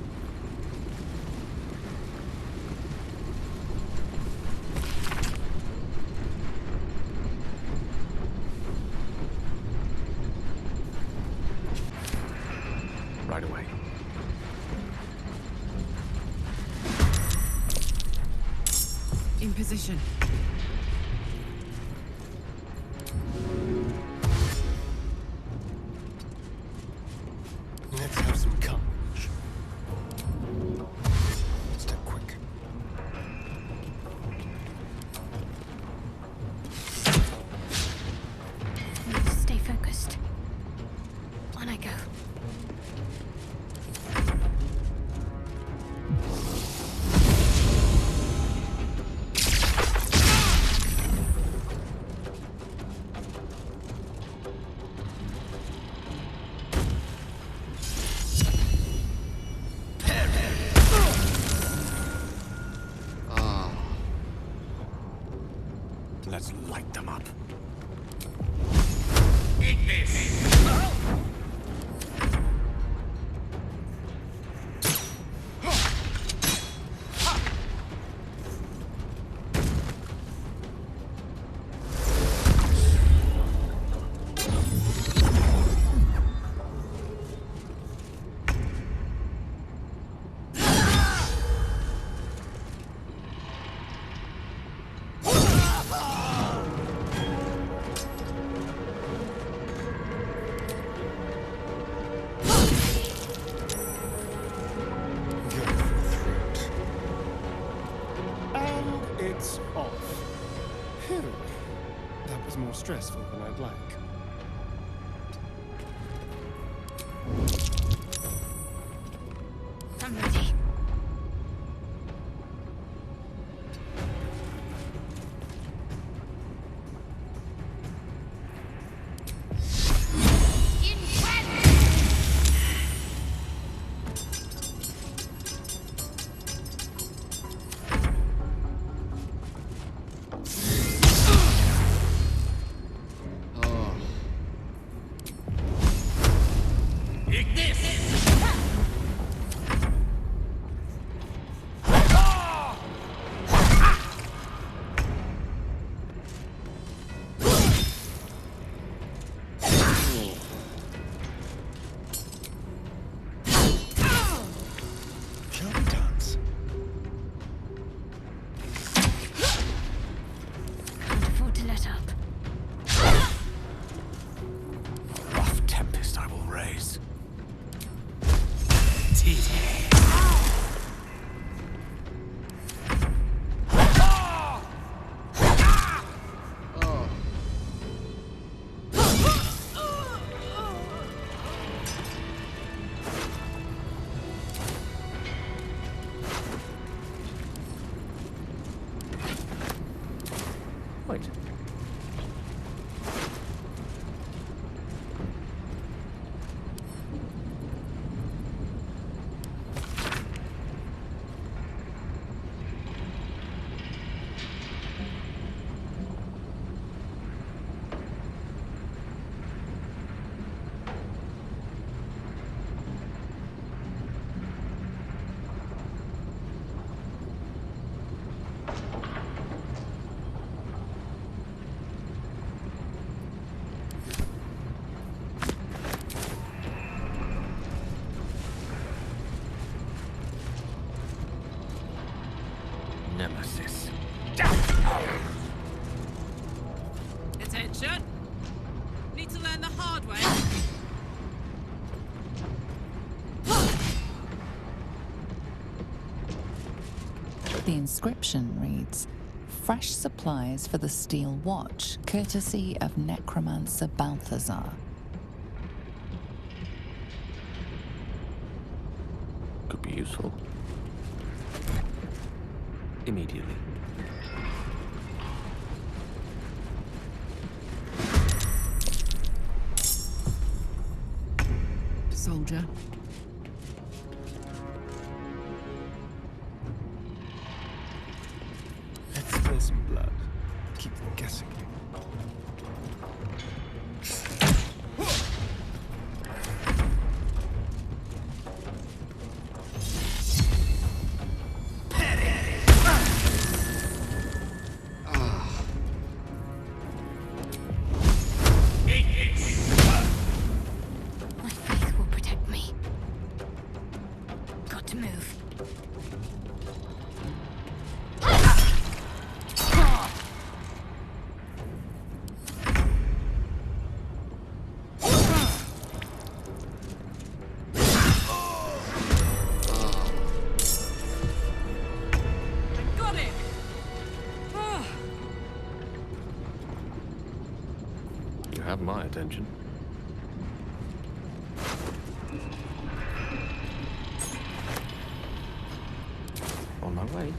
Right away. In position. Let's have some courage. Step quick. Need to stay focused. On I go. Let's light them up. Eat this! That was more stressful than I'd like. I'm ready. Nemesis. Attention! Need to learn the hard way. The inscription reads, "Fresh supplies for the steel watch, courtesy of necromancer Balthazar." Could be useful. Immediately. Soldier. Let's spill some blood. Keep them guessing. Have my attention. On my way.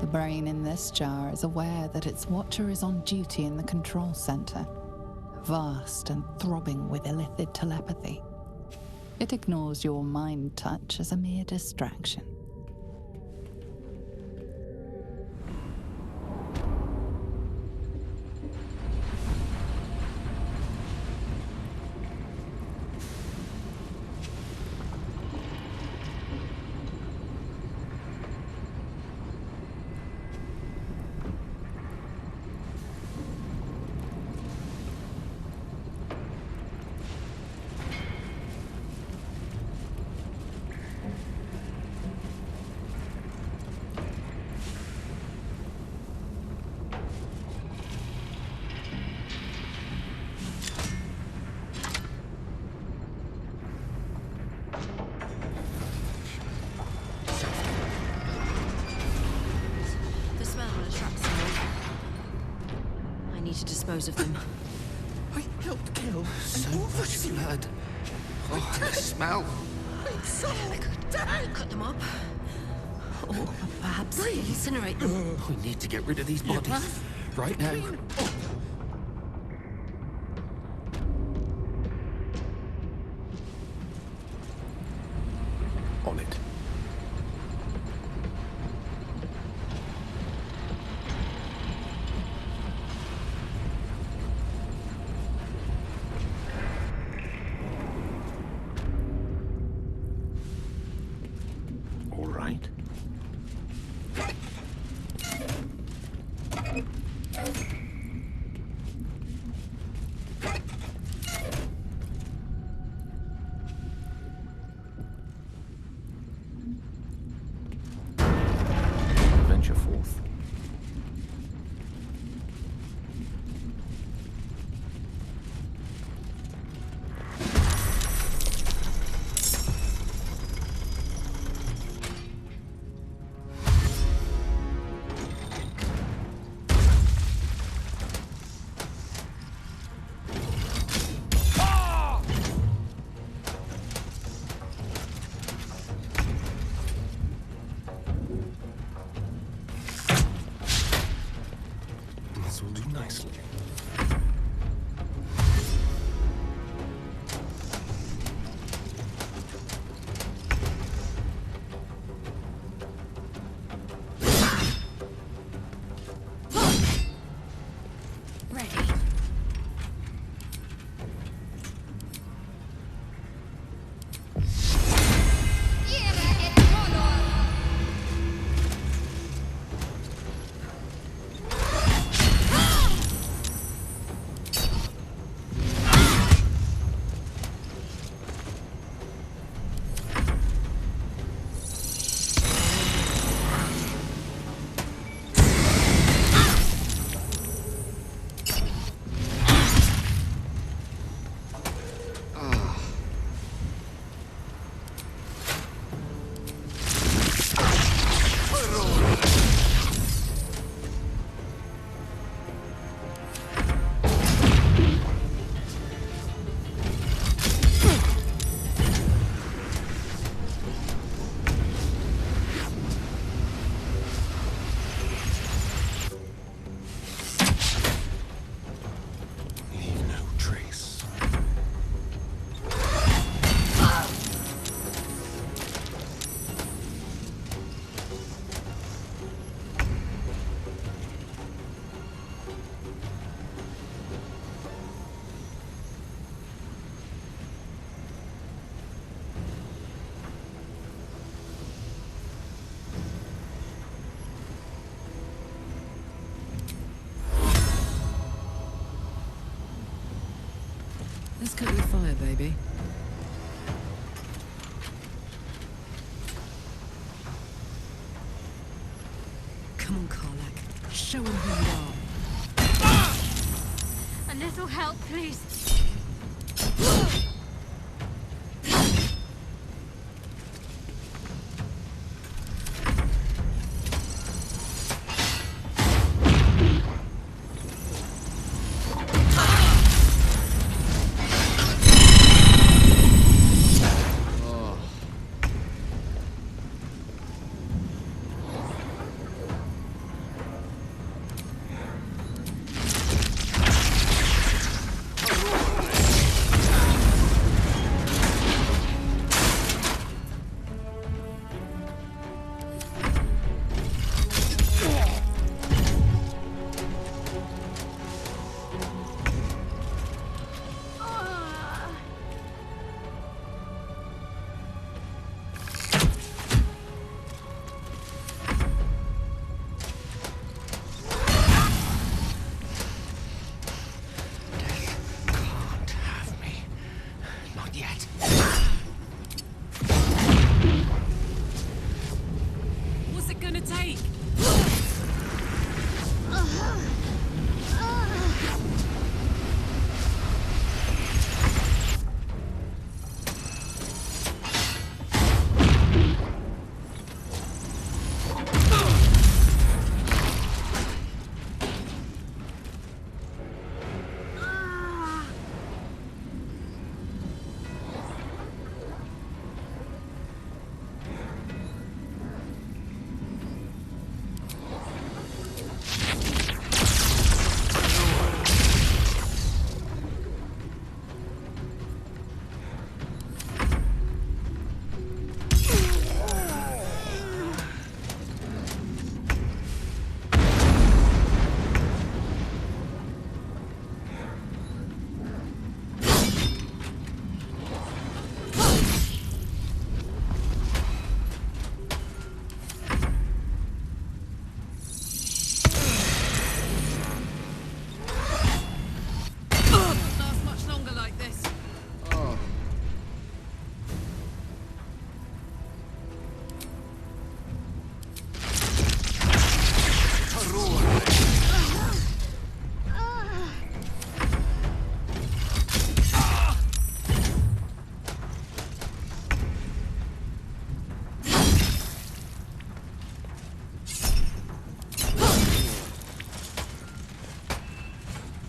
The brain in this jar is aware that its watcher is on duty in the control center, vast and throbbing with illithid telepathy. It ignores your mind touch as a mere distraction. To dispose of them. I helped kill so much blood. Oh, the smell. I could cut them up. Or perhaps incinerate them. We need to get rid of these bodies. Right now. On it. Venture forth. This will do nicely. Let's cut your fire, baby. Come on, Karlak. Show him who you are. A little help, please. gonna take?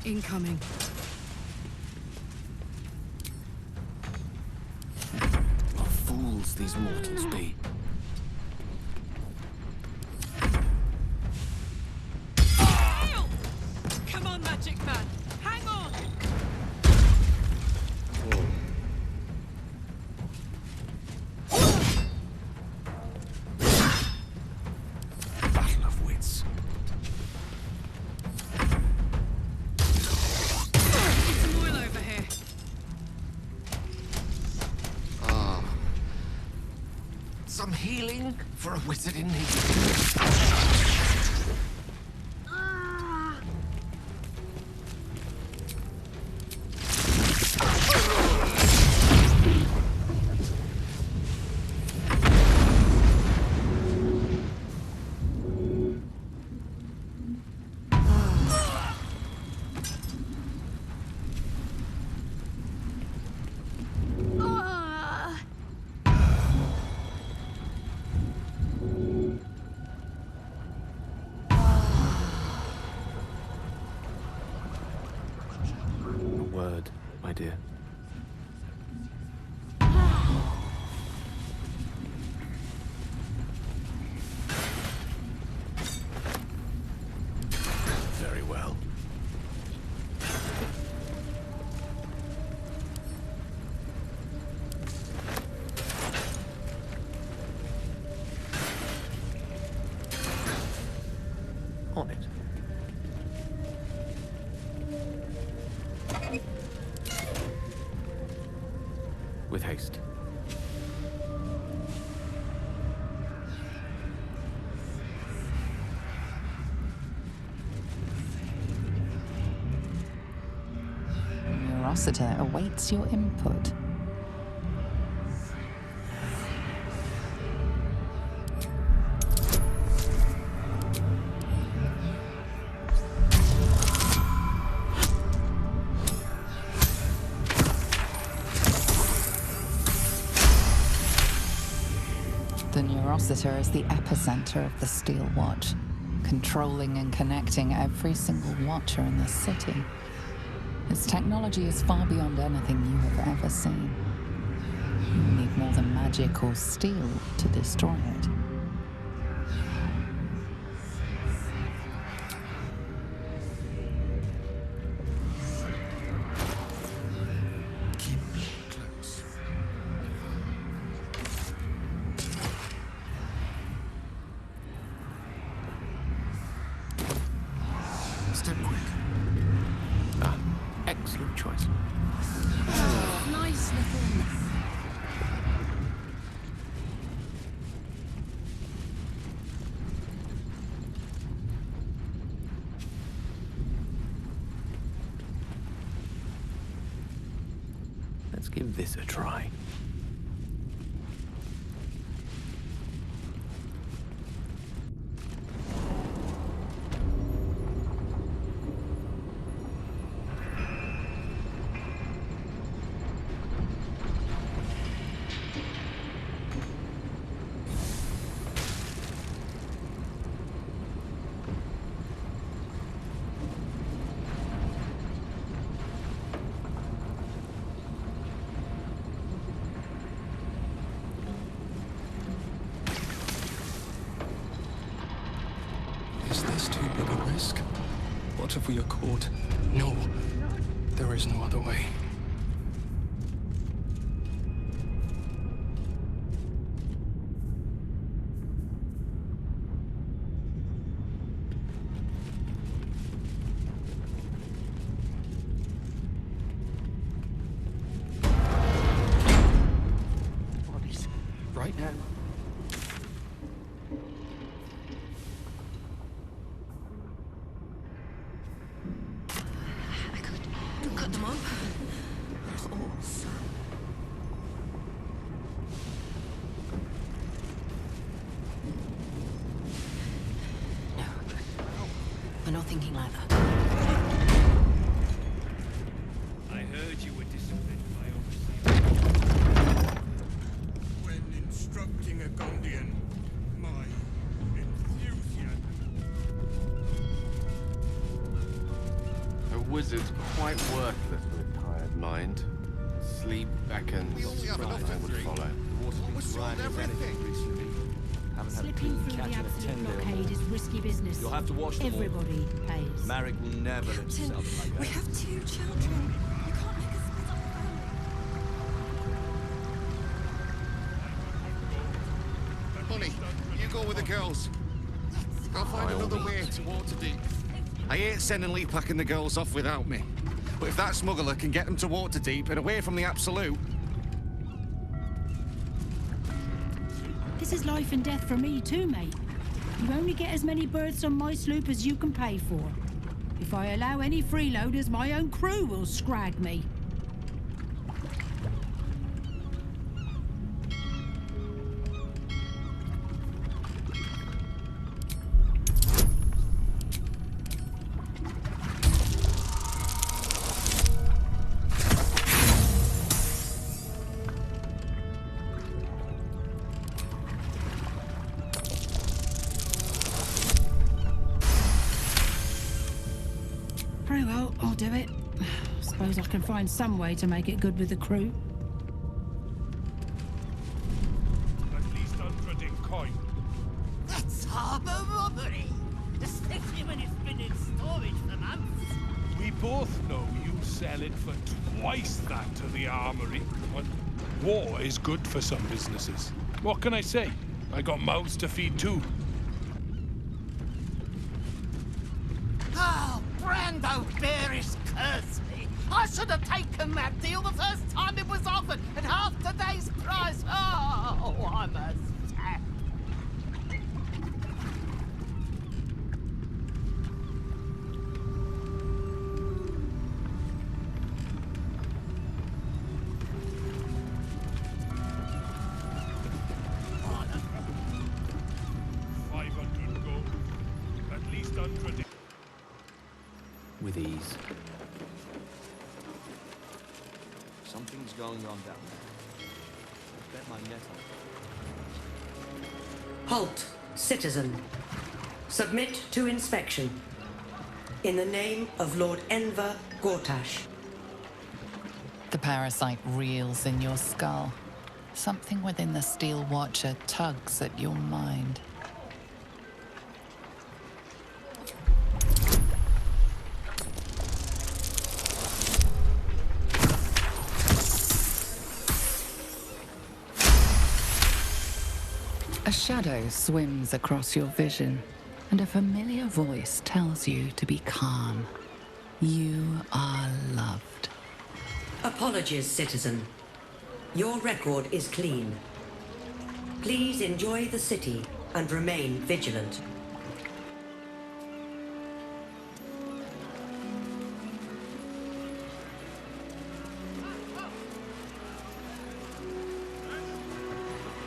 Incoming. What fools these mortals be. Come on, magic man. Hang on. Battle of wits. Some oil over here. Some healing for a wizard in need. Word, my dear. Very well. On it. With haste. Neurosity awaits your input. The Neurosity is the epicenter of the Steel Watch, controlling and connecting every single watcher in the city. Its technology is far beyond anything you have ever seen. You need more than magic or steel to destroy it. Step quick. Ah, excellent choice. Oh, nice little. Let's give this a try. Is this too big a risk? What if we are caught? No, there is no other way. Right now. Cut them up. No, we're not thinking like that. I heard you were disciplined by overseers. When instructing a Gondian, my enthusiasm. A wizard's quite worthless with a tired mind. Sleep beckons. We only have enough I for would three. follow. We sold everything. Slipping through the absolute blockade is risky business. You'll have to wash them all. Everybody pays. Marek will never let you sell them like that. We have 2 children. You can't make us split up. Honey, you go with the girls. I'll find another way to Waterdeep. I hate sending Lee packing the girls off without me. But if that smuggler can get them to Waterdeep and away from the Absolute... This is life and death for me too, mate. You only get as many berths on my sloop as you can pay for. If I allow any freeloaders, my own crew will scrag me. Very well, I'll do it. Suppose I can find some way to make it good with the crew. At least 100 in coin. That's harbour robbery, especially when it's been in storage for months. We both know you sell it for twice that to the armory. But war is good for some businesses. What can I say? I got mouths to feed too. Oh, Brando Bearish curse me. I should have taken that deal the first time it was offered at half today's price. Oh, I'm a sap. With ease. Something's going on down there. I bet my net on it. Halt, citizen. Submit to inspection. In the name of Lord Enver Gortash. The parasite reels in your skull. Something within the Steel Watcher tugs at your mind. A shadow swims across your vision, and a familiar voice tells you to be calm. You are loved. Apologies, citizen. Your record is clean. Please enjoy the city and remain vigilant.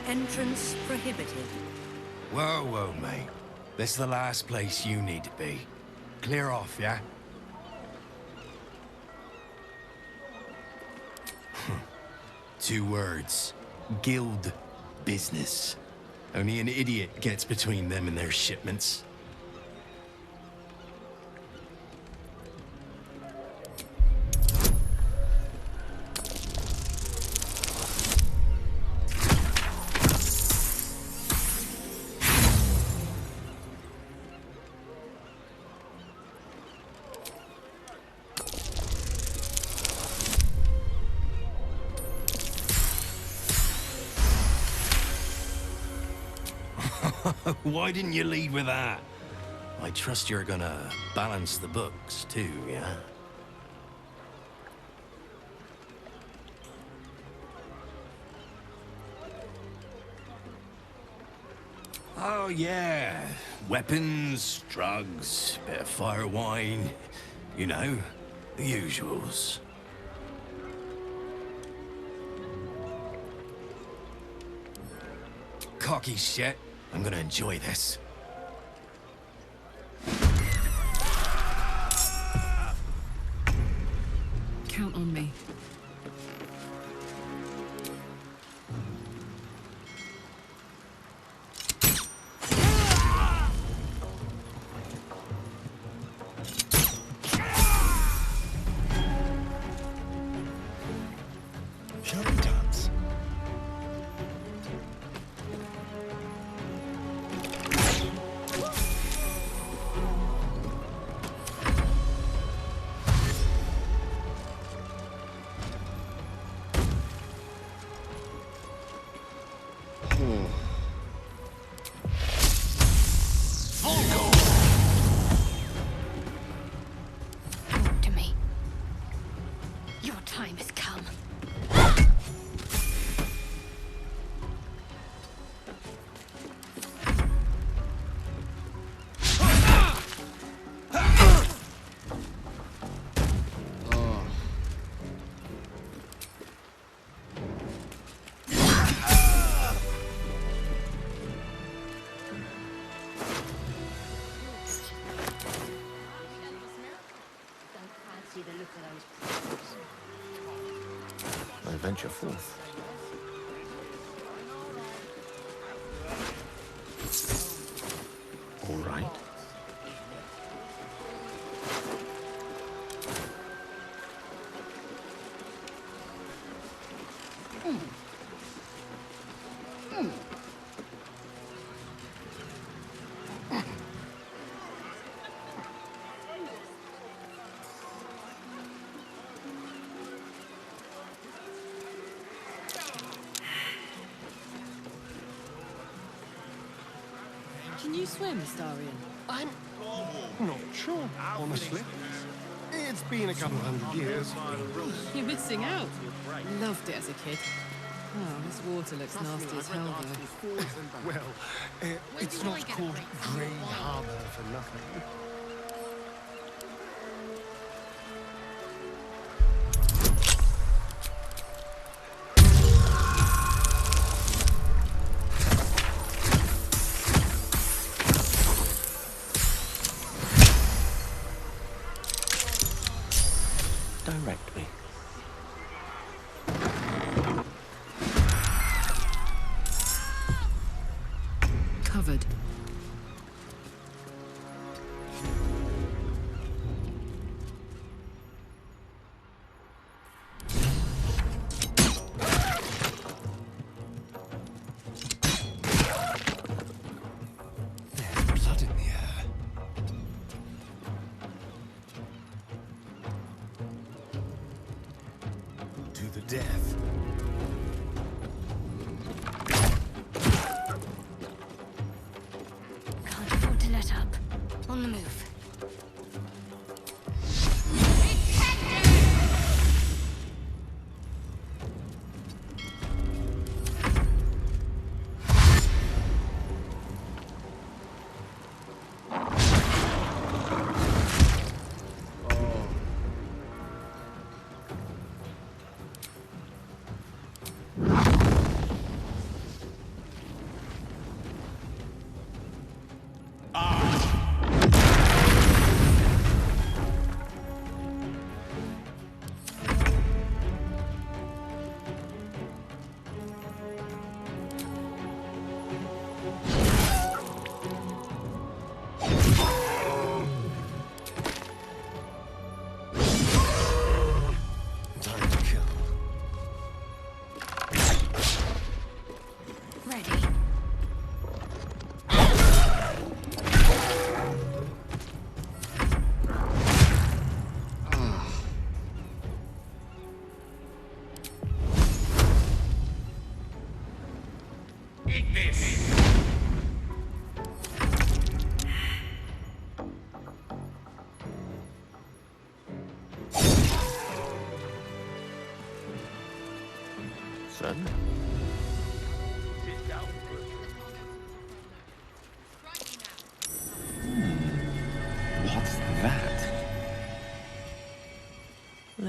Entrance prohibited. Whoa, whoa, mate. This is the last place you need to be. Clear off, yeah? 2 words. Guild business. Only an idiot gets between them and their shipments. Why didn't you lead with that? I trust you're gonna balance the books too, yeah? Oh, yeah. Weapons, drugs, bit of fire wine. You know, the usuals. Cocky shit. I'm gonna enjoy this. Count on me. Talk to me. Your time has come. I venture forth. All right. Can you swim, Astarion? I'm not sure, honestly. It's been a couple hundred years. You're missing out. Loved it as a kid. Oh, this water looks nasty as hell, though. Well, it's not called Grey Harbour for nothing. Direct me. Covered. There's blood in the air. To the death. Can't afford to let up. On the move.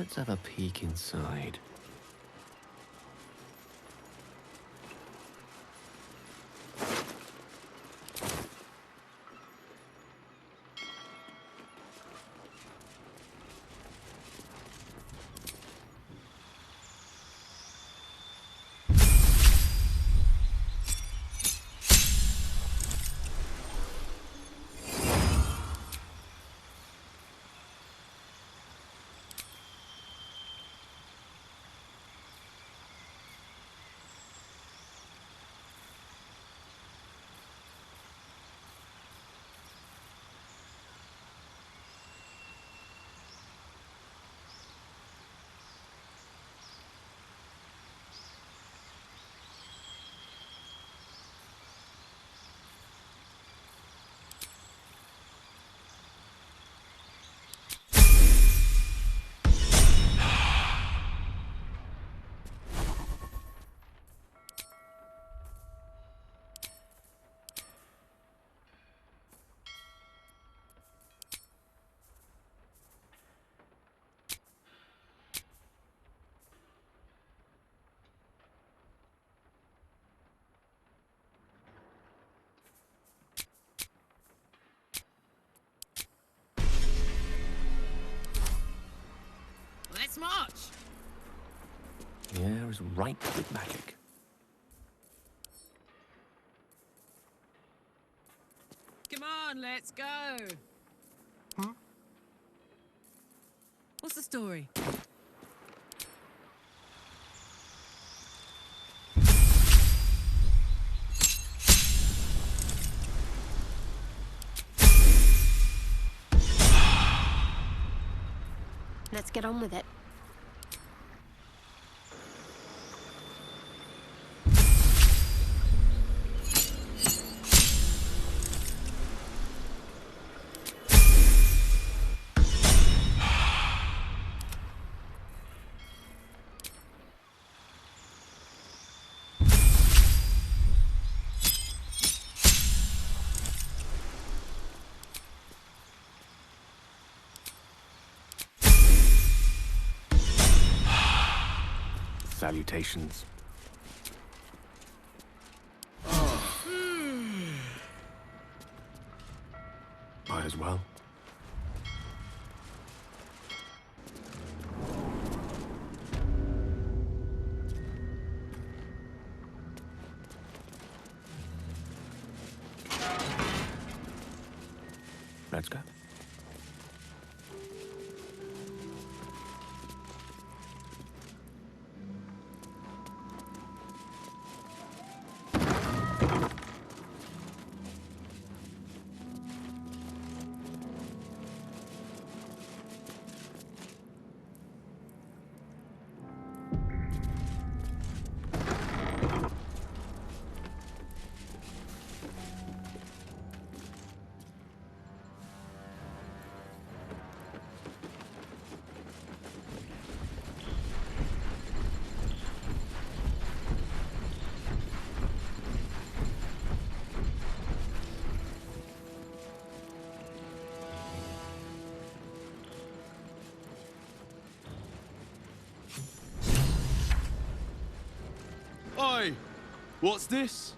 Let's have a peek inside. Let's march! The air is ripe with magic. Come on, let's go! Huh? What's the story? Let's get on with it. Salutations. Might as well. Let's go. Oi! What's this?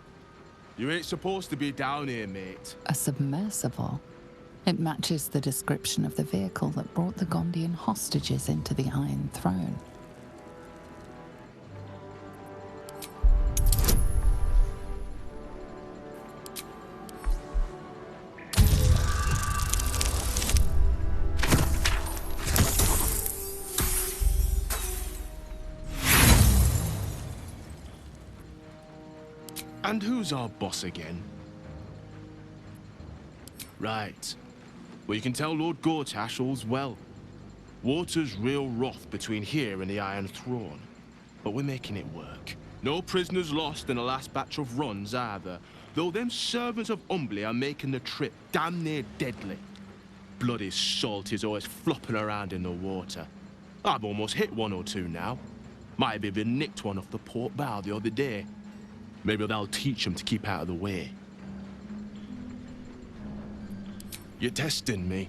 You ain't supposed to be down here, mate. A submersible. It matches the description of the vehicle that brought the Gondian hostages into the Iron Throne. And who's our boss again? Right. Well, you can tell Lord Gortash all's well. Water's real wroth between here and the Iron Throne. But we're making it work. No prisoners lost in the last batch of runs either, though them servants of Umbly are making the trip damn near deadly. Bloody salt is always flopping around in the water. I've almost hit one or two now. Might have even nicked one off the port bow the other day. Maybe that'll teach them to keep out of the way. You're testing me.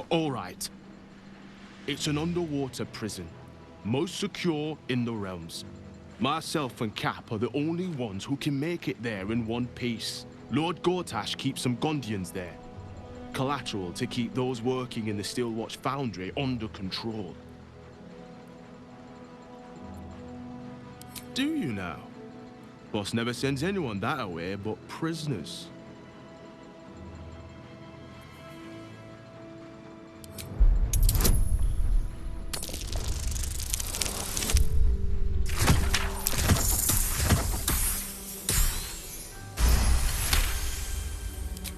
All right. It's an underwater prison, most secure in the realms. Myself and Cap are the only ones who can make it there in one piece. Lord Gortash keeps some Gondians there. Collateral to keep those working in the Steelwatch Foundry under control. Do you now? Boss never sends anyone that away but prisoners.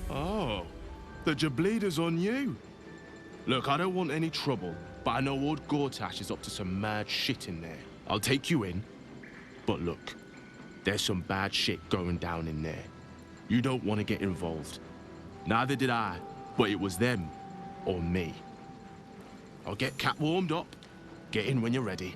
Oh, the Jableeder's on you. Look, I don't want any trouble, but I know old Gortash is up to some mad shit in there. I'll take you in, but look, there's some bad shit going down in there. You don't want to get involved. Neither did I, but it was them or me. I'll get Cat warmed up. Get in when you're ready.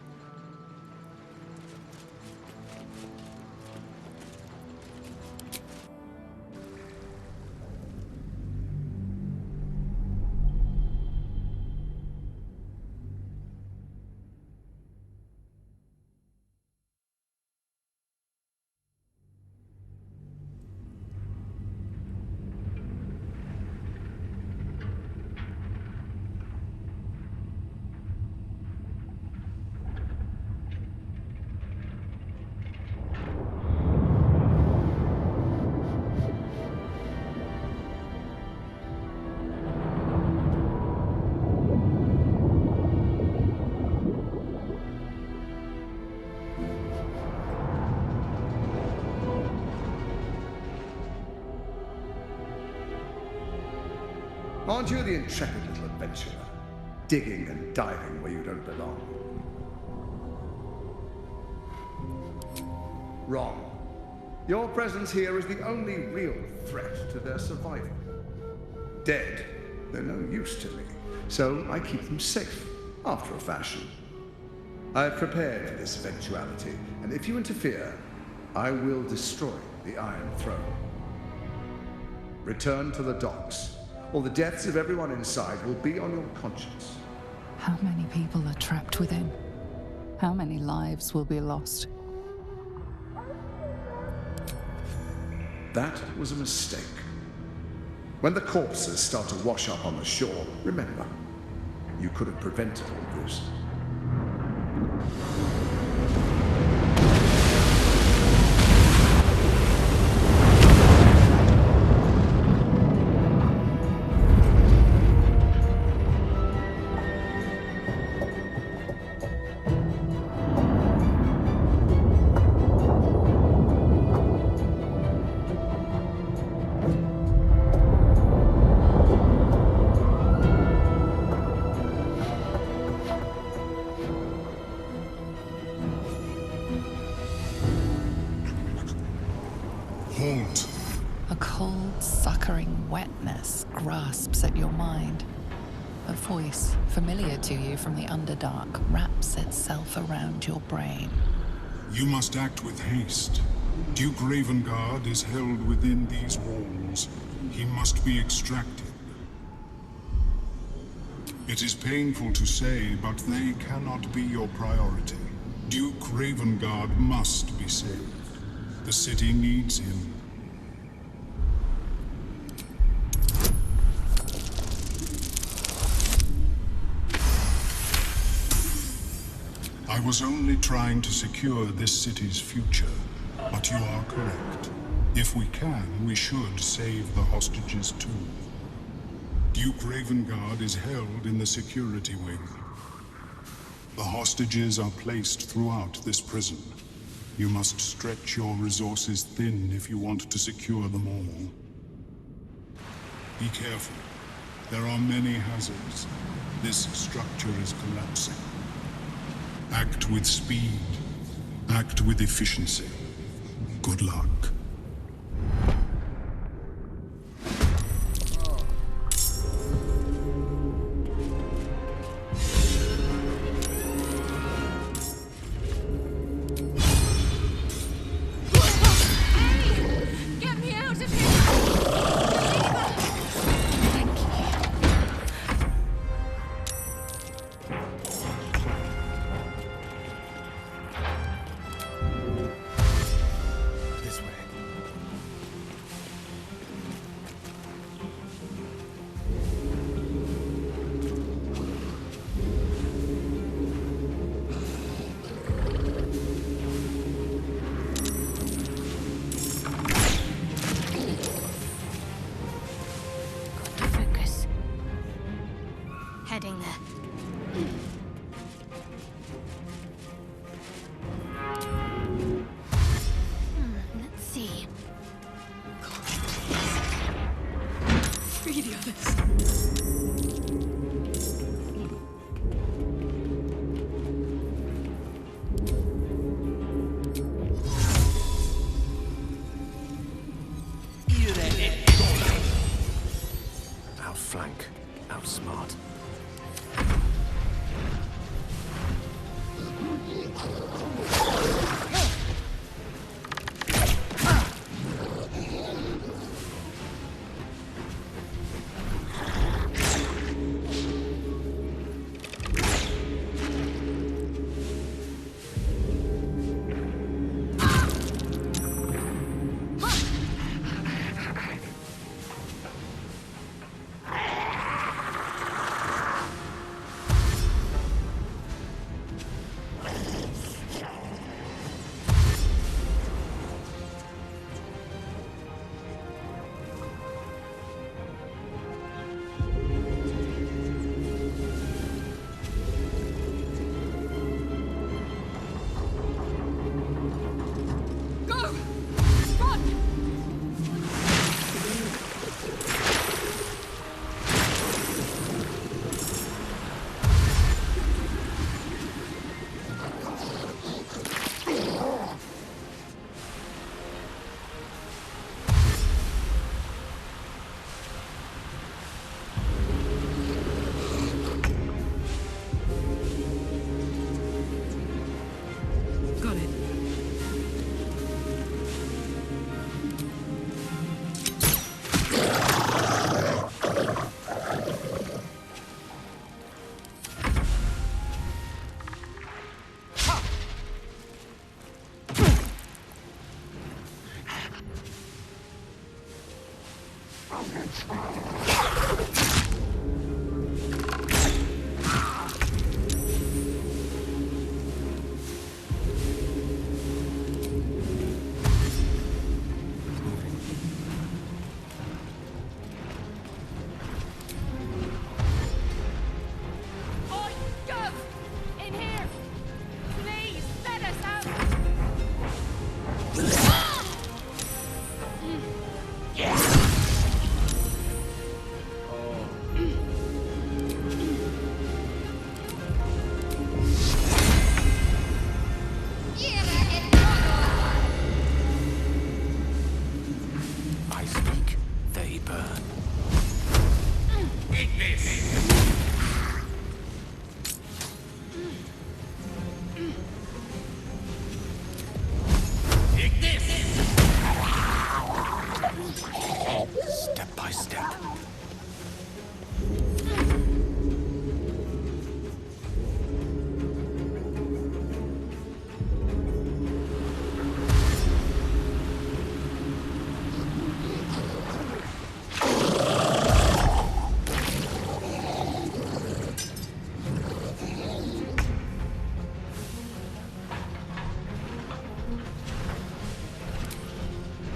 Aren't you the intrepid little adventurer, digging and diving where you don't belong? Wrong. Your presence here is the only real threat to their survival. Dead, they're no use to me, so I keep them safe, after a fashion. I've prepared for this eventuality, and if you interfere, I will destroy the Iron Throne. Return to the docks, or the deaths of everyone inside will be on your conscience. How many people are trapped within? How many lives will be lost? That was a mistake. When the corpses start to wash up on the shore, remember, you could have prevented all this. A cold, suckering wetness grasps at your mind. A voice, familiar to you from the Underdark, wraps itself around your brain. You must act with haste. Duke Ravengard is held within these walls. He must be extracted. It is painful to say, but they cannot be your priority. Duke Ravengard must be saved. The city needs him. I was only trying to secure this city's future, but you are correct. If we can, we should save the hostages too. Duke Ravengard is held in the security wing. The hostages are placed throughout this prison. You must stretch your resources thin if you want to secure them all. Be careful. There are many hazards. This structure is collapsing. Act with speed. Act with efficiency. Good luck. Free the others. Outflank, outsmart.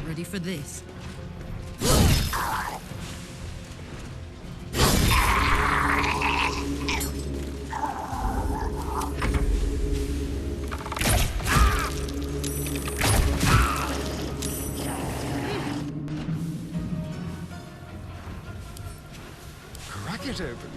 Ready for this? Crack it open.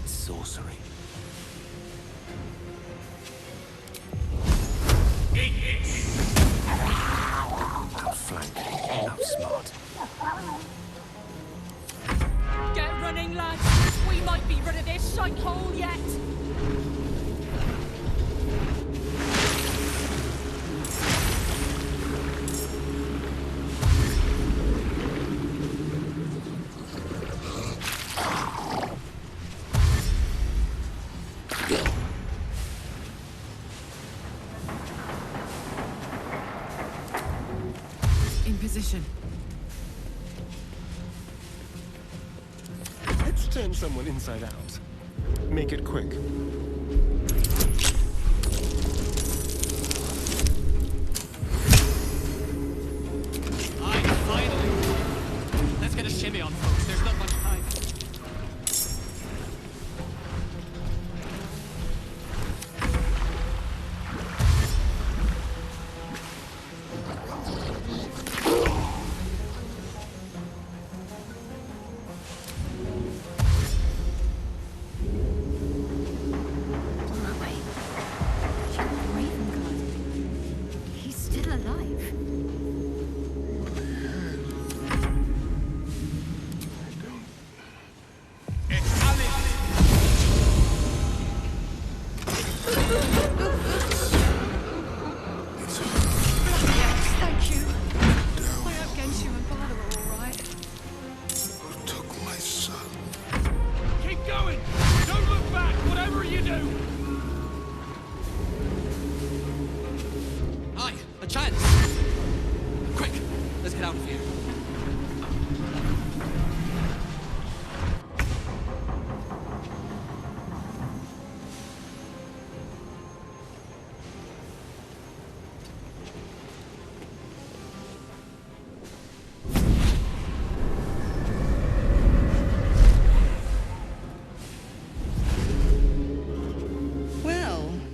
Sorcery. Outflank, outsmart. Get running, lads. We might be rid of this shite hole yet. In position. It's turn someone inside out. Make it quick. Aye, finally! Let's get a shimmy on, folks. There's not much time.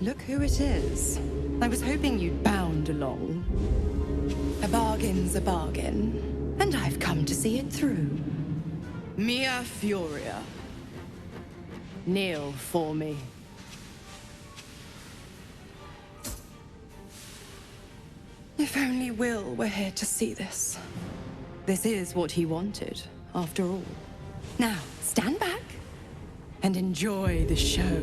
Look who it is. I was hoping you'd bound along. A bargain's a bargain, and I've come to see it through. Mia Furia. Kneel for me. If only Will were here to see this. This is what he wanted, after all. Now, stand back and enjoy the show.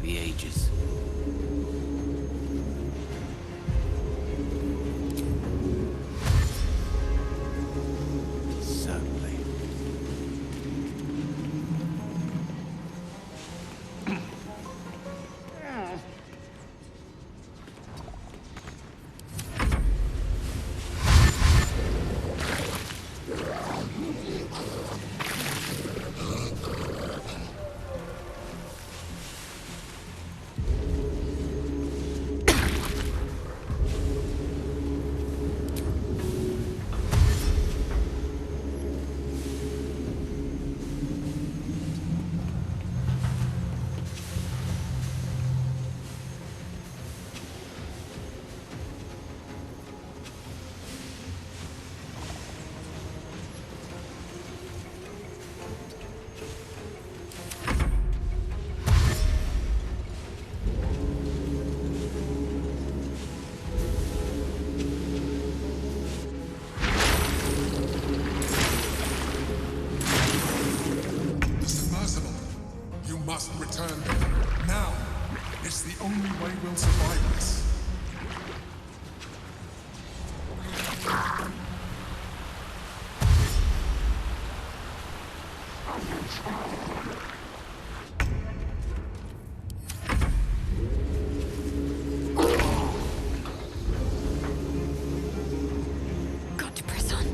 the ages. Certainly. Must return now. It's the only way we'll survive this. Got to press on.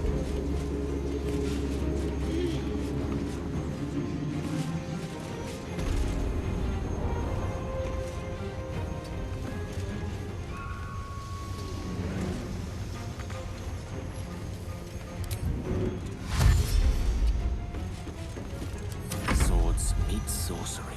Sorcery.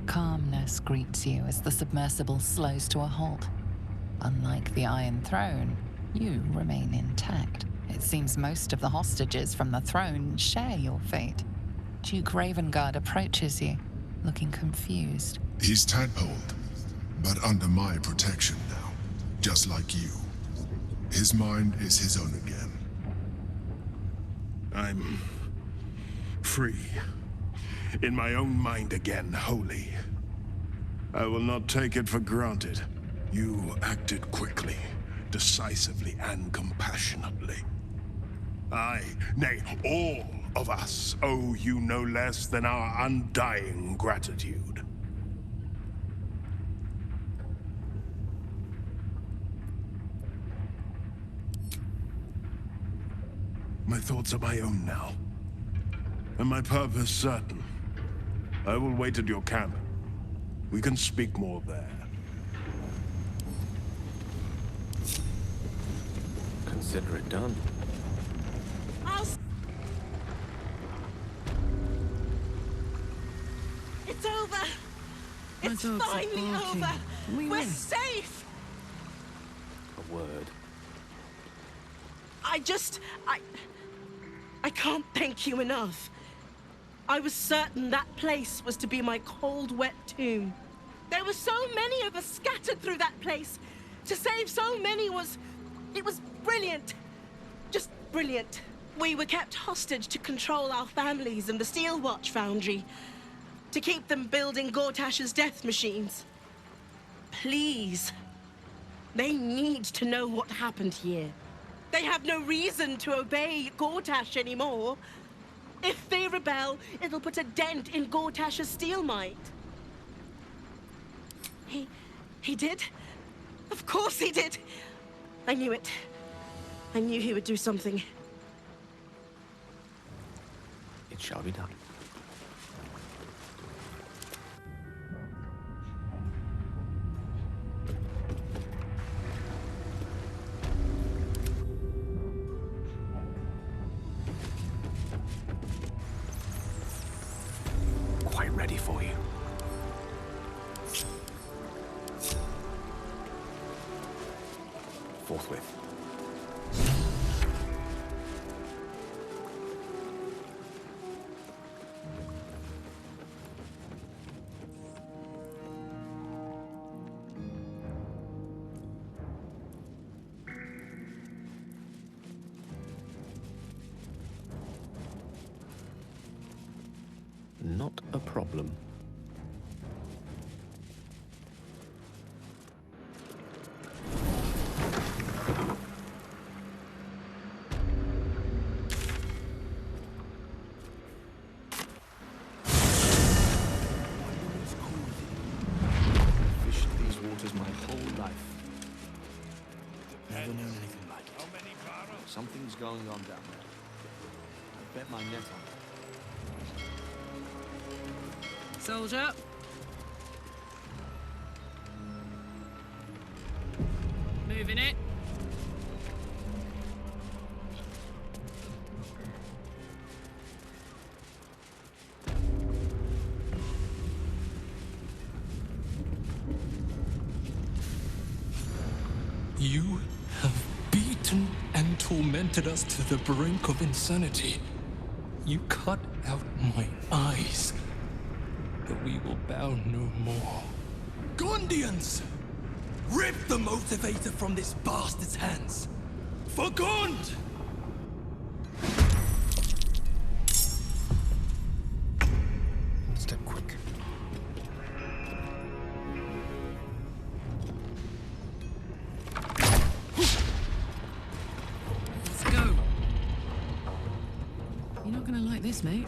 Calmness greets you as the submersible slows to a halt. Unlike the Iron Throne, you remain intact. It seems most of the hostages from the throne share your fate. Duke Ravengard approaches you, looking confused. He's tadpoled, but under my protection now, just like you. His mind is his own again. I'm free. In my own mind again, wholly. I will not take it for granted. You acted quickly, decisively, and compassionately. I, nay, all of us, owe you no less than our undying gratitude. My thoughts are my own now, and my purpose certain. I will wait at your camp. We can speak more there. Consider it done. It's over! It's dogs are finally barking. over! We We're win. safe! A word. I can't thank you enough. I was certain that place was to be my cold, wet tomb. There were so many of us scattered through that place. To save so many it was brilliant. Just brilliant. We were kept hostage to control our families and the Steel Watch Foundry, to keep them building Gortash's death machines. Please. They need to know what happened here. They have no reason to obey Gortash anymore. If they rebel, it'll put a dent in Gortash's steel might. He did? Of course he did! I knew it. I knew he would do something. It shall be done. Quite ready for you. Forthwith. Not a problem. Fished these waters my whole life. Never known anything like it. Something's going on down there. I bet my net on it. Soldier. Moving it. You have beaten and tormented us to the brink of insanity. You cut out my eyes, but we will bow no more. Gondians! Rip the motivator from this bastard's hands! For Gond! Step quick. Let's go. You're not gonna like this, mate.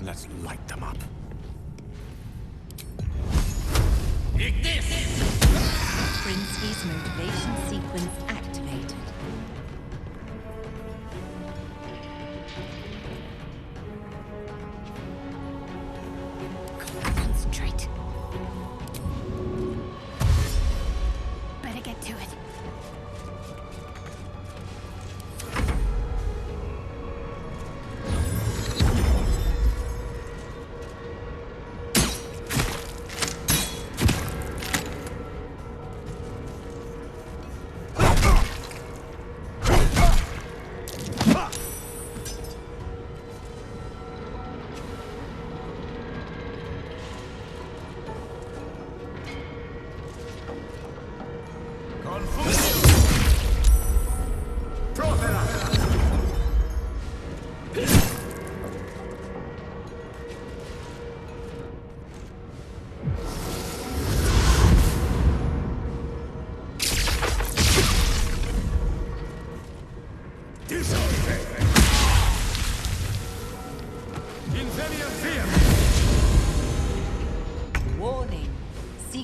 Let's light them up. Prinsky's motivation sequence activated. Concentrate. Better get to it.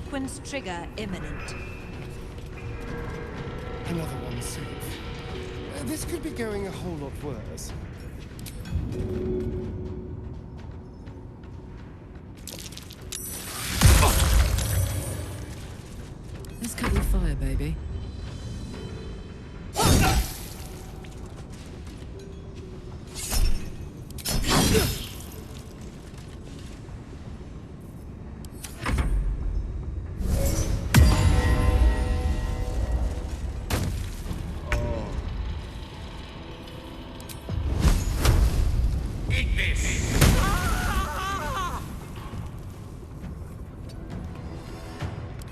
sequence trigger imminent. Another one safe. This could be going a whole lot worse. Let's cut your fire, baby.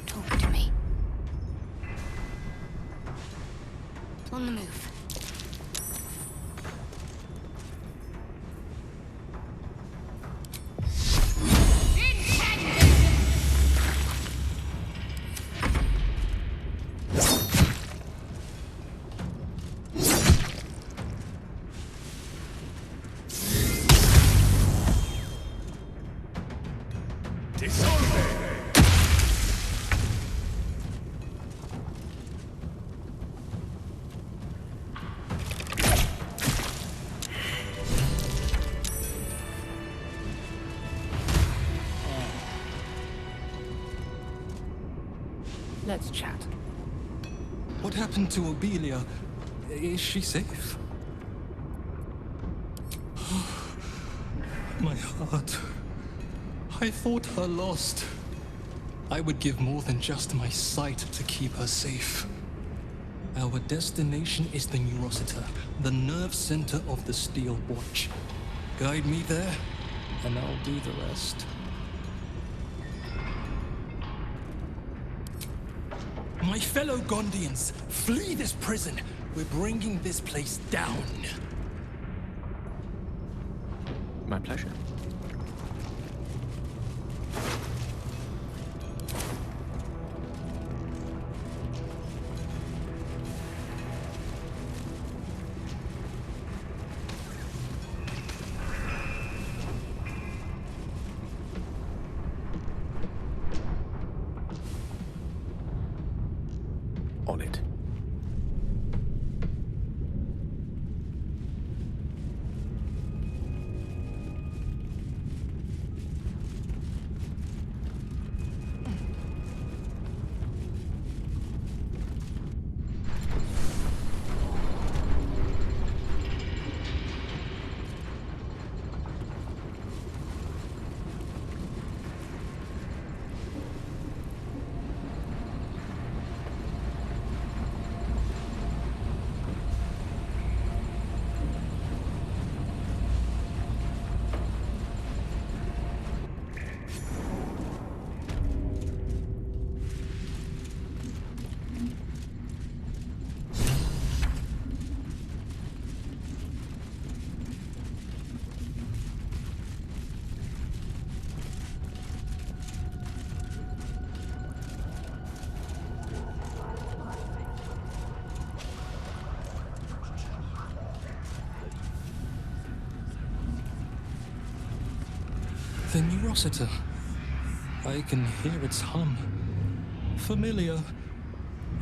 Talk to me. On the move. Let's chat. What happened to Obelia? Is she safe? My heart. I thought her lost. I would give more than just my sight to keep her safe. Our destination is the Neurosita, the nerve center of the Steel Watch. Guide me there, and I'll do the rest. My fellow Gondians, flee this prison. We're bringing this place down. My pleasure. On it. The Neurosita. I can hear its hum. Familiar,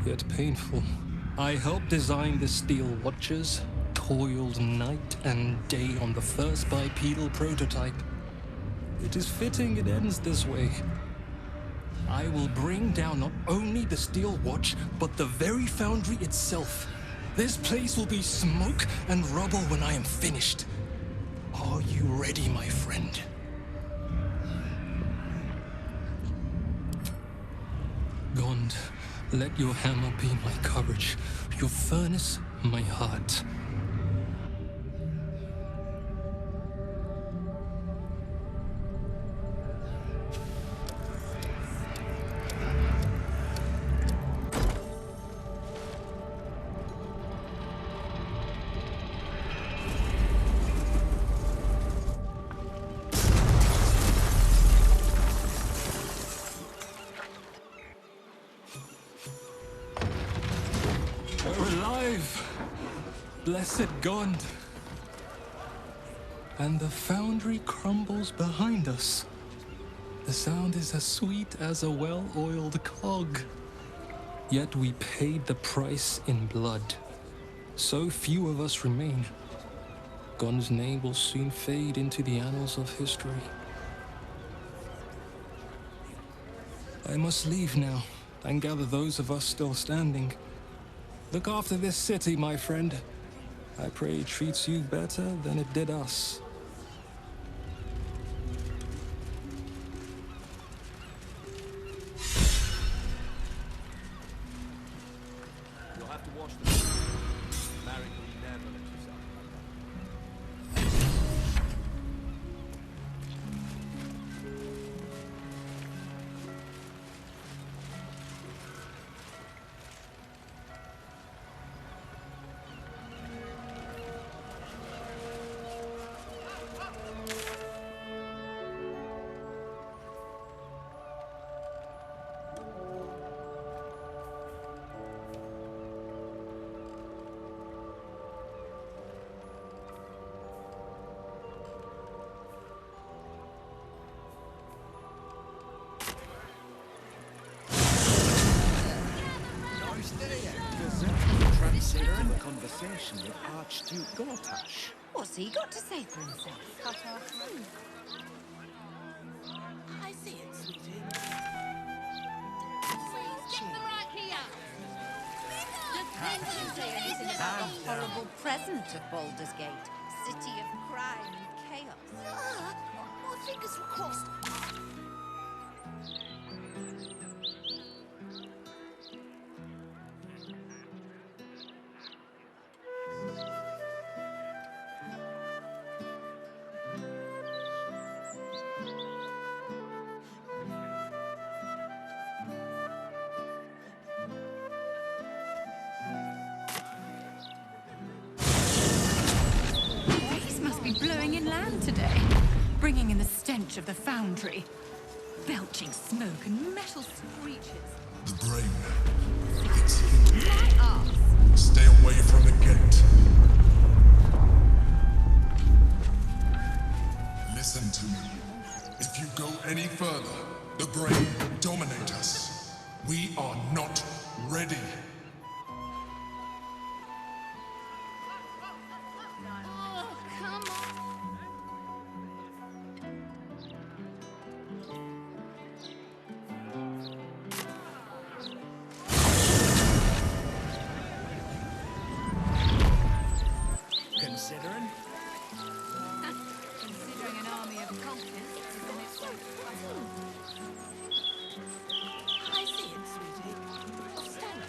yet painful. I helped design the Steel Watchers, toiled night and day on the first bipedal prototype. It is fitting it ends this way. I will bring down not only the Steel Watch, but the very foundry itself. This place will be smoke and rubble when I am finished. Are you ready, my friend? Gond, let your hammer be my courage, your furnace my heart. Blessed Gond. And the foundry crumbles behind us. The sound is as sweet as a well-oiled cog. Yet we paid the price in blood. So few of us remain. Gon's name will soon fade into the annals of history. I must leave now and gather those of us still standing. Look after this city, my friend. I pray it treats you better than it did us. You'll have to watch them. Mary will never let you sound like that. Translating a conversation with Archduke Gortash. What's he got to say for himself? Cut off. I see it, sweetie. Get the right here! Does anyone say anything about the horrible present of Baldur's Gate? City of crime and chaos. My fingers were crossed. Blowing inland today, bringing in the stench of the foundry, belching smoke and metal screeches. The brain. It's here. My arse. Stay away from the gate. Listen to me. If you go any further, the brain will dominate us. We are not ready. Considering an army of cultists, isn't it so I see it, sweetie. Stand up.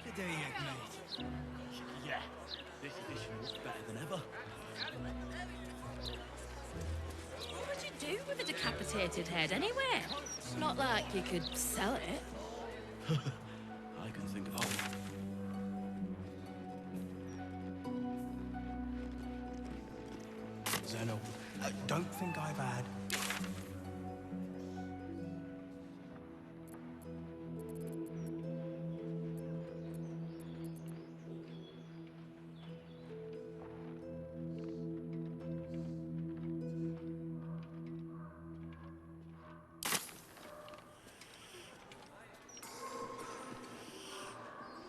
Good day, mate. Yeah, this edition looks better than ever. What would you do with a decapitated head anyway? It's not like you could sell it. I can think of all. Zeno, don't think I've had.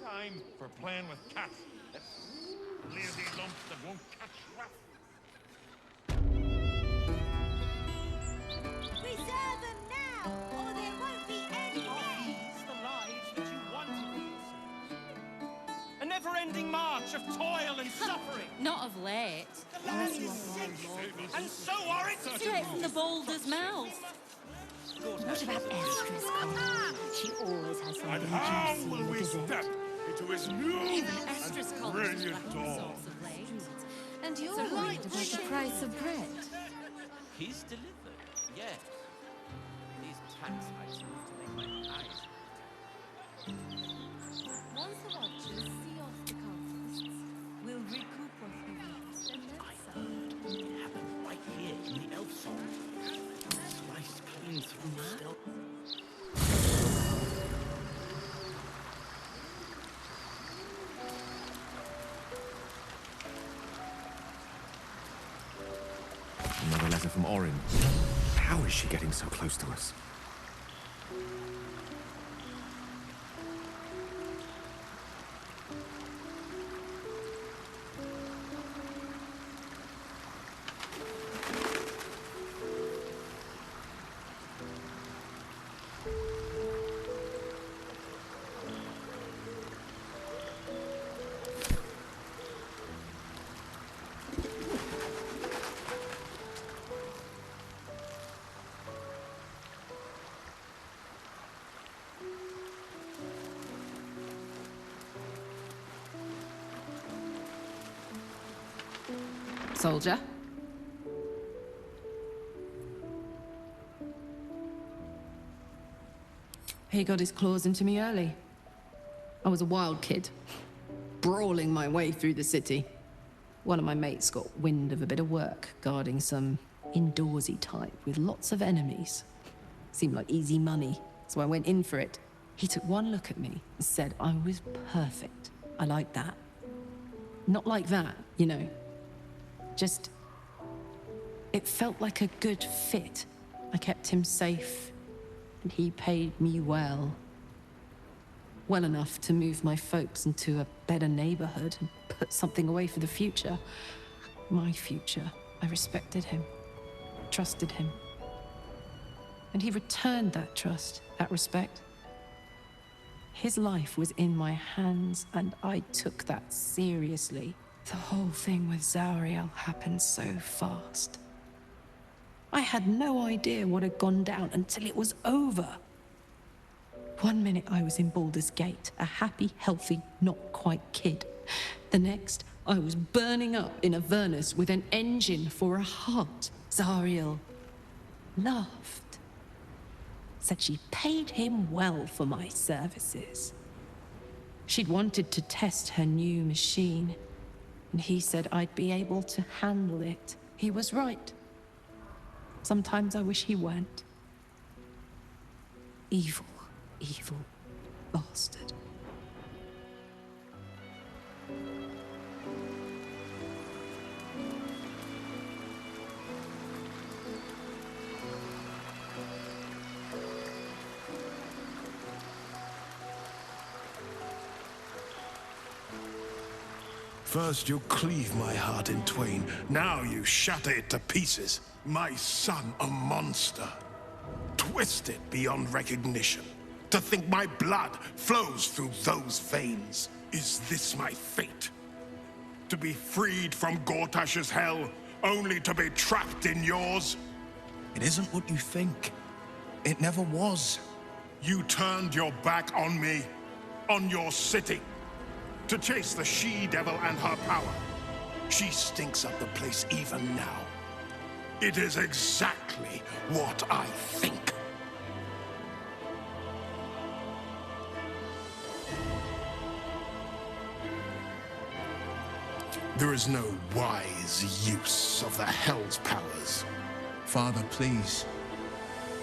Time for playing with cats. Lazy lumps that won't catch rat. Preserve them now, or there won't be any left. These the lives that you wanted these. A never-ending march of toil and suffering. Not of late. The land is sick, and so are its Straight from the Balder's mouth. What about Estra's cult? She always has And something how juicy will in the we dessert. step into his new Even Estra's and cult is brilliant like a dawn? source of late. And you're So worried about the price of bread. He's delivered, yes. These tax hikes need to make my eyes. Once the watchers see off the cultists, we'll recoup what we lost and then some. It happened right here in the elf song. Sliced clean through still. guys are from Orin. How is she getting so close to us? Soldier? He got his claws into me early. I was a wild kid, brawling my way through the city. One of my mates got wind of a bit of work guarding some indoorsy type with lots of enemies. Seemed like easy money, so I went in for it. He took one look at me and said I was perfect. I like that. Not like that, you know. Just, it felt like a good fit. I kept him safe, and he paid me well. Well enough to move my folks into a better neighborhood and put something away for the future. My future. I respected him, trusted him. And he returned that trust, that respect. His life was in my hands, and I took that seriously. The whole thing with Zariel happened so fast. I had no idea what had gone down until it was over. One minute I was in Baldur's Gate, a happy, healthy, not quite kid. The next, I was burning up in Avernus with an engine for a heart. Zariel laughed. Said she paid him well for my services. She'd wanted to test her new machine, and he said I'd be able to handle it. He was right. Sometimes I wish he weren't. Evil, evil bastard. First you cleave my heart in twain, now you shatter it to pieces. My son, a monster. Twisted beyond recognition. To think my blood flows through those veins. Is this my fate? To be freed from Gortash's hell, only to be trapped in yours? It isn't what you think. It never was. You turned your back on me, on your city. To chase the she-devil and her power. She stinks up the place even now. It is exactly what I think. There is no wise use of the Hell's powers. Father, please.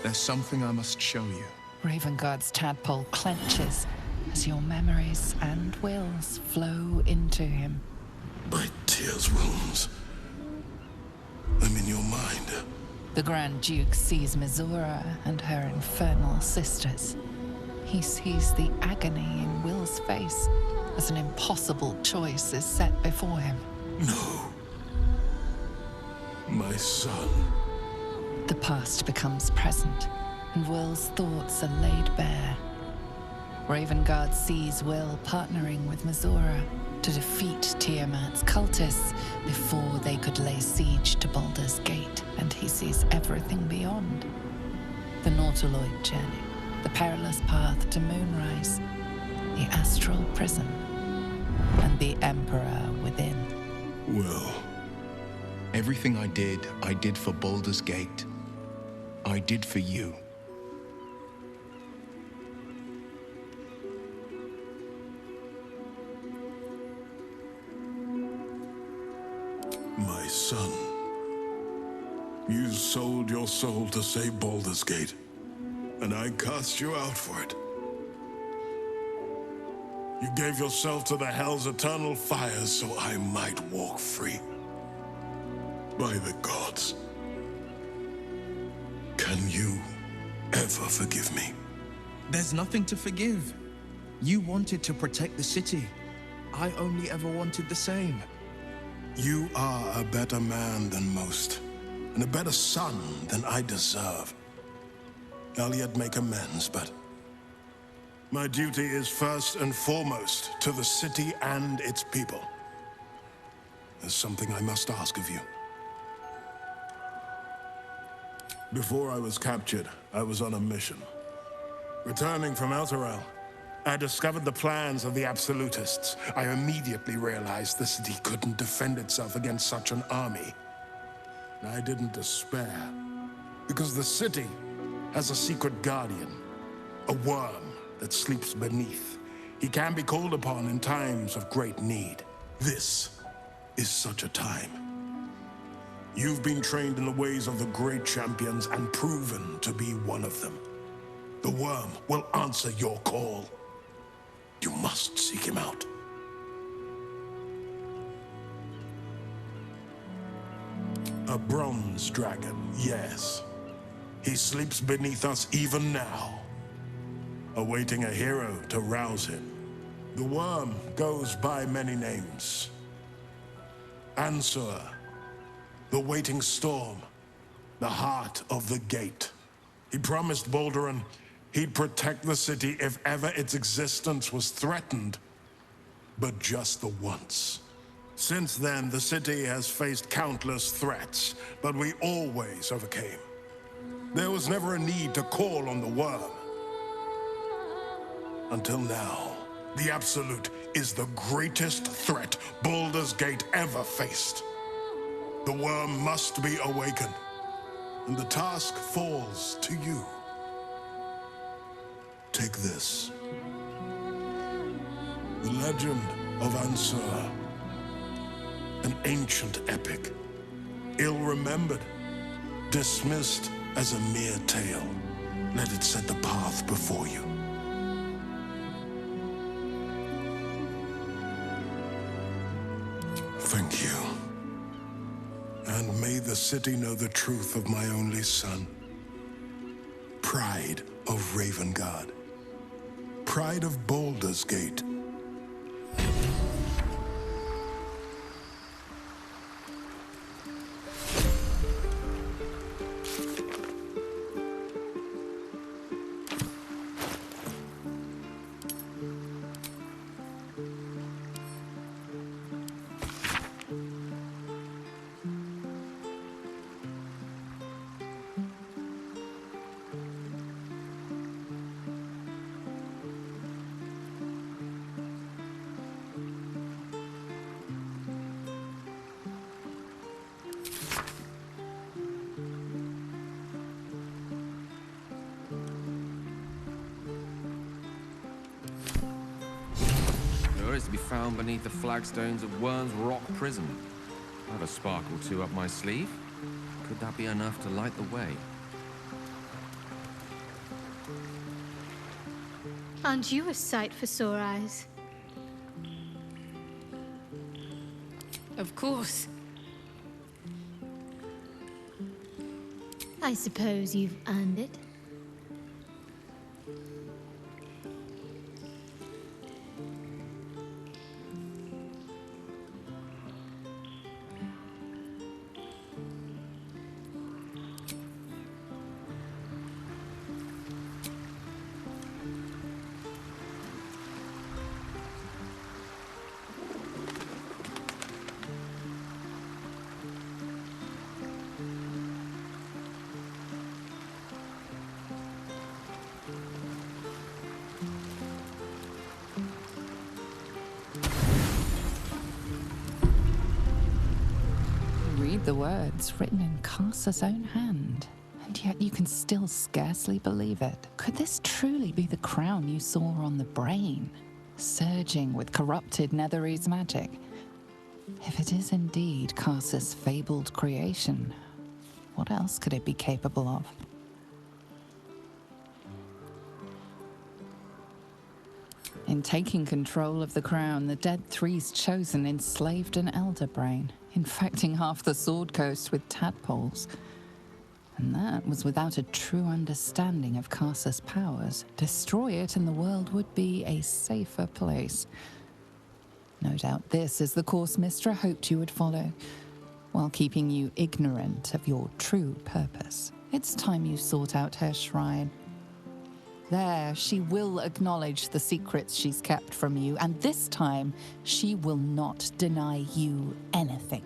There's something I must show you. Ravengard's tadpole clenches as your memories and wills flow into him. My tears' wounds. I'm in your mind. The Grand Duke sees Mizora and her infernal sisters. He sees the agony in Will's face as an impossible choice is set before him. No. My son. The past becomes present, and Will's thoughts are laid bare. Ravengard sees Will partnering with Mizora to defeat Tiamat's cultists before they could lay siege to Baldur's Gate, and he sees everything beyond. The Nautiloid journey, the perilous path to Moonrise, the astral prison, and the Emperor within. Well, everything I did for Baldur's Gate. I did for you. My son. You sold your soul to save Baldur's Gate, and I cast you out for it. You gave yourself to the Hell's eternal fires so I might walk free. By the gods, Can you ever forgive me? There's nothing to forgive. You wanted to protect the city. I only ever wanted the same. You are a better man than most, and a better son than I deserve. I'll yet make amends, but my duty is first and foremost to the city and its people. There's something I must ask of you. Before I was captured, I was on a mission. Returning from Elturel, I discovered the plans of the Absolutists. I immediately realized the city couldn't defend itself against such an army. I didn't despair, because the city has a secret guardian, a worm that sleeps beneath. He can be called upon in times of great need. This is such a time. You've been trained in the ways of the great champions and proven to be one of them. The worm will answer your call. You must seek him out. A bronze dragon, yes. He sleeps beneath us even now, awaiting a hero to rouse him. The worm goes by many names. Answer, the waiting storm, the heart of the gate. He promised Baldur he'd protect the city if ever its existence was threatened, but just the once. Since then, the city has faced countless threats, but we always overcame. There was never a need to call on the worm. Until now, the Absolute is the greatest threat Baldur's Gate ever faced. The worm must be awakened, and the task falls to you. Take this. The legend of Ansur. An ancient epic. Ill-remembered. Dismissed as a mere tale. Let it set the path before you. Thank you. And may the city know the truth of my only son. Pride of Ravengard. Pride of Baldur's Gate. Is to be found beneath the flagstones of Worm's Rock Prison. I have a spark or two up my sleeve. Could that be enough to light the way? Aren't you a sight for sore eyes? Of course. I suppose you've earned it. The words written in Karsa's own hand, and yet you can still scarcely believe it. Could this truly be the crown you saw on the brain, surging with corrupted Netherese magic? If it is indeed Karsa's fabled creation, what else could it be capable of? In taking control of the crown, the Dead Three's Chosen enslaved an elder brain, infecting half the Sword Coast with tadpoles. And that was without a true understanding of Carcer's powers. Destroy it and the world would be a safer place. No doubt this is the course Mystra hoped you would follow, while keeping you ignorant of your true purpose. It's time you sought out her shrine. There, she will acknowledge the secrets she's kept from you, and this time, she will not deny you anything.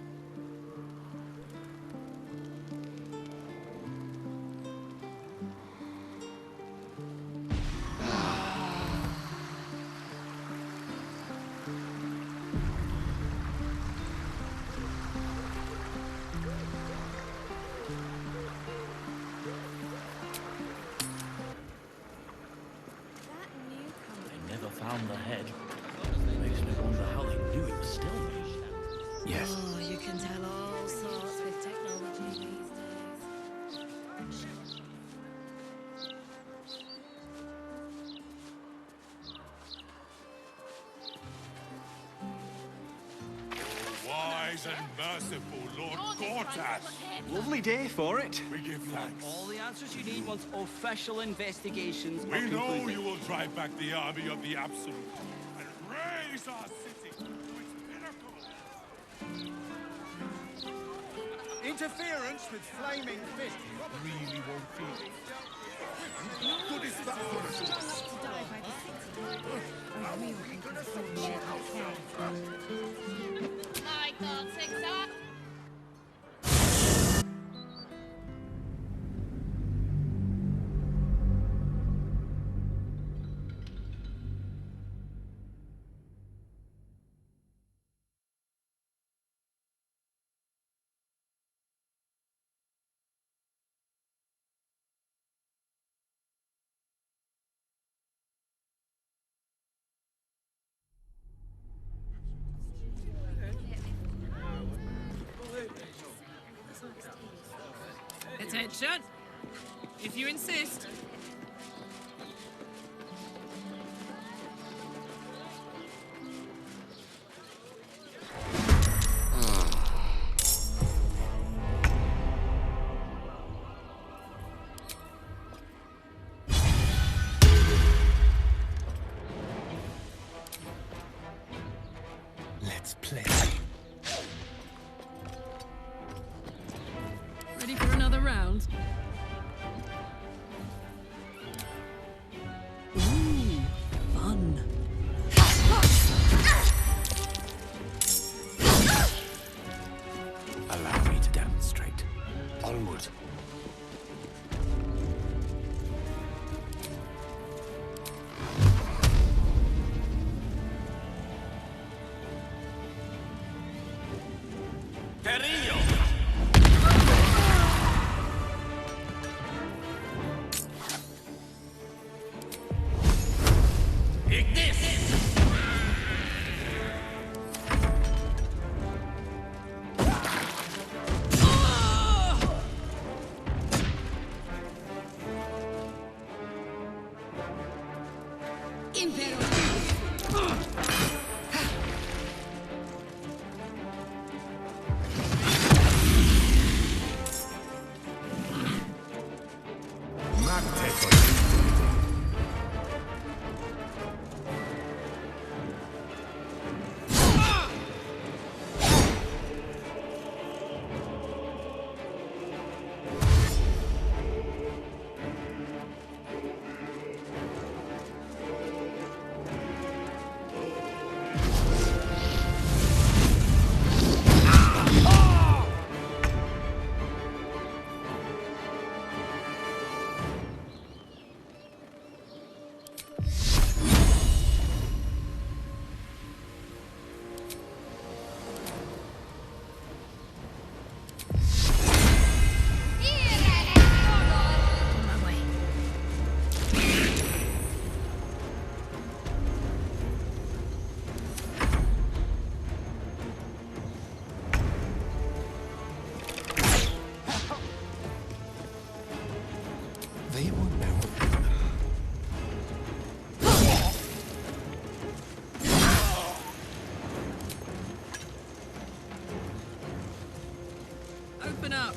Found the head. Makes me wonder how they knew it was still there. Yes. Oh, you can tell all sorts with technology these days. Wise and merciful Lord Gortash. Lovely day for it. We give thanks. All the answers you need once official investigations are We know concluded. you will drive back the army of the Absolute and raise our city to its pinnacle. Interference with flaming fist really won't feel it. Good is that for us. To die by the city. A real unfortunate affair. My thoughts exact. Attention! If you insist. Let's play. Ready for another round? Ooh, fun. Allow me to demonstrate. Onward. They won't know. Open up.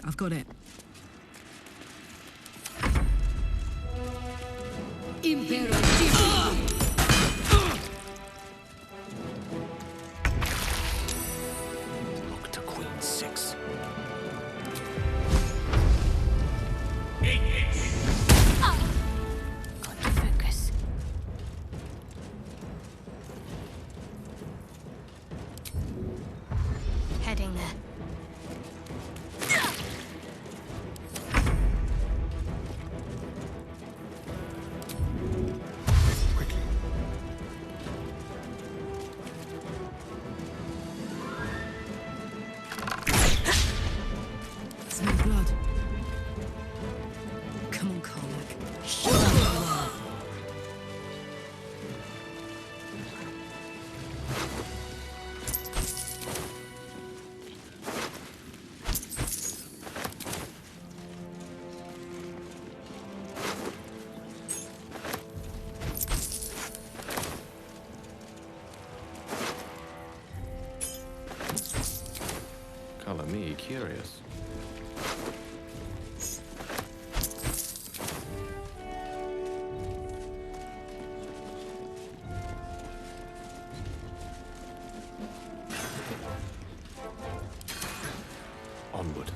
I've got it. Look to Queen 6. Got to focus. Heading there. Smell blood. Come on, Carmack. Show them who you are. Color me curious. Onward.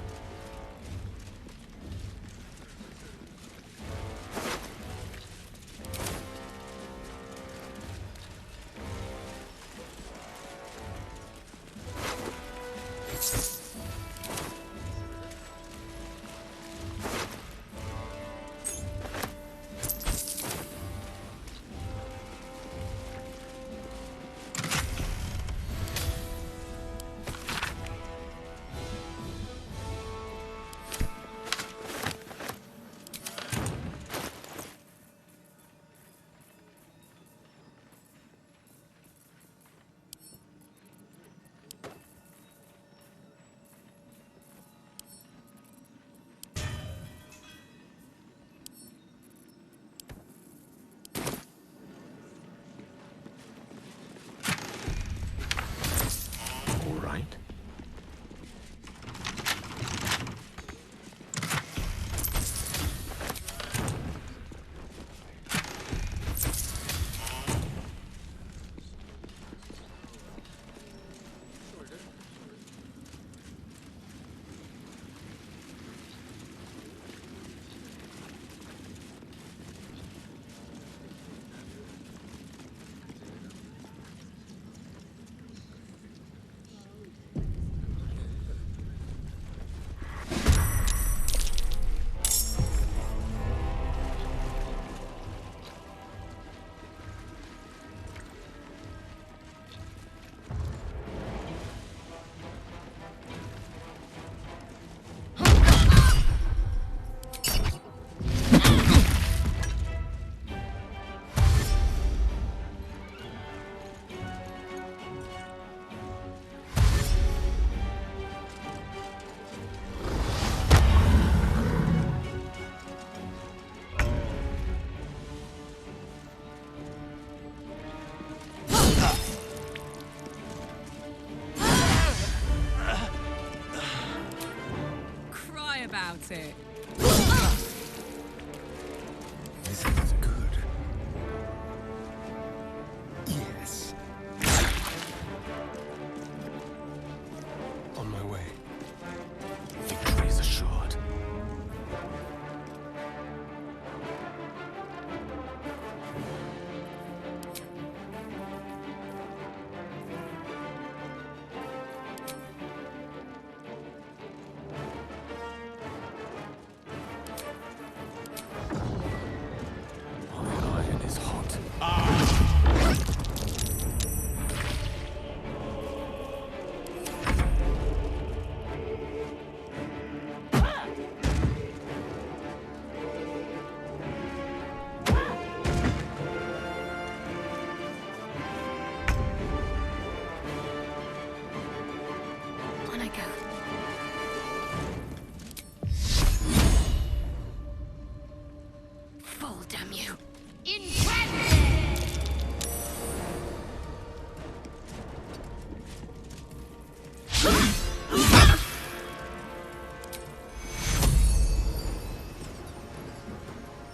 All right. Cry about it. This is good. Yes. On my way. Victory is assured.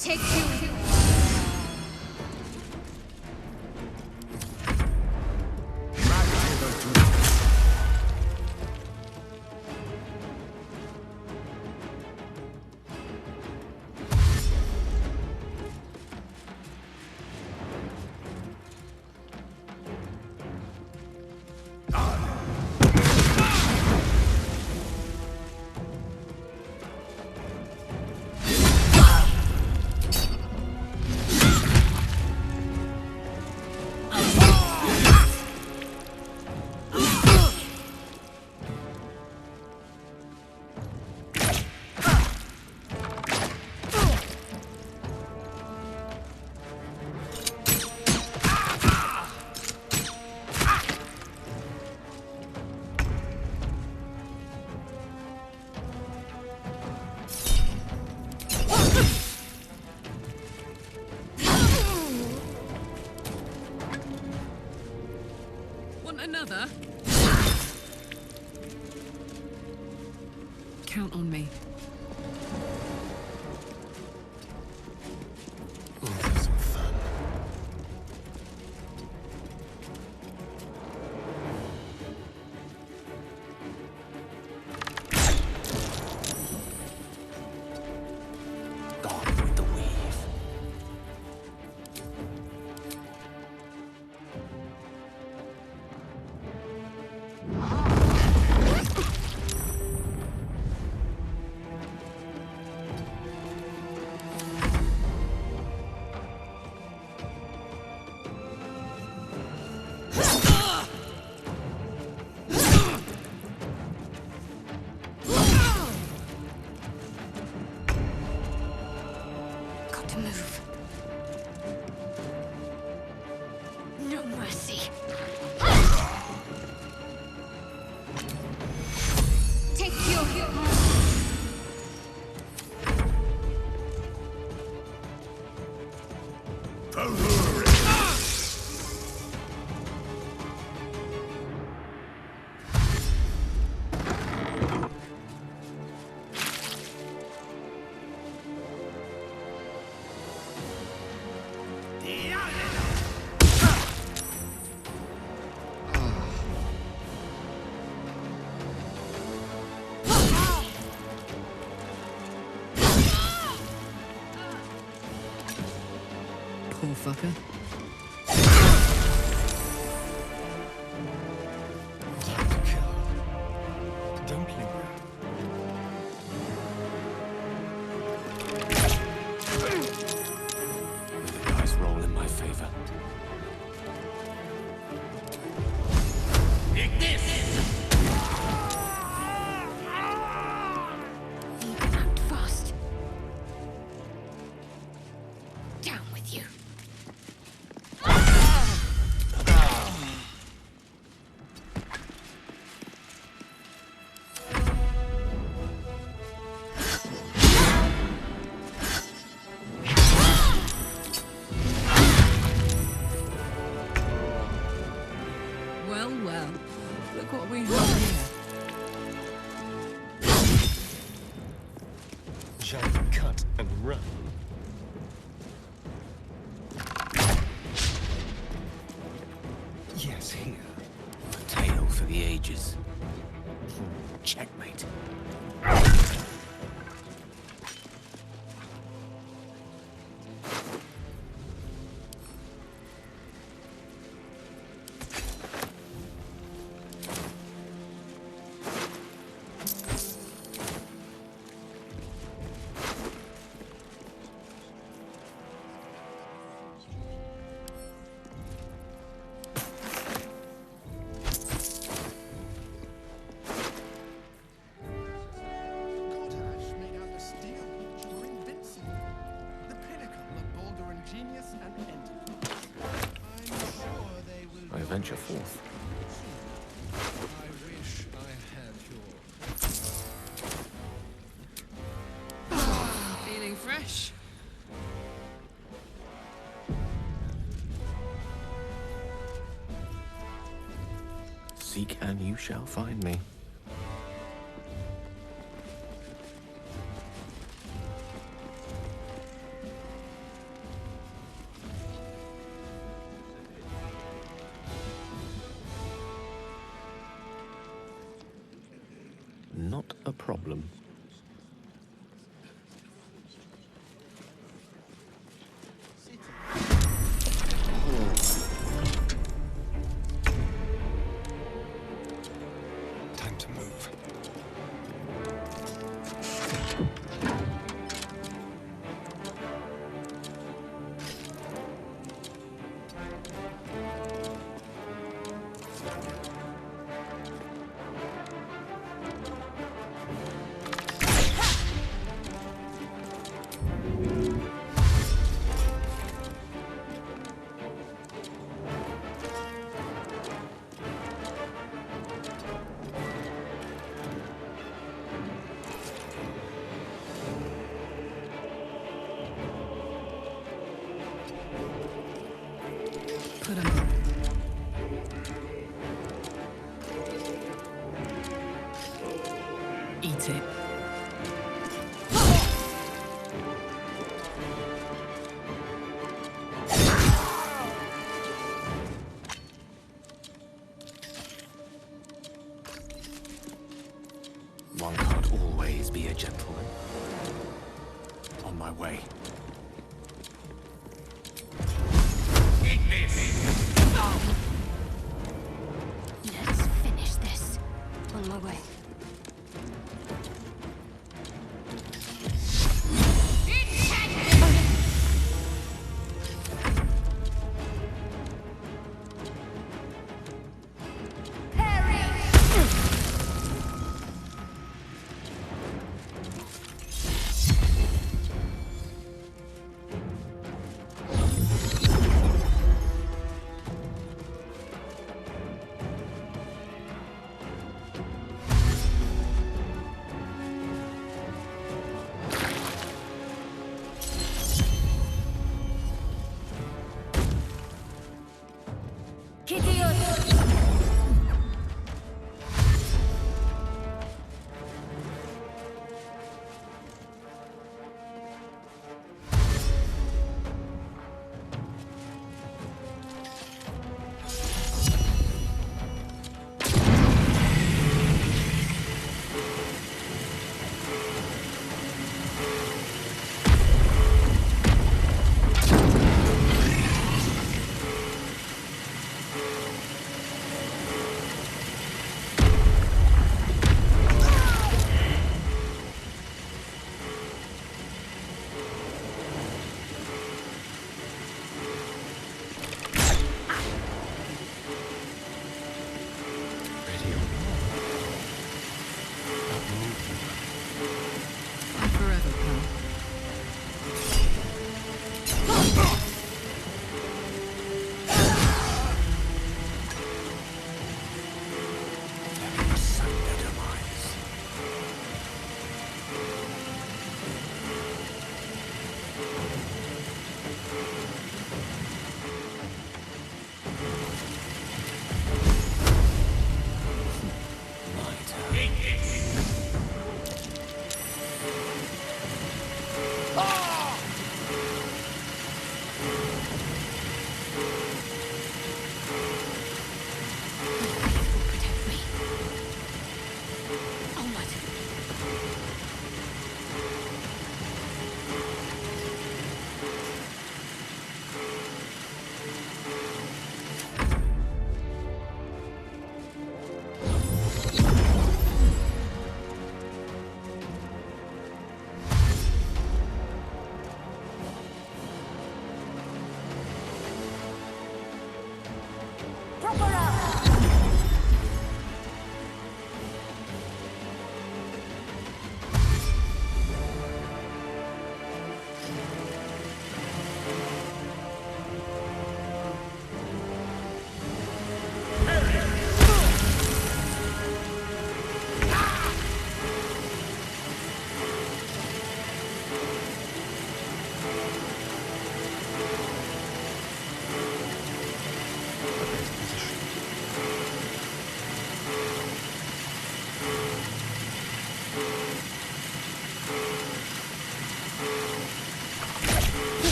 Take two. Another? Count on me. Poor fucker. Don't linger. May the dice roll in my favor. Take this! You can act fast. Down with you. Well, well. Look what we have here. Giant cut and run. Yes, here. A tale for the ages. Checkmate. Potash made out of steel were invincible. The pinnacle of Baldur and genius and enterprise. I'm sure they will. I venture forth. I wish I had your. Feeling fresh? Seek and you shall find me. problem. Time to move. Put 'em up. Eat it. One can't always be a gentleman. On my way. Let's finish this. On my way.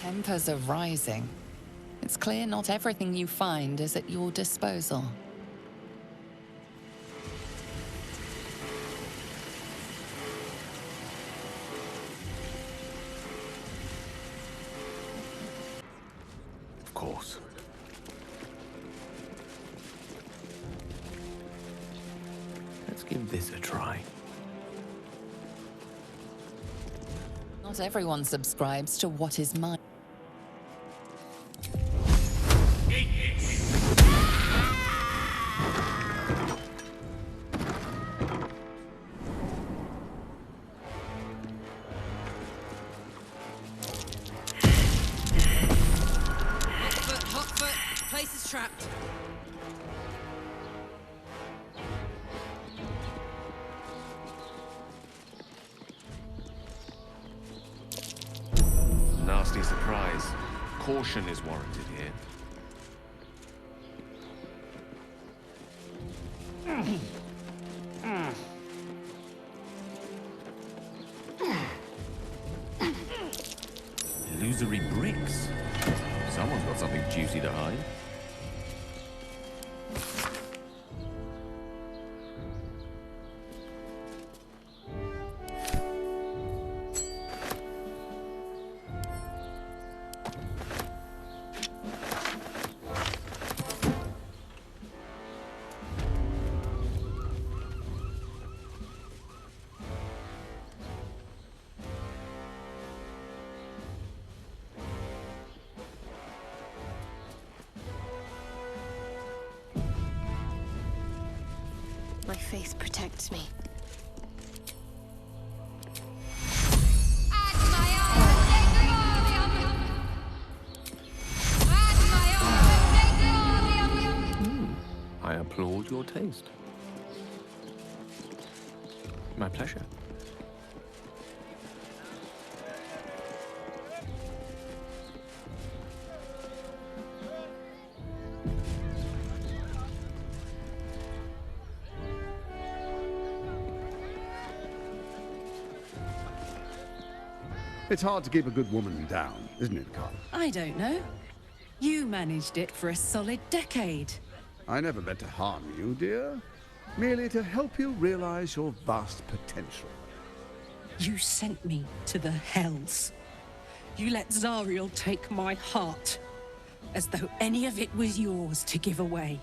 Tempers are rising. It's clear not everything you find is at your disposal. Of course. Let's give this a try. Not everyone subscribes to what is mine. Hot foot, place is trapped. Nasty surprise. Caution is warranted here. Illusory bricks. Someone's got something juicy to hide. My faith protects me. I applaud your taste. My pleasure. It's hard to keep a good woman down, isn't it, Carl? I don't know. You managed it for a solid decade. I never meant to harm you, dear. Merely to help you realize your vast potential. You sent me to the hells. You let Zariel take my heart, as though any of it was yours to give away.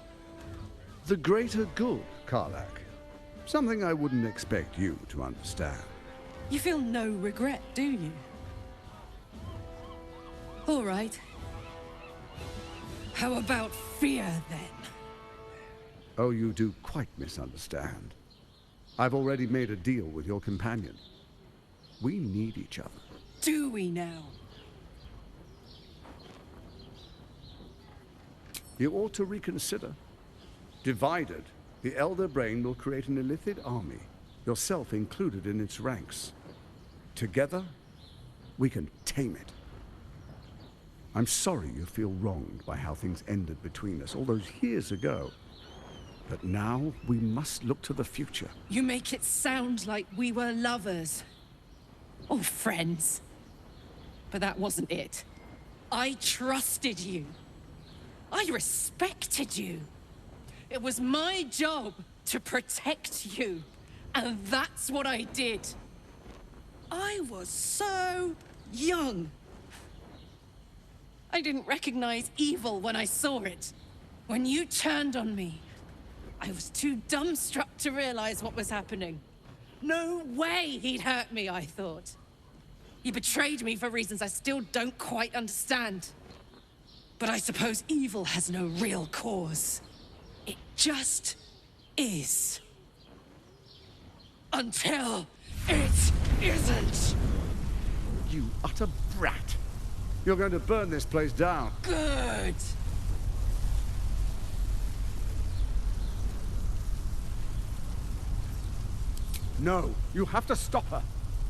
The greater good, Karlak. Something I wouldn't expect you to understand. You feel no regret, do you? All right. How about fear, then? Oh, you do quite misunderstand. I've already made a deal with your companion. We need each other. Do we now? You ought to reconsider. Divided, the Elder Brain will create an illithid army, yourself included in its ranks. Together, we can tame it. I'm sorry you feel wronged by how things ended between us all those years ago. But now, we must look to the future. You make it sound like we were lovers. Or friends. But that wasn't it. I trusted you. I respected you. It was my job to protect you. And that's what I did. I was so young. I didn't recognize evil when I saw it. When you turned on me, I was too dumbstruck to realize what was happening. No way he'd hurt me, I thought. He betrayed me for reasons I still don't quite understand. But I suppose evil has no real cause. It just is. Until it isn't. You utter brat. You're going to burn this place down. Good. No, you have to stop her.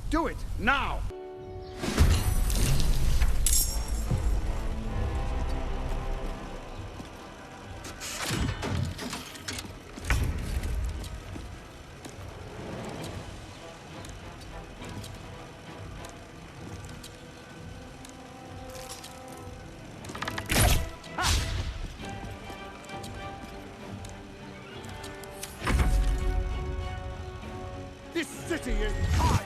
Do it, now! city is mine!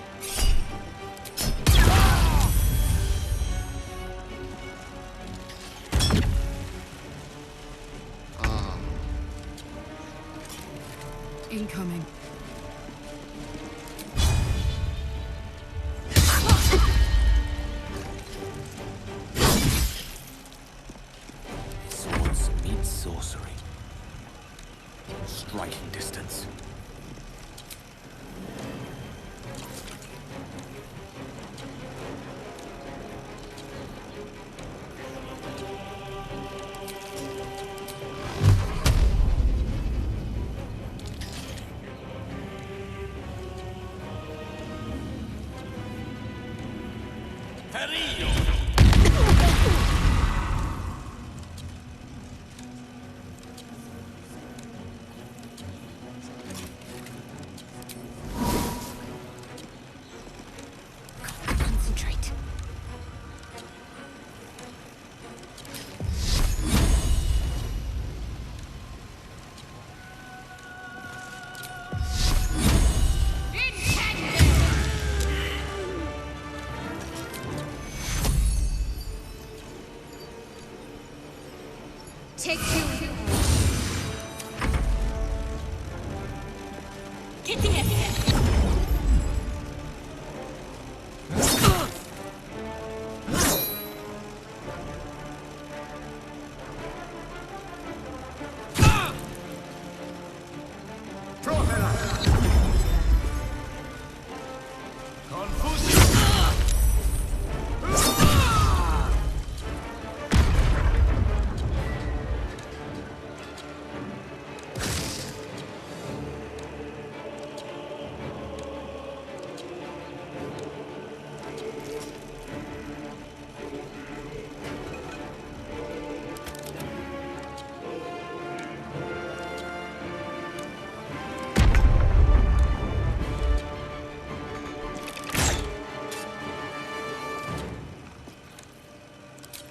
Incoming. Swords meet sorcery. Striking distance. Concentrate. Take two. Get the end.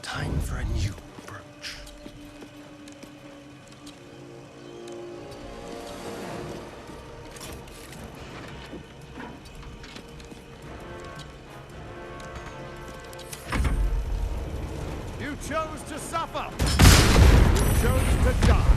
Time for a new approach. You chose to suffer! You chose to die!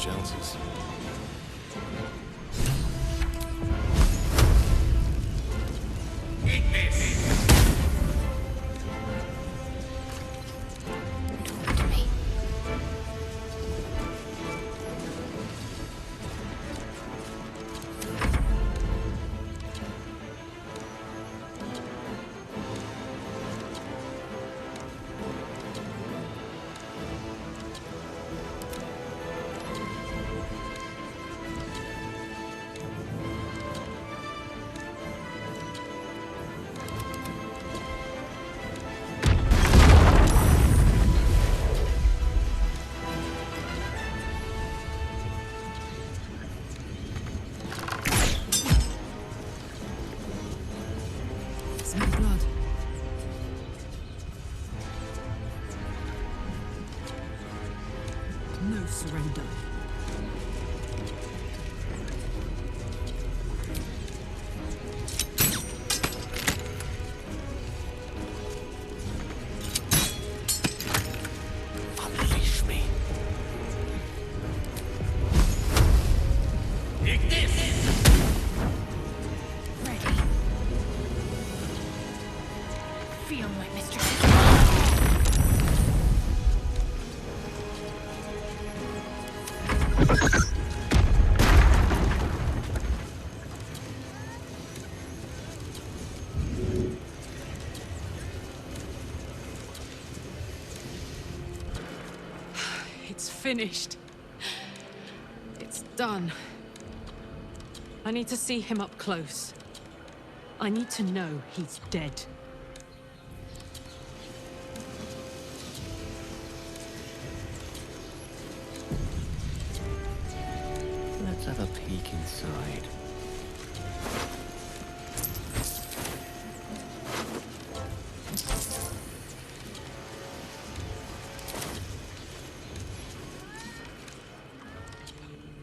chances. No surrender. Unleash me. Take this! Ready. Feel my mistress. It's finished. It's done. I need to see him up close. I need to know he's dead. Let's have a peek inside.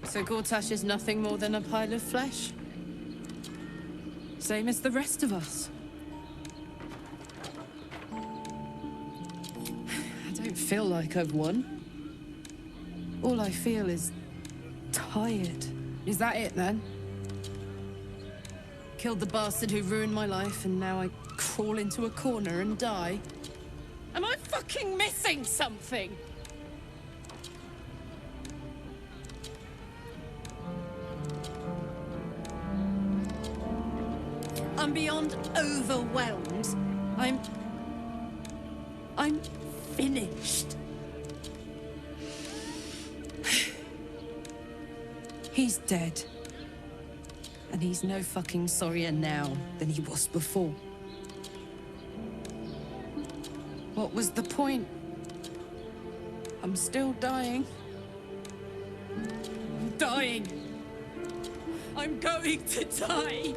So Gortash is nothing more than a pile of flesh? Same as the rest of us. I don't feel like I've won. All I feel is tired. Is that it then? Killed the bastard who ruined my life and now I crawl into a corner and die? Am I fucking missing something? I'm beyond overwhelmed. I'm finished. He's dead. And he's no fucking sorrier now than he was before. What was the point? I'm still dying. I'm dying. I'm going to die.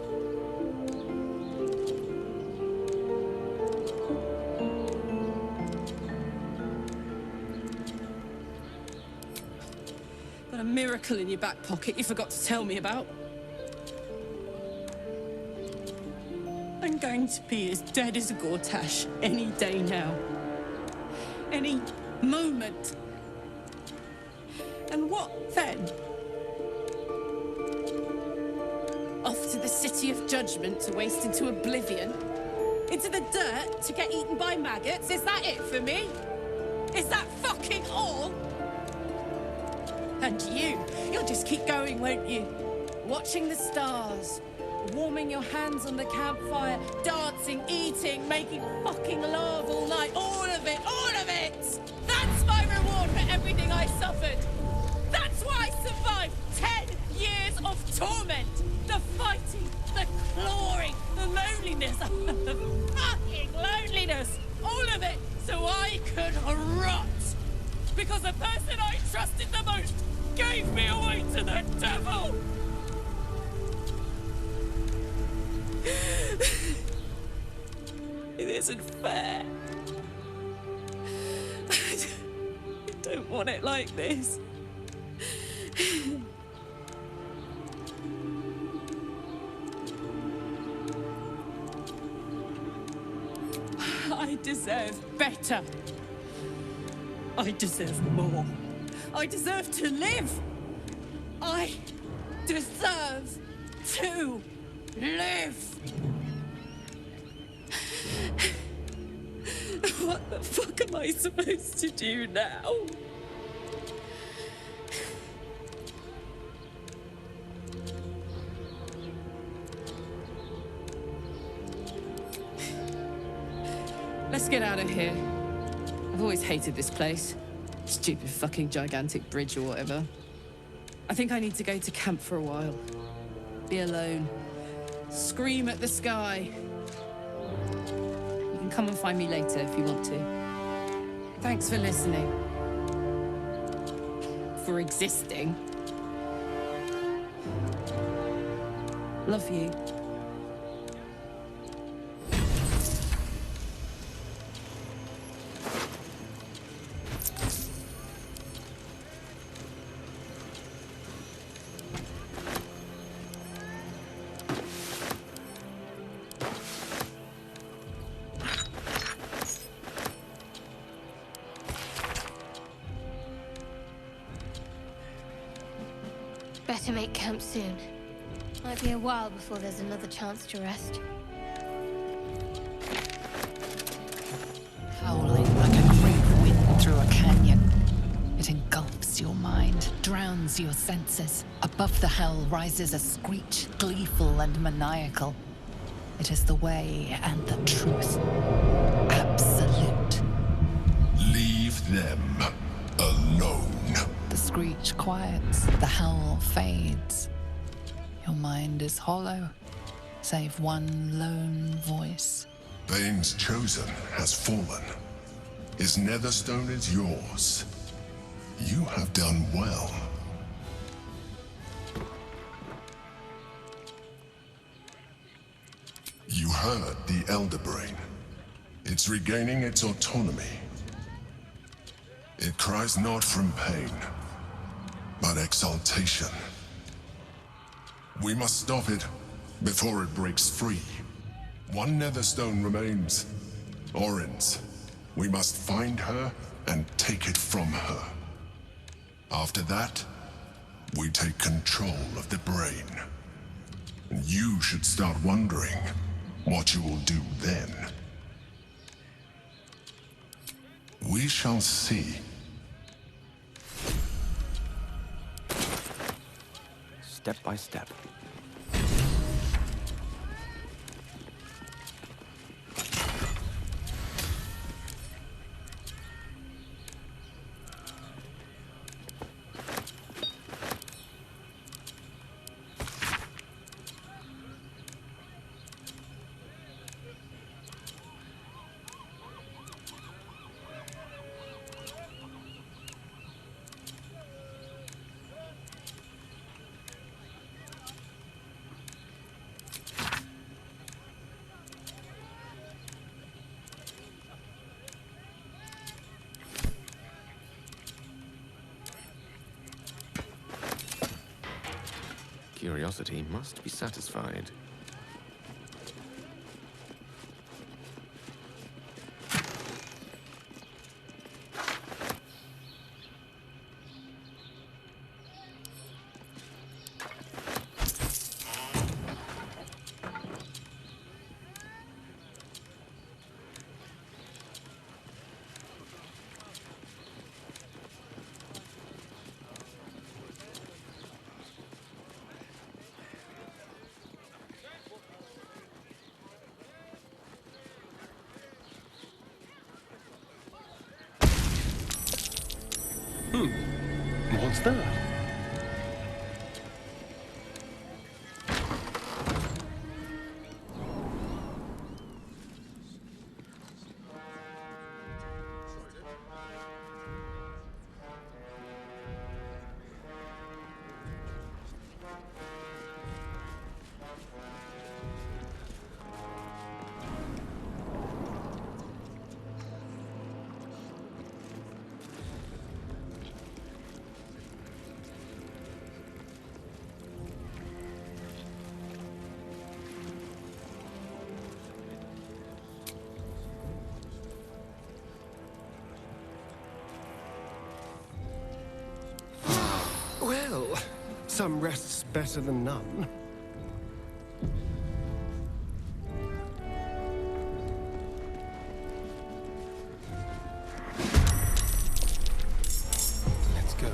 Got a miracle in your back pocket you forgot to tell me about. I'm going to be as dead as a Gortash any day now. Any moment. And what then? Off to the City of Judgment to waste into oblivion? Into the dirt to get eaten by maggots? Is that it for me? Is that fucking all? And you'll just keep going, won't you? Watching the stars, warming your hands on the campfire, dancing, eating, making fucking love all night. All of it, all of it! That's my reward for everything I suffered. That's why I survived 10 years of torment. The fighting, the clawing, the loneliness, the fucking loneliness. All of it so I could rot. Because the person I trusted the most gave me away to the devil. It isn't fair. I don't want it like this. I deserve better. I deserve more. I deserve to live. I deserve to live. What the fuck am I supposed to do now? Let's get out of here. I've always hated this place. Stupid fucking gigantic bridge or whatever. I think I need to go to camp for a while. Be alone. Scream at the sky. You can come and find me later if you want to. Thanks for listening. For existing. Love you. Better make camp soon. Might be a while before there's another chance to rest. Howling like a great wind through a canyon. It engulfs your mind, drowns your senses. Above the hell rises a screech, gleeful and maniacal. It is the way and the truth. Absolute. Leave them alone. The screech quiets, the howl fades. Your mind is hollow, save one lone voice. Bane's chosen has fallen. His netherstone is yours. You have done well. You heard the Elder Brain. It's regaining its autonomy. It cries not from pain, but exaltation. We must stop it before it breaks free. One netherstone remains. Orin's. We must find her and take it from her. After that, we take control of the brain. And you should start wondering what you will do then. We shall see. Step by step. Curiosity must be satisfied. What's that? Some rest's better than none. Let's go.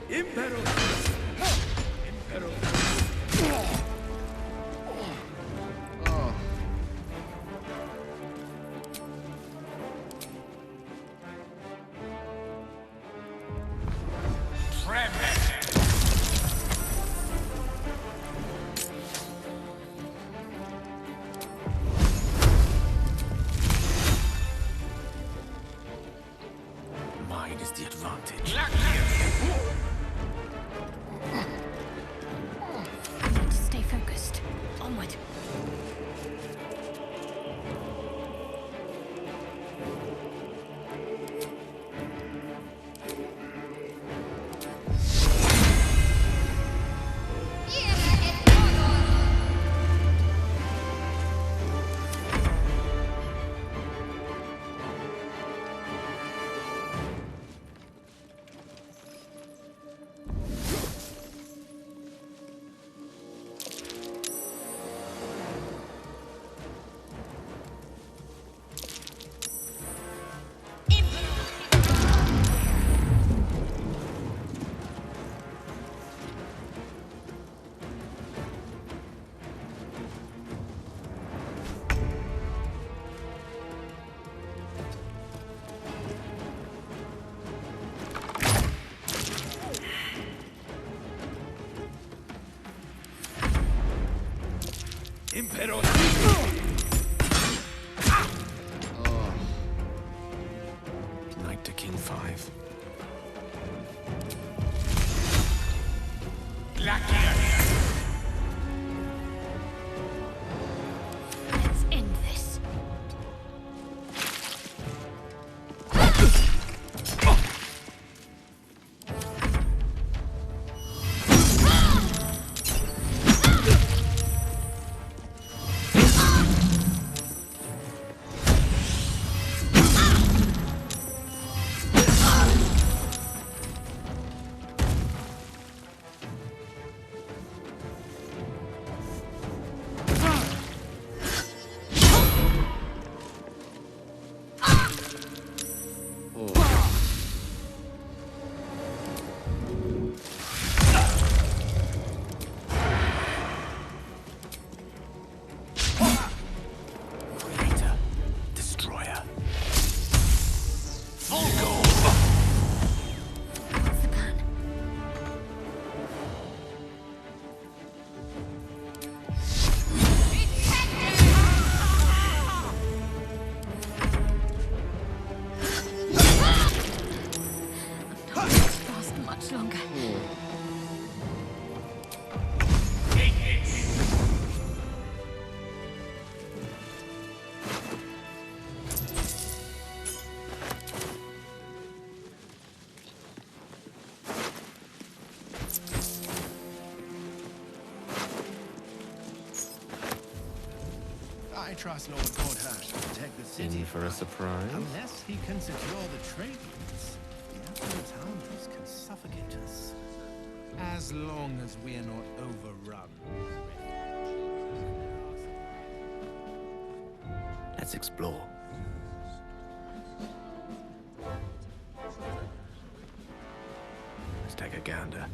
Impero! Impero! Mine is the advantage. Need to stay focused. Onward. Impero! Knight to king 5. Let's end this. I trust Lord Courthouse to protect the city. In for a surprise? Unless he can secure the trade routes, the absolute armies can suffocate us. As long as we are not overrun. Let's explore. Let's take a gander.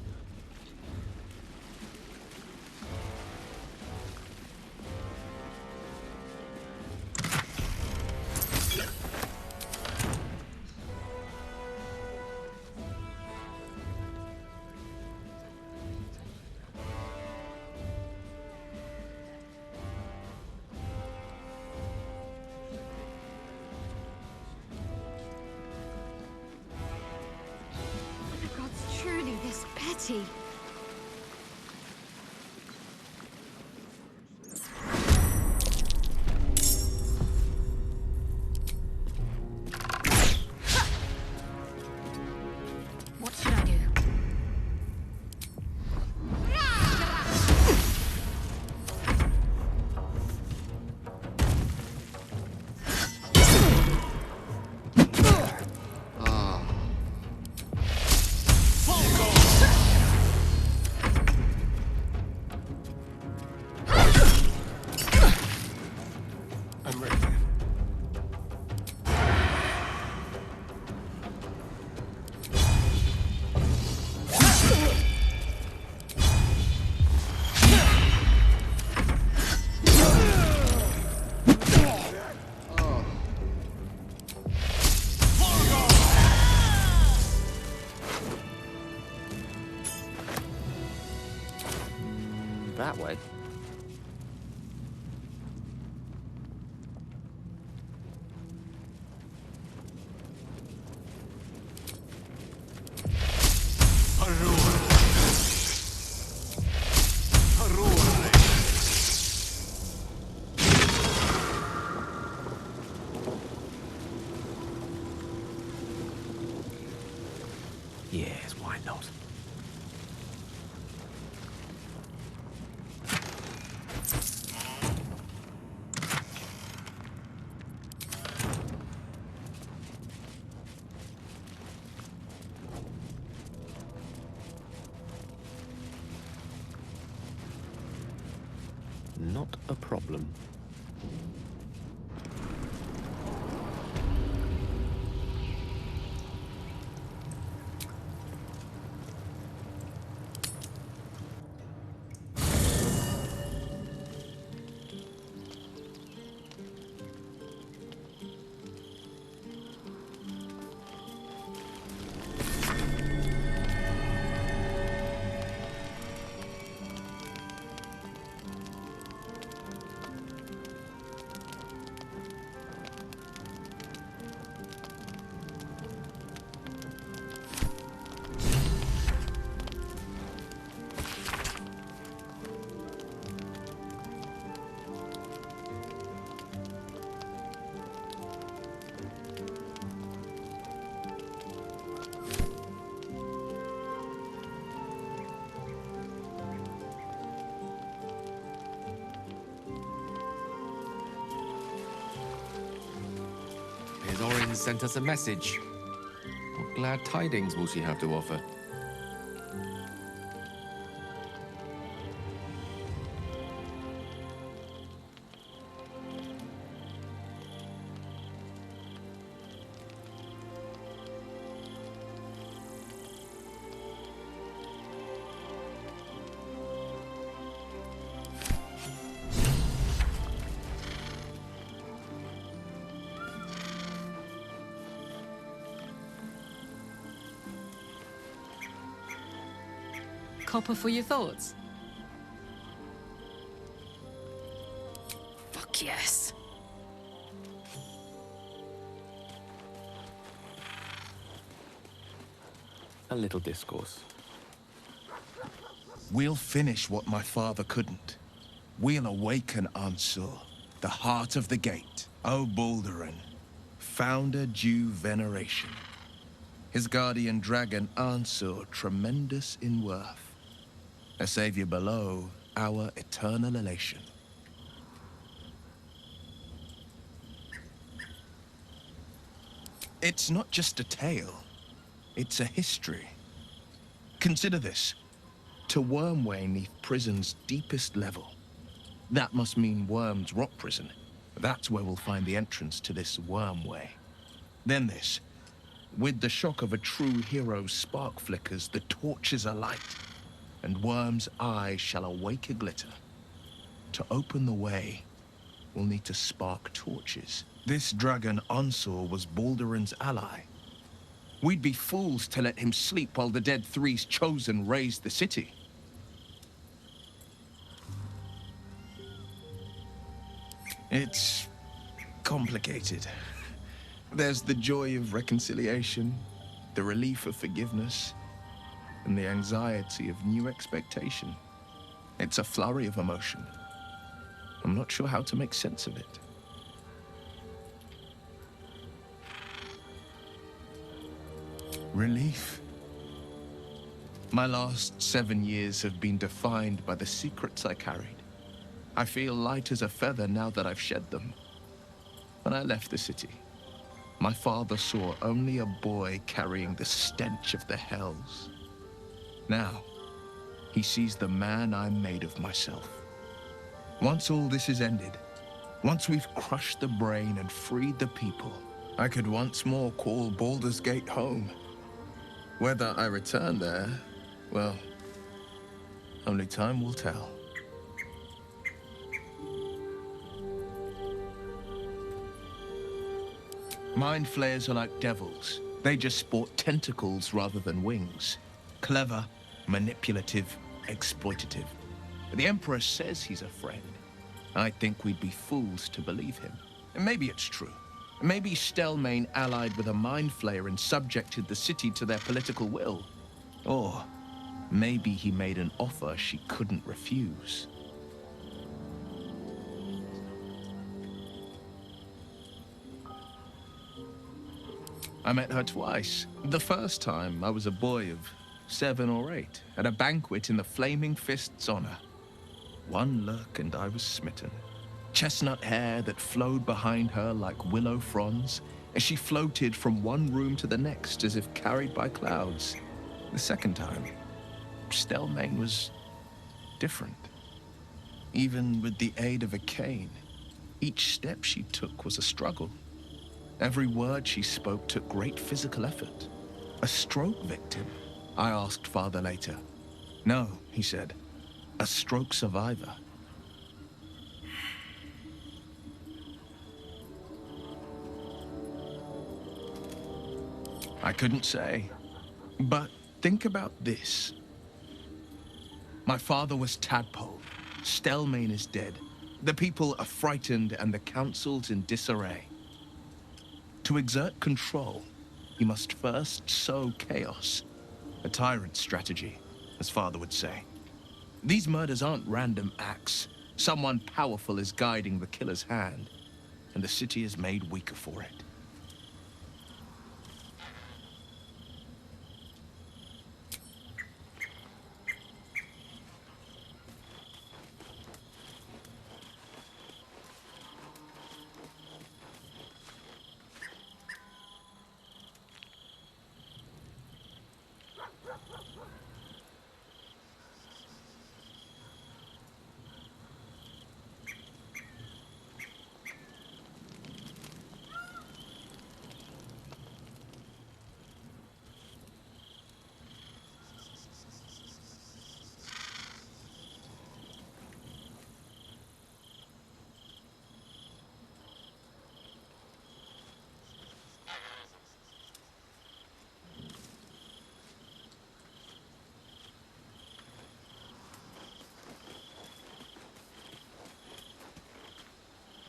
Truly this petty. What should I do? that way. Yes, why not? Not a problem. Orin sent us a message. What glad tidings will she have to offer? Copper for your thoughts? Fuck yes. A little discourse. We'll finish what my father couldn't. We'll awaken Ansur, the heart of the gate. O Baldurin, founder due veneration. His guardian dragon Ansur, tremendous in worth. A savior below, our eternal elation. It's not just a tale, it's a history. Consider this. To Wormway 'neath prison's deepest level. That must mean Worm's rock prison. That's where we'll find the entrance to this Wormway. Then this. With the shock of a true hero's spark flickers, the torches alight, and Worm's eye shall awake a glitter. To open the way, we'll need to spark torches. This dragon Ansur was Baldurin's ally. We'd be fools to let him sleep while the dead three's chosen raised the city. It's complicated. There's the joy of reconciliation, the relief of forgiveness, and the anxiety of new expectation. It's a flurry of emotion. I'm not sure how to make sense of it. Relief. My last 7 years have been defined by the secrets I carried. I feel light as a feather now that I've shed them. When I left the city, my father saw only a boy carrying the stench of the hells. Now, he sees the man I made of myself. Once all this is ended, once we've crushed the brain and freed the people, I could once more call Baldur's Gate home. Whether I return there, well, only time will tell. Mind flayers are like devils. They just sport tentacles rather than wings. Clever, manipulative, exploitative. The Emperor says he's a friend. I think we'd be fools to believe him. And maybe it's true. Maybe Stelmane allied with a mind flayer and subjected the city to their political will. Or maybe he made an offer she couldn't refuse. I met her twice. The first time, I was a boy of 7 or 8, at a banquet in the Flaming Fist's honor. One look and I was smitten. Chestnut hair that flowed behind her like willow fronds, as she floated from one room to the next as if carried by clouds. The second time, Stelmane was different. Even with the aid of a cane, each step she took was a struggle. Every word she spoke took great physical effort. A stroke victim? I asked father later. No, he said. A stroke survivor. I couldn't say. But think about this. My father was Tadpole. Stelmane is dead. The people are frightened and the council's in disarray. To exert control, he must first sow chaos. A tyrant's strategy, as father would say. These murders aren't random acts. Someone powerful is guiding the killer's hand, and the city is made weaker for it.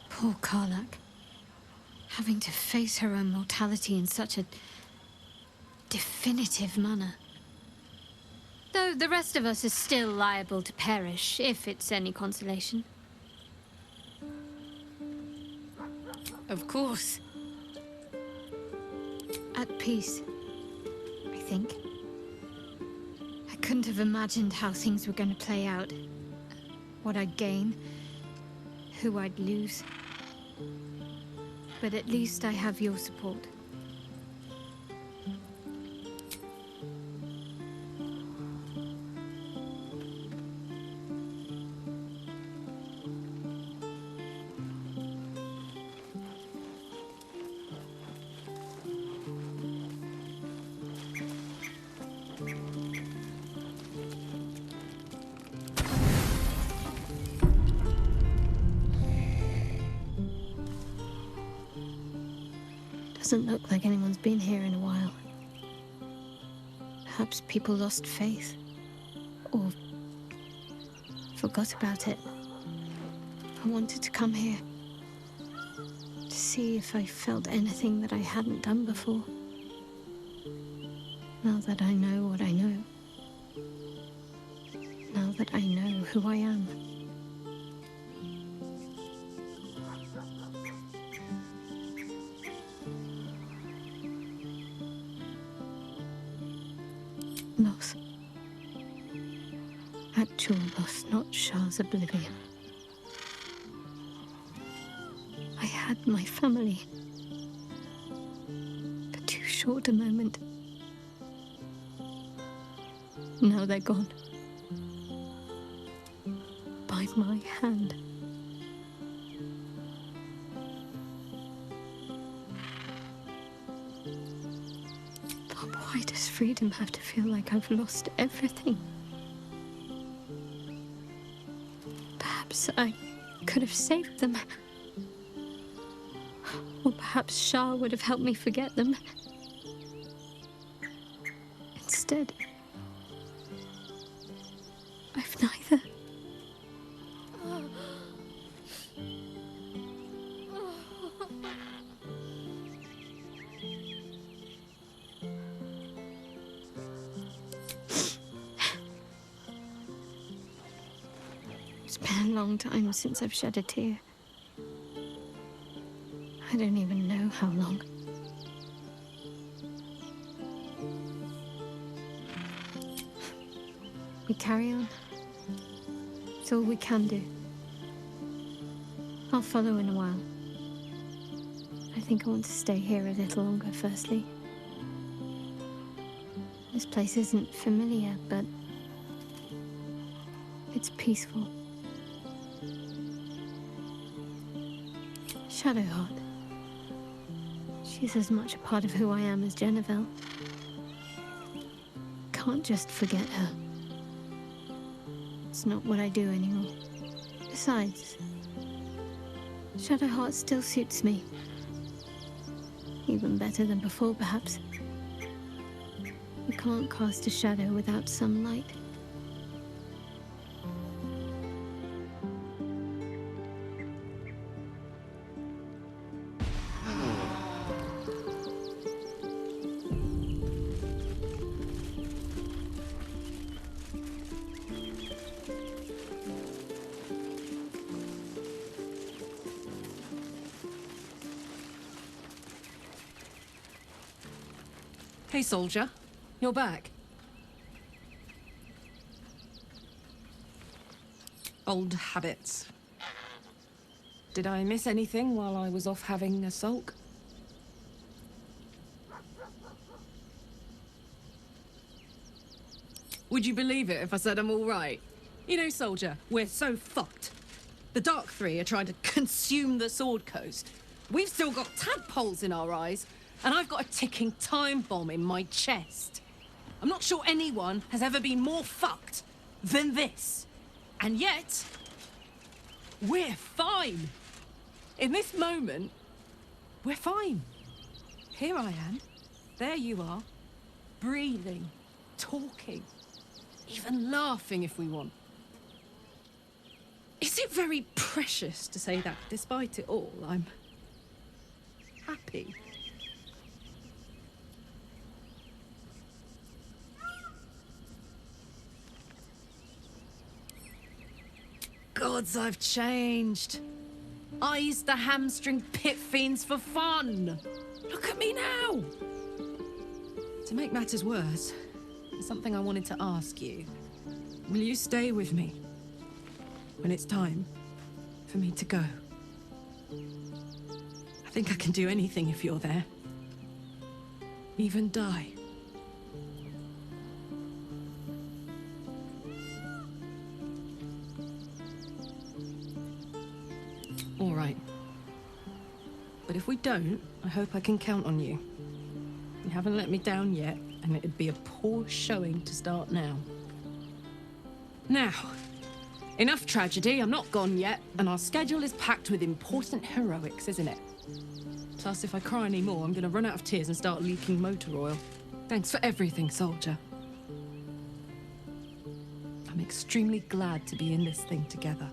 Poor Karlak. Having to face her own mortality in such a definitive manner. Though the rest of us is still liable to perish, if it's any consolation. Of course. At peace, I think. I couldn't have imagined how things were going to play out. What I'd gain, who I'd lose. But at least I have your support. Doesn't look like anyone's been here in a while. Perhaps people lost faith, or forgot about it. I wanted to come here to see if I felt anything that I hadn't done before. Now that I know what I know. Now that I know who I am. Loss. Actual loss, not Shah's oblivion. I had my family. For too short a moment. Now they're gone. By my hand. Why does freedom have to feel like I've lost everything? Perhaps I could have saved them. Or perhaps Shah would have helped me forget them. Instead, I've neither. It's been a long time since I've shed a tear. I don't even know how long. We carry on. It's all we can do. I'll follow in a while. I think I want to stay here a little longer, firstly. This place isn't familiar, but it's peaceful. Shadowheart. She's as much a part of who I am as Jennifer. Can't just forget her. It's not what I do anymore. Besides, Shadowheart still suits me. Even better than before, perhaps. You can't cast a shadow without some light. Hey, soldier. You're back. Old habits. Did I miss anything while I was off having a sulk? Would you believe it if I said I'm all right? You know, soldier, we're so fucked. The Dark Three are trying to consume the Sword Coast. We've still got tadpoles in our eyes, and I've got a ticking time bomb in my chest. I'm not sure anyone has ever been more fucked than this. And yet, we're fine. In this moment, we're fine. Here I am. There you are. Breathing, talking, even laughing if we want. Is it very precious to say that despite it all, I'm happy? Gods, I've changed. I used to hamstring pit fiends for fun. Look at me now. To make matters worse, there's something I wanted to ask you. Will you stay with me when it's time for me to go? I think I can do anything if you're there. Even die. All right. But if we don't, I hope I can count on you. You haven't let me down yet, and it'd be a poor showing to start now. Now, enough tragedy, I'm not gone yet, and our schedule is packed with important heroics, isn't it? Plus, if I cry any more, I'm gonna run out of tears and start leaking motor oil. Thanks for everything, soldier. I'm extremely glad to be in this thing together.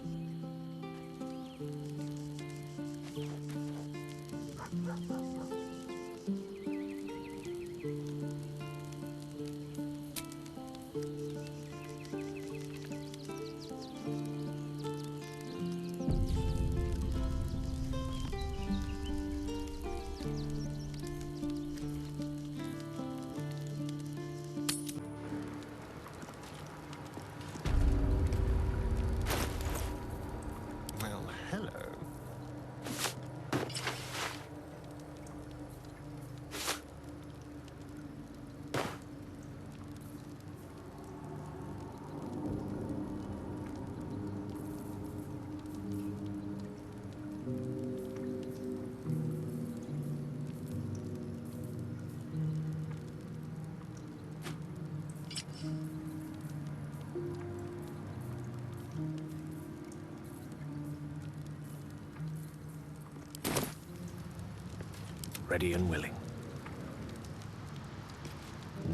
Ready and willing.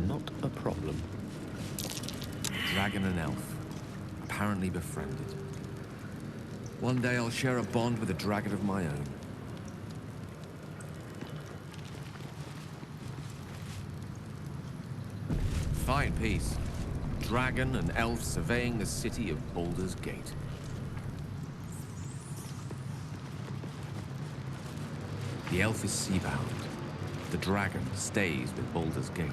Not a problem. Dragon and elf, apparently befriended. One day I'll share a bond with a dragon of my own. Fine piece. Dragon and elf surveying the city of Baldur's Gate. The elf is seabound. The dragon stays with Baldur's Gate.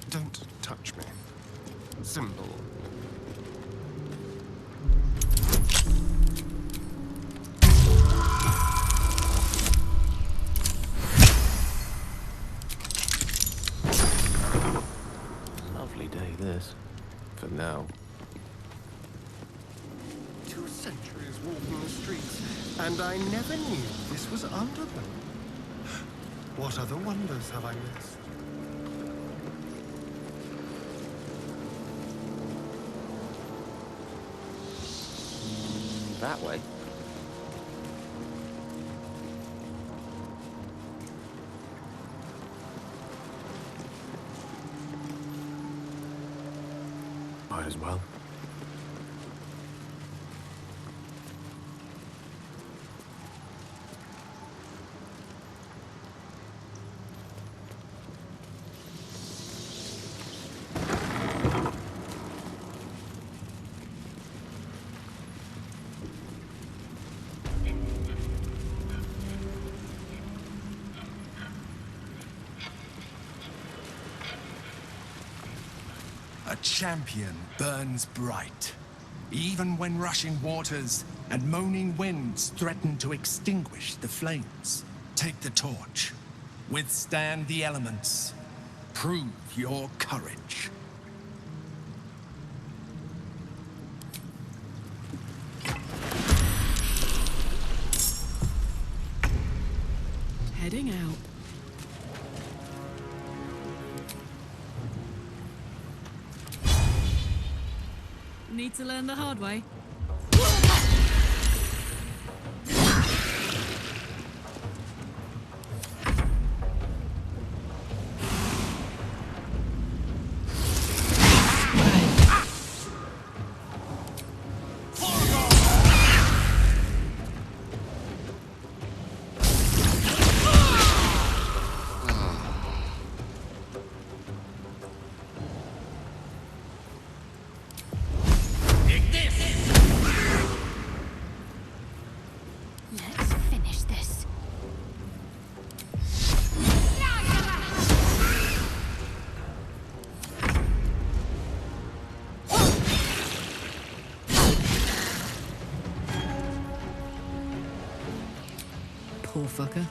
Don't touch me. Symbol. Lovely day, this. For now. 2 centuries walking the streets, and I never knew this was under them. What other wonders have I missed? That way. Might as well. A champion burns bright, even when rushing waters and moaning winds threaten to extinguish the flames. Take the torch, withstand the elements, prove your courage. Heading out. Need to learn the hard way. Let's finish this. Poor fucker.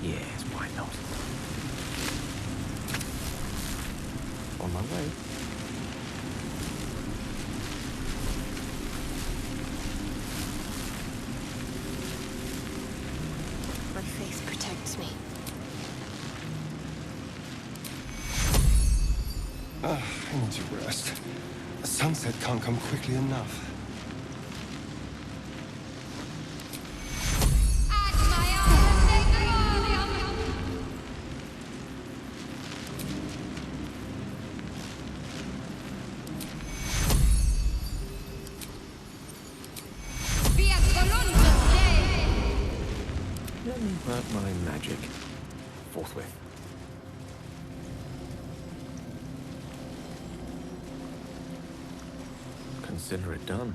Yes, why not? On my way. My faith protects me. I need to rest. The sunset can't come quickly enough. Let me work my magic forthwith. Consider it done.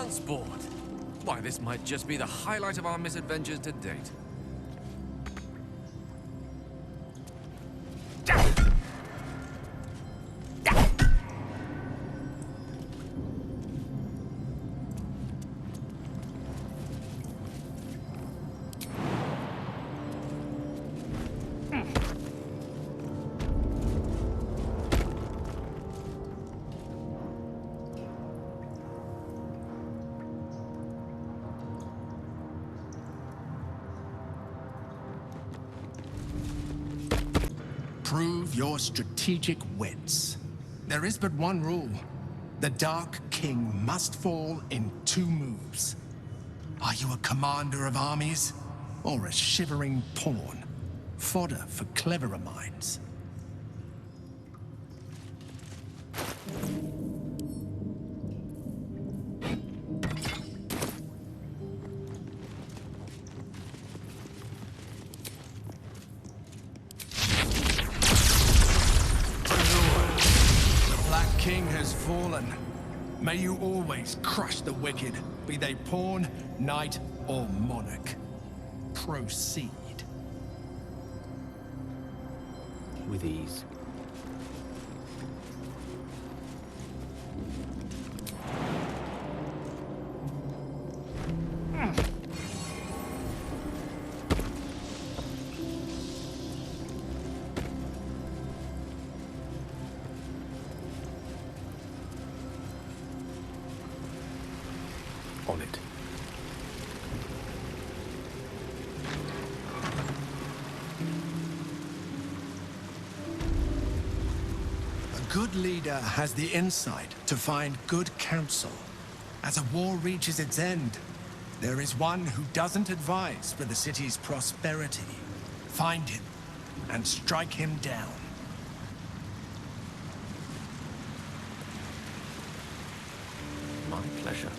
Sport. Why, this might just be the highlight of our misadventures to date. Prove your strategic wits. There is but one rule. The Dark King must fall in 2 moves. Are you a commander of armies, or a shivering pawn? Fodder for cleverer minds. Fallen. May you always crush the wicked, be they pawn, knight, or monarch. Proceed. With ease. On it. A good leader has the insight to find good counsel. As a war reaches its end, there is one who doesn't advise for the city's prosperity. Find him and strike him down. My pleasure.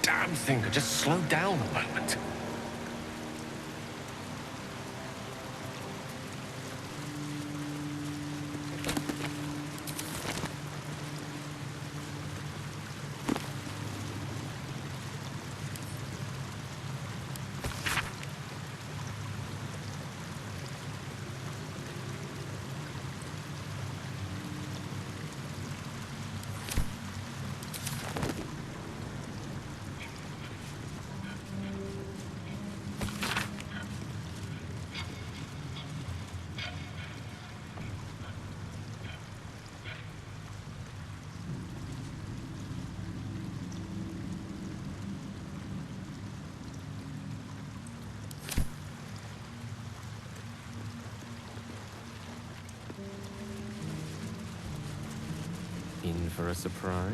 Damn thing could just slow down a moment. In for a surprise?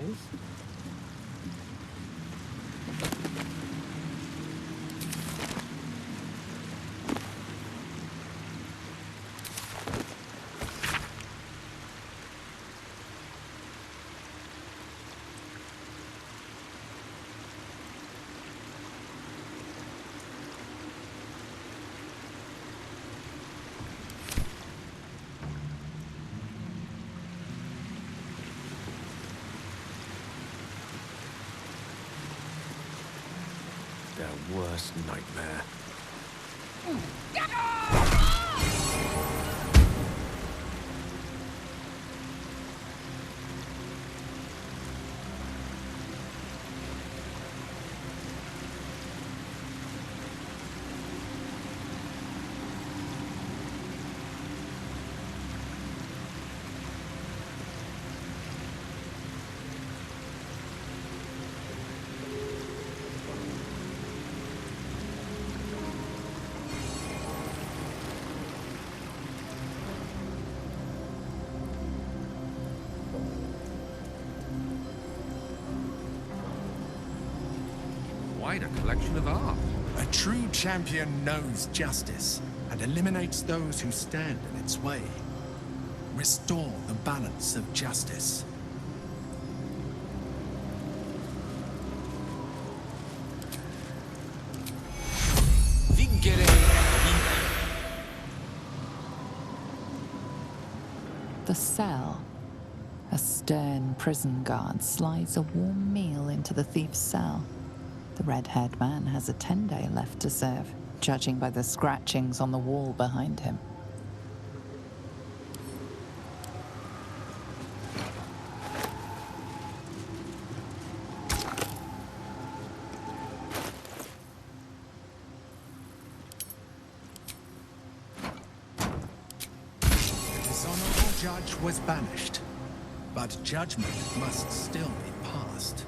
my worst nightmare. Quite a collection of art. A true champion knows justice and eliminates those who stand in its way. Restore the balance of justice. The cell. A stern prison guard slides a warm meal into the thief's cell. The red-haired man has a 10-day left to serve, judging by the scratchings on the wall behind him. The dishonorable judge was banished, but judgment must still be passed.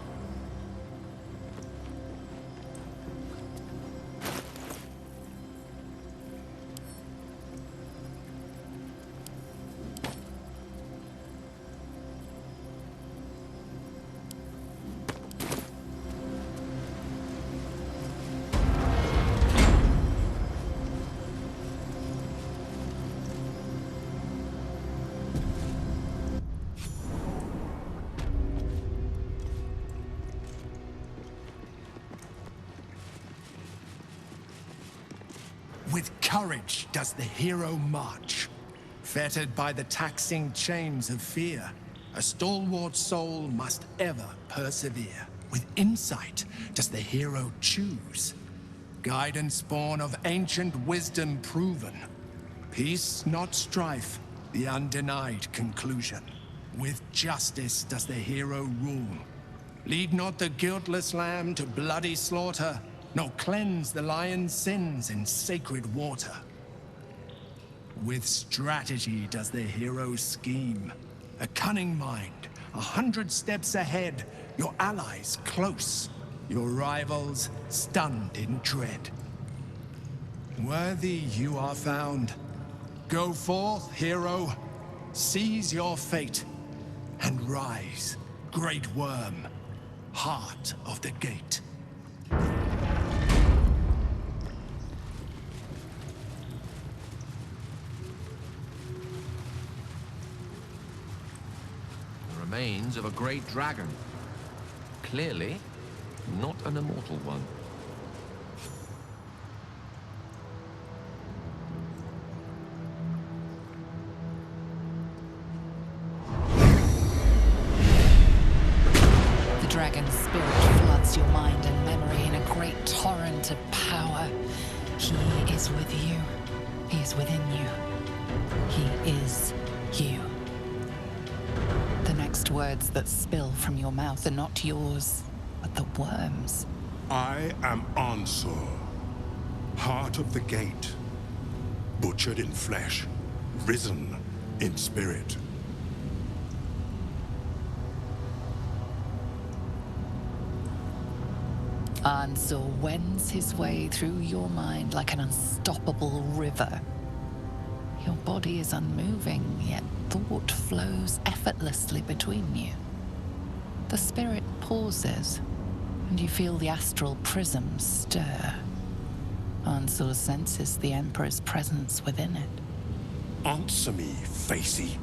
With courage does the hero march. Fettered by the taxing chains of fear, a stalwart soul must ever persevere. With insight does the hero choose. Guidance born of ancient wisdom proven. Peace, not strife, the undenied conclusion. With justice does the hero rule. Lead not the guiltless lamb to bloody slaughter, nor cleanse the lion's sins in sacred water. With strategy does the hero scheme. A cunning mind, 100 steps ahead, your allies close, your rivals stunned in dread. Worthy you are found. Go forth, hero, seize your fate, and rise, great worm, heart of the gate. Remains of a great dragon. Clearly, not an immortal one. The dragon's spirit floods your mind and memory in a great torrent of power. He is with you. He is within you. He is you. The next words that spill from your mouth are not yours, but the worm's. I am Ansur, heart of the gate, butchered in flesh, risen in spirit. Ansur wends his way through your mind like an unstoppable river. Your body is unmoving, yet thought flows effortlessly between you. The spirit pauses, and you feel the astral prism stir. Ansur senses the Emperor's presence within it. Answer me, Facey.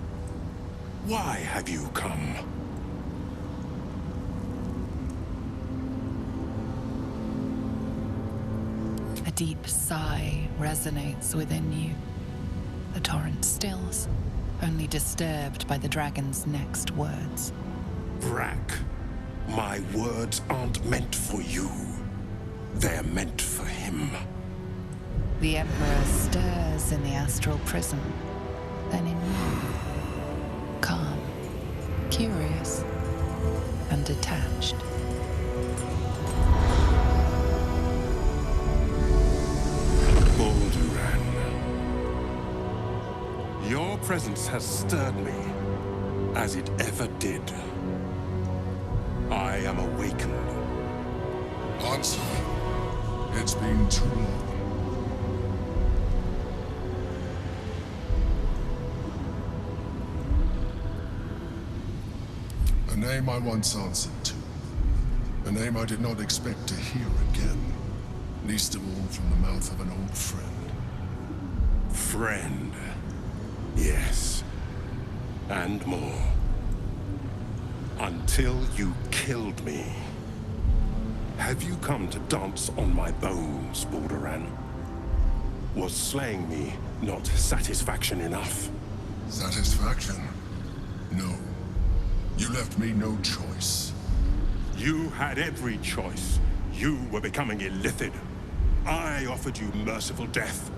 Why have you come? A deep sigh resonates within you. The torrent stills, only disturbed by the dragon's next words. Brack, my words aren't meant for you. They're meant for him. The Emperor stirs in the astral prison, then in you, calm, curious, and detached. Balduran. Your presence has stirred me, as it ever did. I am awakened. Answer. It's been too long. A name I once answered to. A name I did not expect to hear again. Least of all from the mouth of an old friend. Friend. Yes. And more. Until you killed me. Have you come to dance on my bones, Balduran? Was slaying me not satisfaction enough? Satisfaction? No. You left me no choice. You had every choice. You were becoming illithid. I offered you merciful death.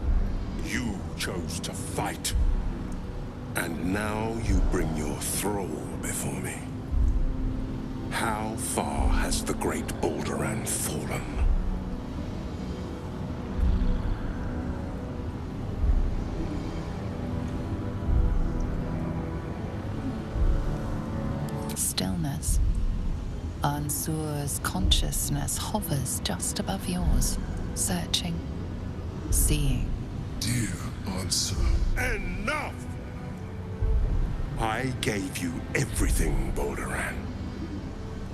You chose to fight. And now you bring your thrall before me. How far has the great Balduran fallen? Stillness. Ansur's consciousness hovers just above yours, searching, seeing. Dear Ansur. Enough! I gave you everything, Balduran.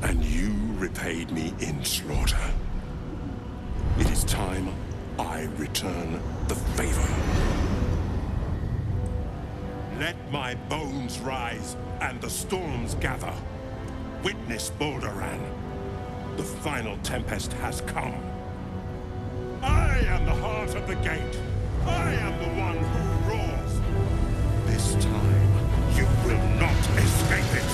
And you repaid me in slaughter. It is time I return the favor. Let my bones rise and the storms gather. Witness, Balduran. The final tempest has come. I am the heart of the gate. I am the one who roars. This time, you will not escape it.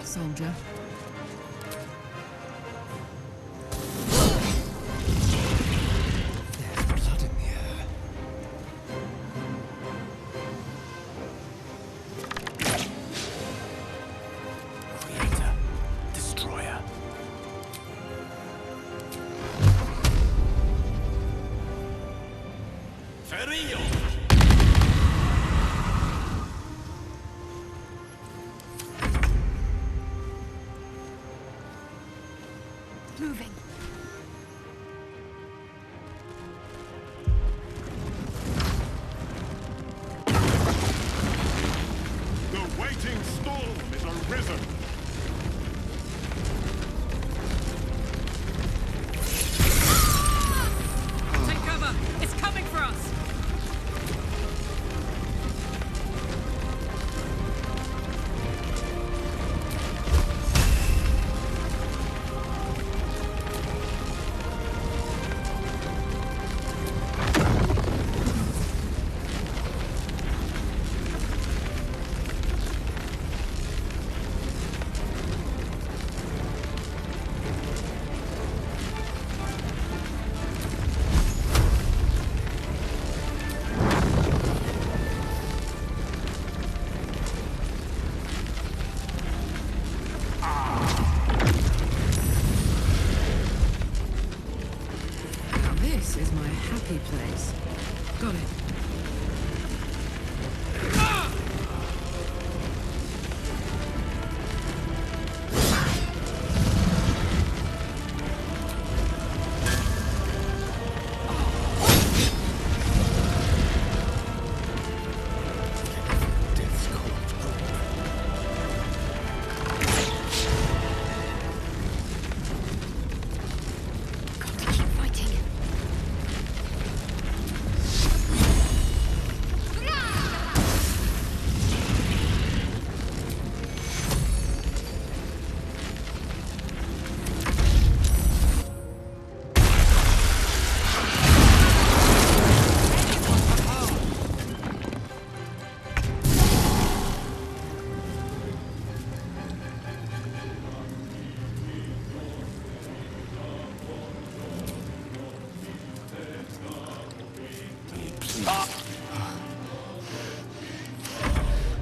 Soldier. There's blood in the air. Creator, destroyer. Ferio! This is my happy place. Got it.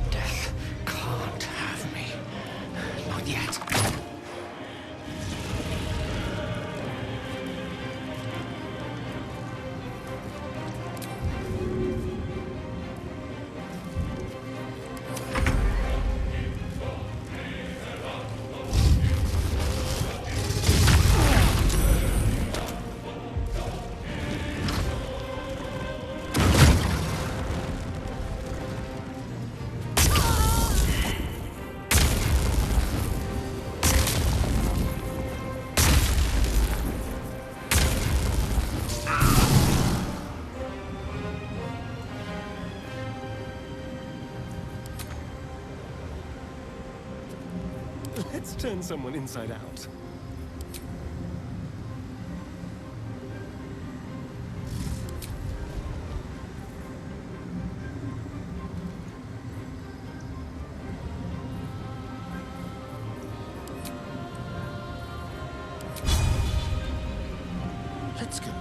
Death can't have me. Not yet. Let's turn someone inside out. Let's go.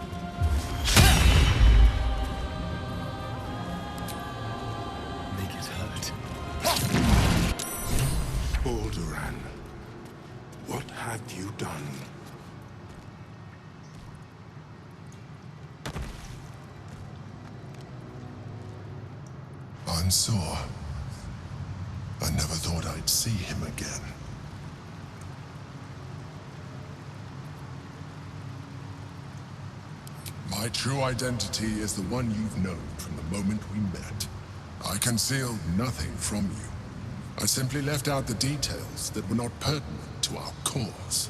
Make it hurt. Baldur, what have you done? Ansor. I never thought I'd see him again. My true identity is the one you've known from the moment we met. I concealed nothing from you. I simply left out the details that were not pertinent to our cause.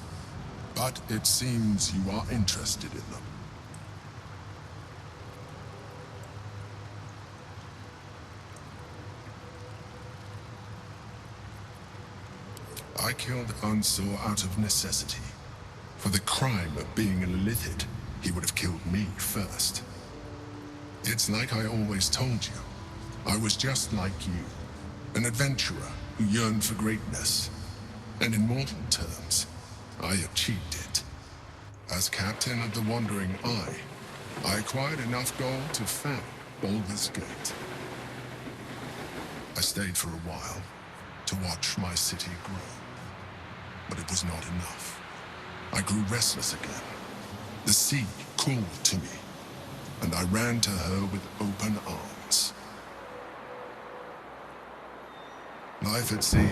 But it seems you are interested in them. I killed Ansor out of necessity. For the crime of being an illithid, he would have killed me first. It's like I always told you. I was just like you. An adventurer who yearned for greatness. And in mortal terms, I achieved it. As captain of the Wandering Eye, I acquired enough gold to found Baldur's Gate. I stayed for a while to watch my city grow. But it was not enough. I grew restless again. The sea called to me, and I ran to her with open arms. Life at sea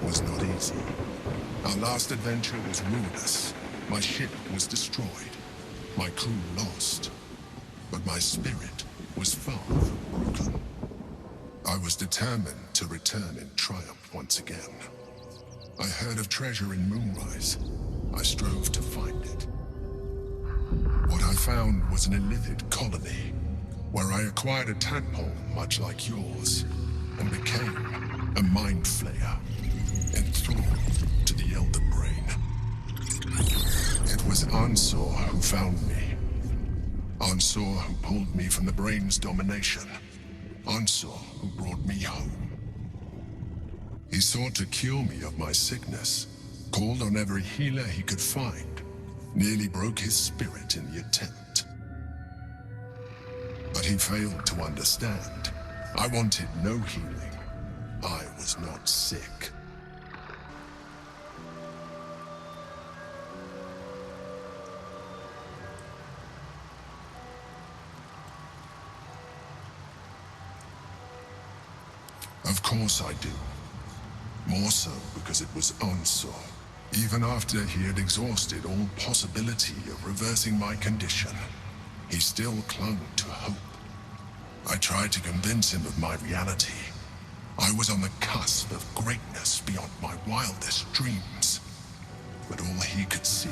was not easy. Our last adventure was ruinous. My ship was destroyed. My crew lost. But my spirit was far from broken. I was determined to return in triumph once again. I heard of treasure in Moonrise. I strove to find it. What I found was an illithid colony, where I acquired a tadpole much like yours, and became a mind flayer, enthralled to the Elder Brain. It was Ansor who found me. Ansor who pulled me from the Brain's domination. Ansor who brought me home. He sought to cure me of my sickness, called on every healer he could find, nearly broke his spirit in the attempt. But he failed to understand. I wanted no healing. I was not sick. Of course I do. More so because it was Onso. Even after he had exhausted all possibility of reversing my condition, he still clung to hope. I tried to convince him of my reality. I was on the cusp of greatness beyond my wildest dreams. But all he could see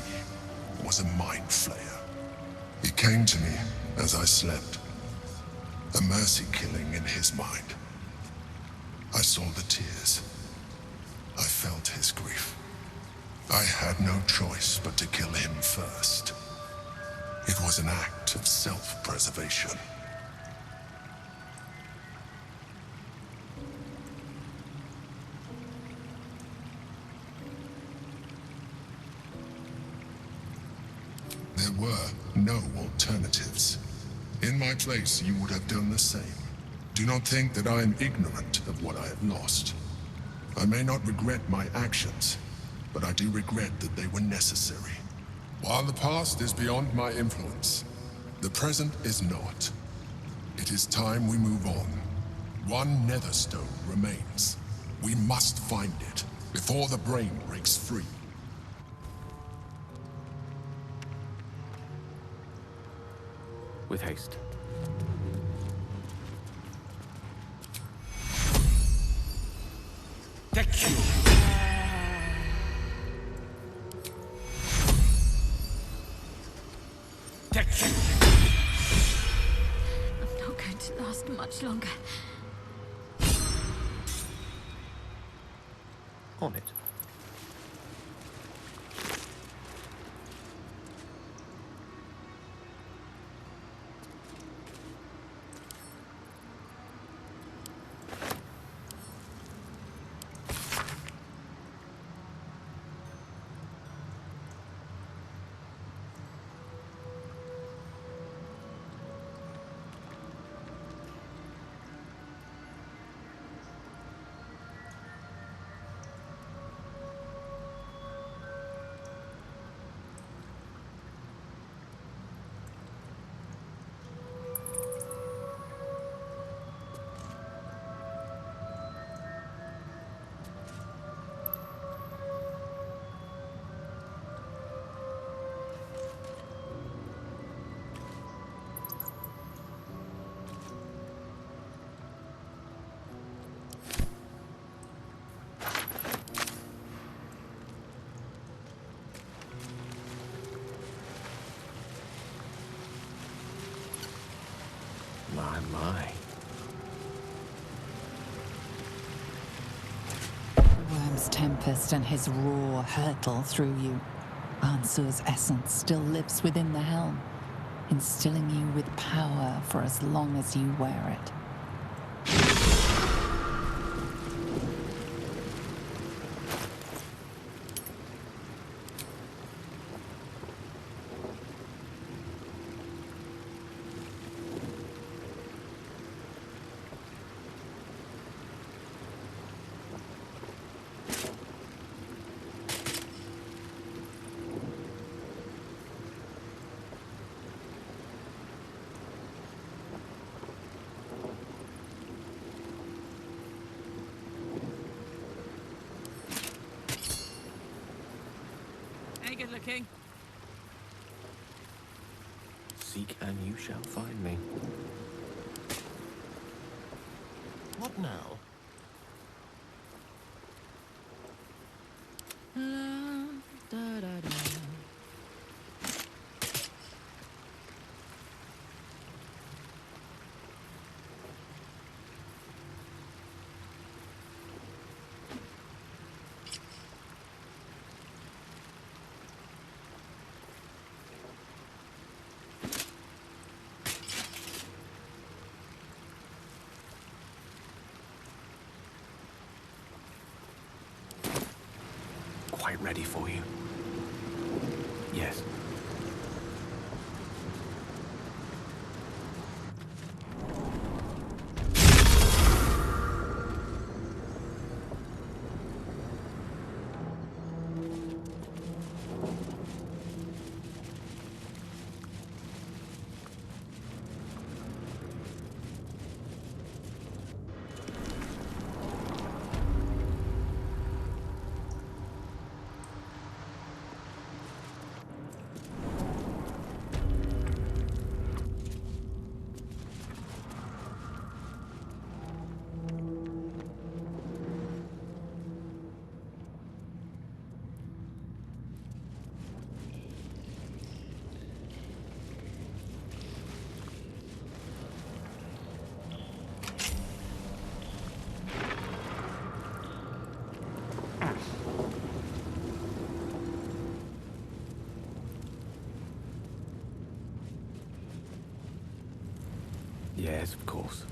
was a mind flayer. He came to me as I slept, a mercy killing in his mind. I saw the tears. I felt his grief. I had no choice but to kill him first. It was an act of self-preservation. There were no alternatives. In my place, you would have done the same. Do not think that I am ignorant of what I have lost. I may not regret my actions, but I do regret that they were necessary. While the past is beyond my influence, the present is not. It is time we move on. One netherstone remains. We must find it before the brain breaks free. With haste. The cure. The cure. I'm not going to last much longer. On it. My. The worm's tempest and his roar hurtle through you. Ansu's essence still lives within the helm, instilling you with power for as long as you wear it. Good looking. Seek and you shall find me. What now? Quite ready for you. Yes. Yes, of course.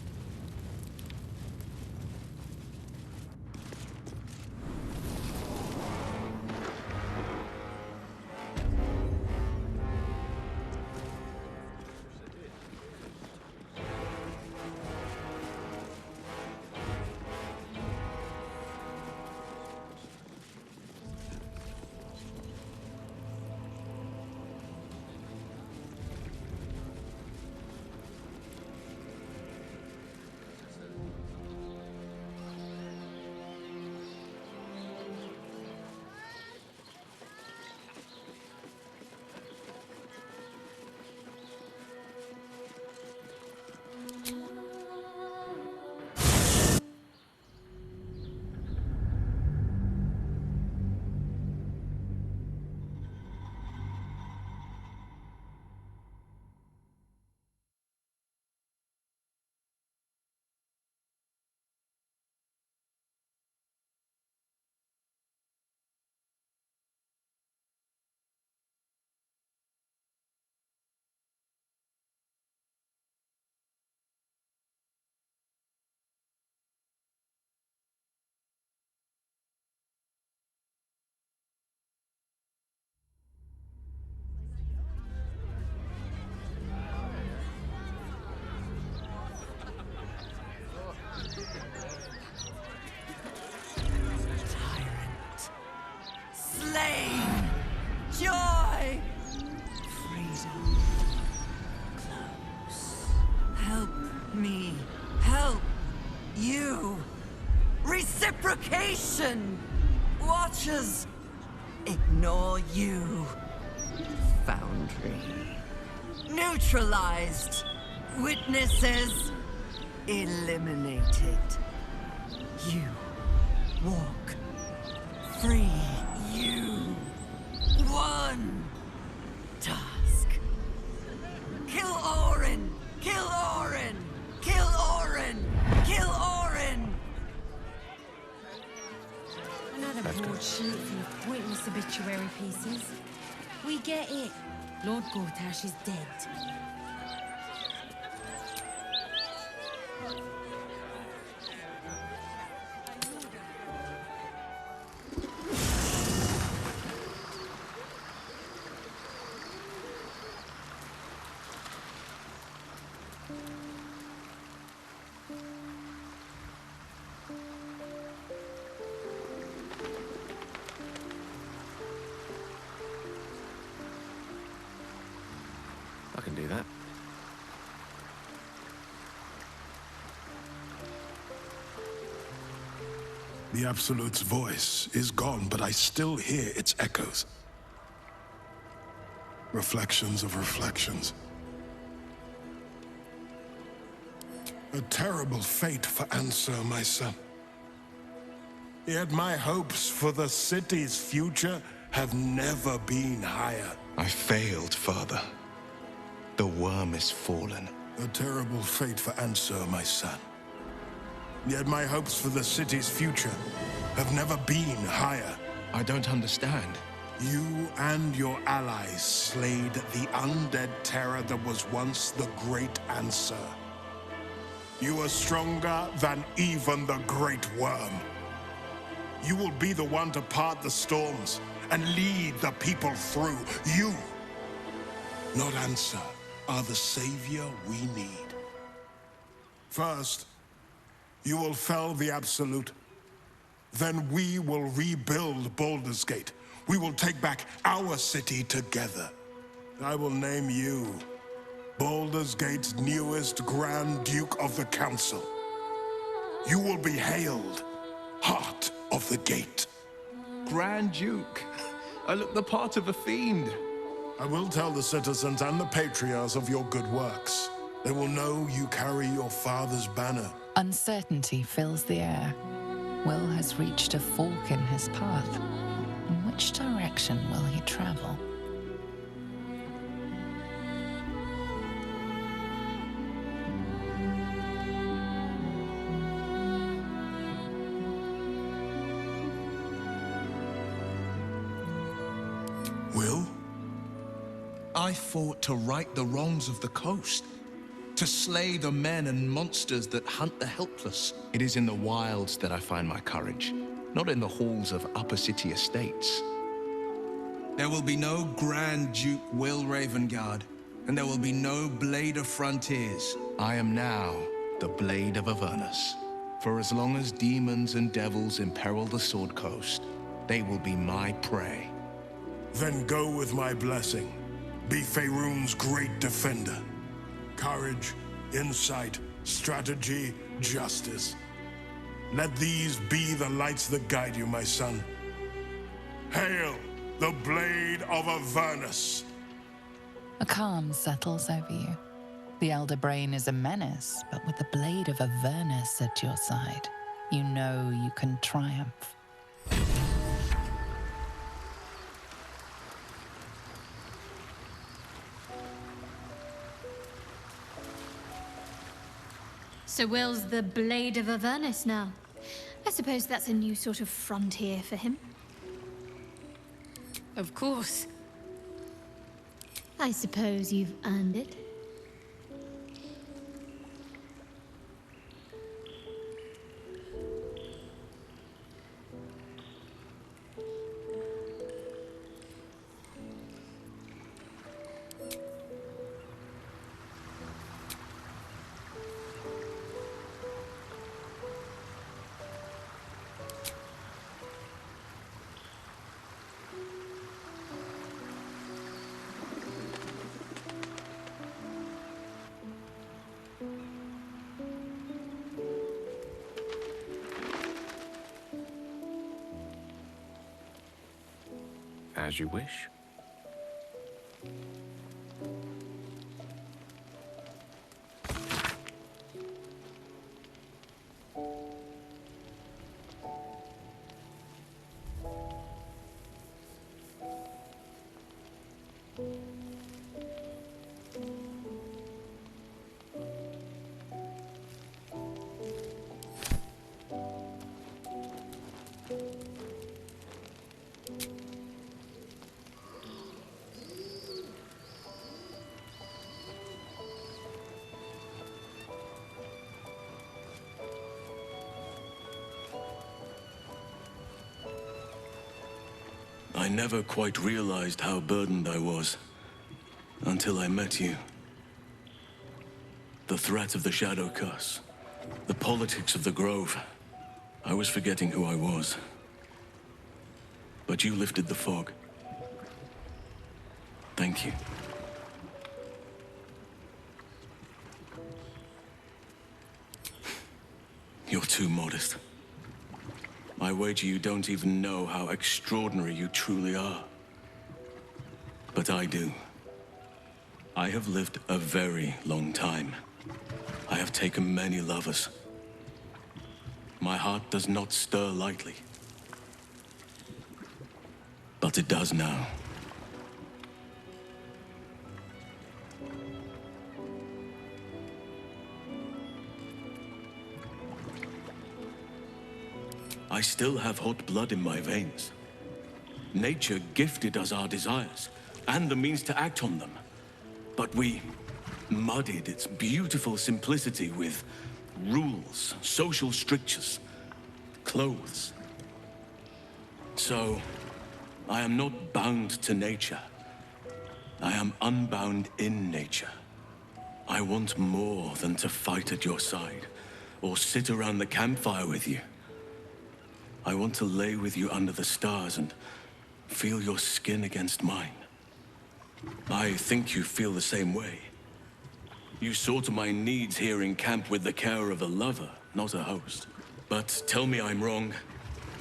Slain! Joy! Freedom. Close. Help me. Help you. Reciprocation! Watchers ignore you. Foundry. Neutralized. Witnesses eliminated. You walk free. You one task. Kill Orin! Kill Orin! Kill Orin! Kill Orin! Another broadsheet full of pointless obituary pieces. We get it. Lord Gortash is dead. I can do that. The Absolute's voice is gone, but I still hear its echoes. Reflections of reflections. A terrible fate for Ansur, my son. Yet my hopes for the city's future have never been higher. I failed, Father. The worm is fallen. A terrible fate for Ansur, my son. Yet my hopes for the city's future have never been higher. I don't understand. You and your allies slayed the undead terror that was once the great Ansur. You are stronger than even the great worm. You will be the one to part the storms and lead the people through. You, not Ansur, are the savior we need. First, you will fell the Absolute. Then we will rebuild Baldur's Gate. We will take back our city together. I will name you Baldur's Gate's newest Grand Duke of the Council. You will be hailed Heart of the Gate. Grand Duke. I look the part of a fiend. I will tell the citizens and the patriarchs of your good works. They will know you carry your father's banner. Uncertainty fills the air. Will has reached a fork in his path. In which direction will he travel? Will? I fought to right the wrongs of the coast. to slay the men and monsters that hunt the helpless. It is in the wilds that I find my courage, not in the halls of upper city estates. There will be no Grand Duke Will Ravengard, and there will be no Blade of Frontiers. I am now the Blade of Avernus. For as long as demons and devils imperil the Sword Coast, they will be my prey. Then go with my blessing. Be Faerun's great defender. Courage, insight, strategy, justice. Let these be the lights that guide you, my son. Hail, the Blade of Avernus! A calm settles over you. The Elder Brain is a menace, but with the Blade of Avernus at your side, you know you can triumph. So Will's the Blade of Avernus now. I suppose that's a new sort of frontier for him. Of course. I suppose you've earned it. As you wish. I never quite realized how burdened I was until I met you. The threat of the Shadow Curse, the politics of the Grove. I was forgetting who I was. But you lifted the fog. Thank you. You're too modest. I wager you don't even know how extraordinary you truly are. But I do. I have lived a very long time. I have taken many lovers. My heart does not stir lightly. But it does now. I still have hot blood in my veins. Nature gifted us our desires and the means to act on them. But we muddied its beautiful simplicity with rules, social strictures, clothes. So, I am not bound to nature. I am unbound in nature. I want more than to fight at your side or sit around the campfire with you. I want to lay with you under the stars and feel your skin against mine. I think you feel the same way. You saw to my needs here in camp with the care of a lover, not a host. But tell me I'm wrong,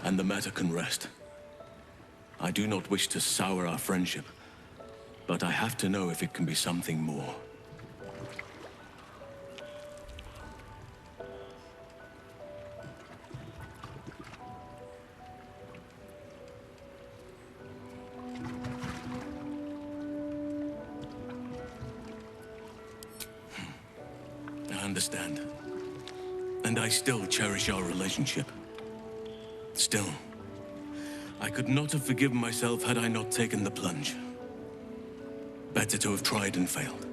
and the matter can rest. I do not wish to sour our friendship, but I have to know if it can be something more. I understand. And I still cherish our relationship. Still, I could not have forgiven myself had I not taken the plunge. Better to have tried and failed.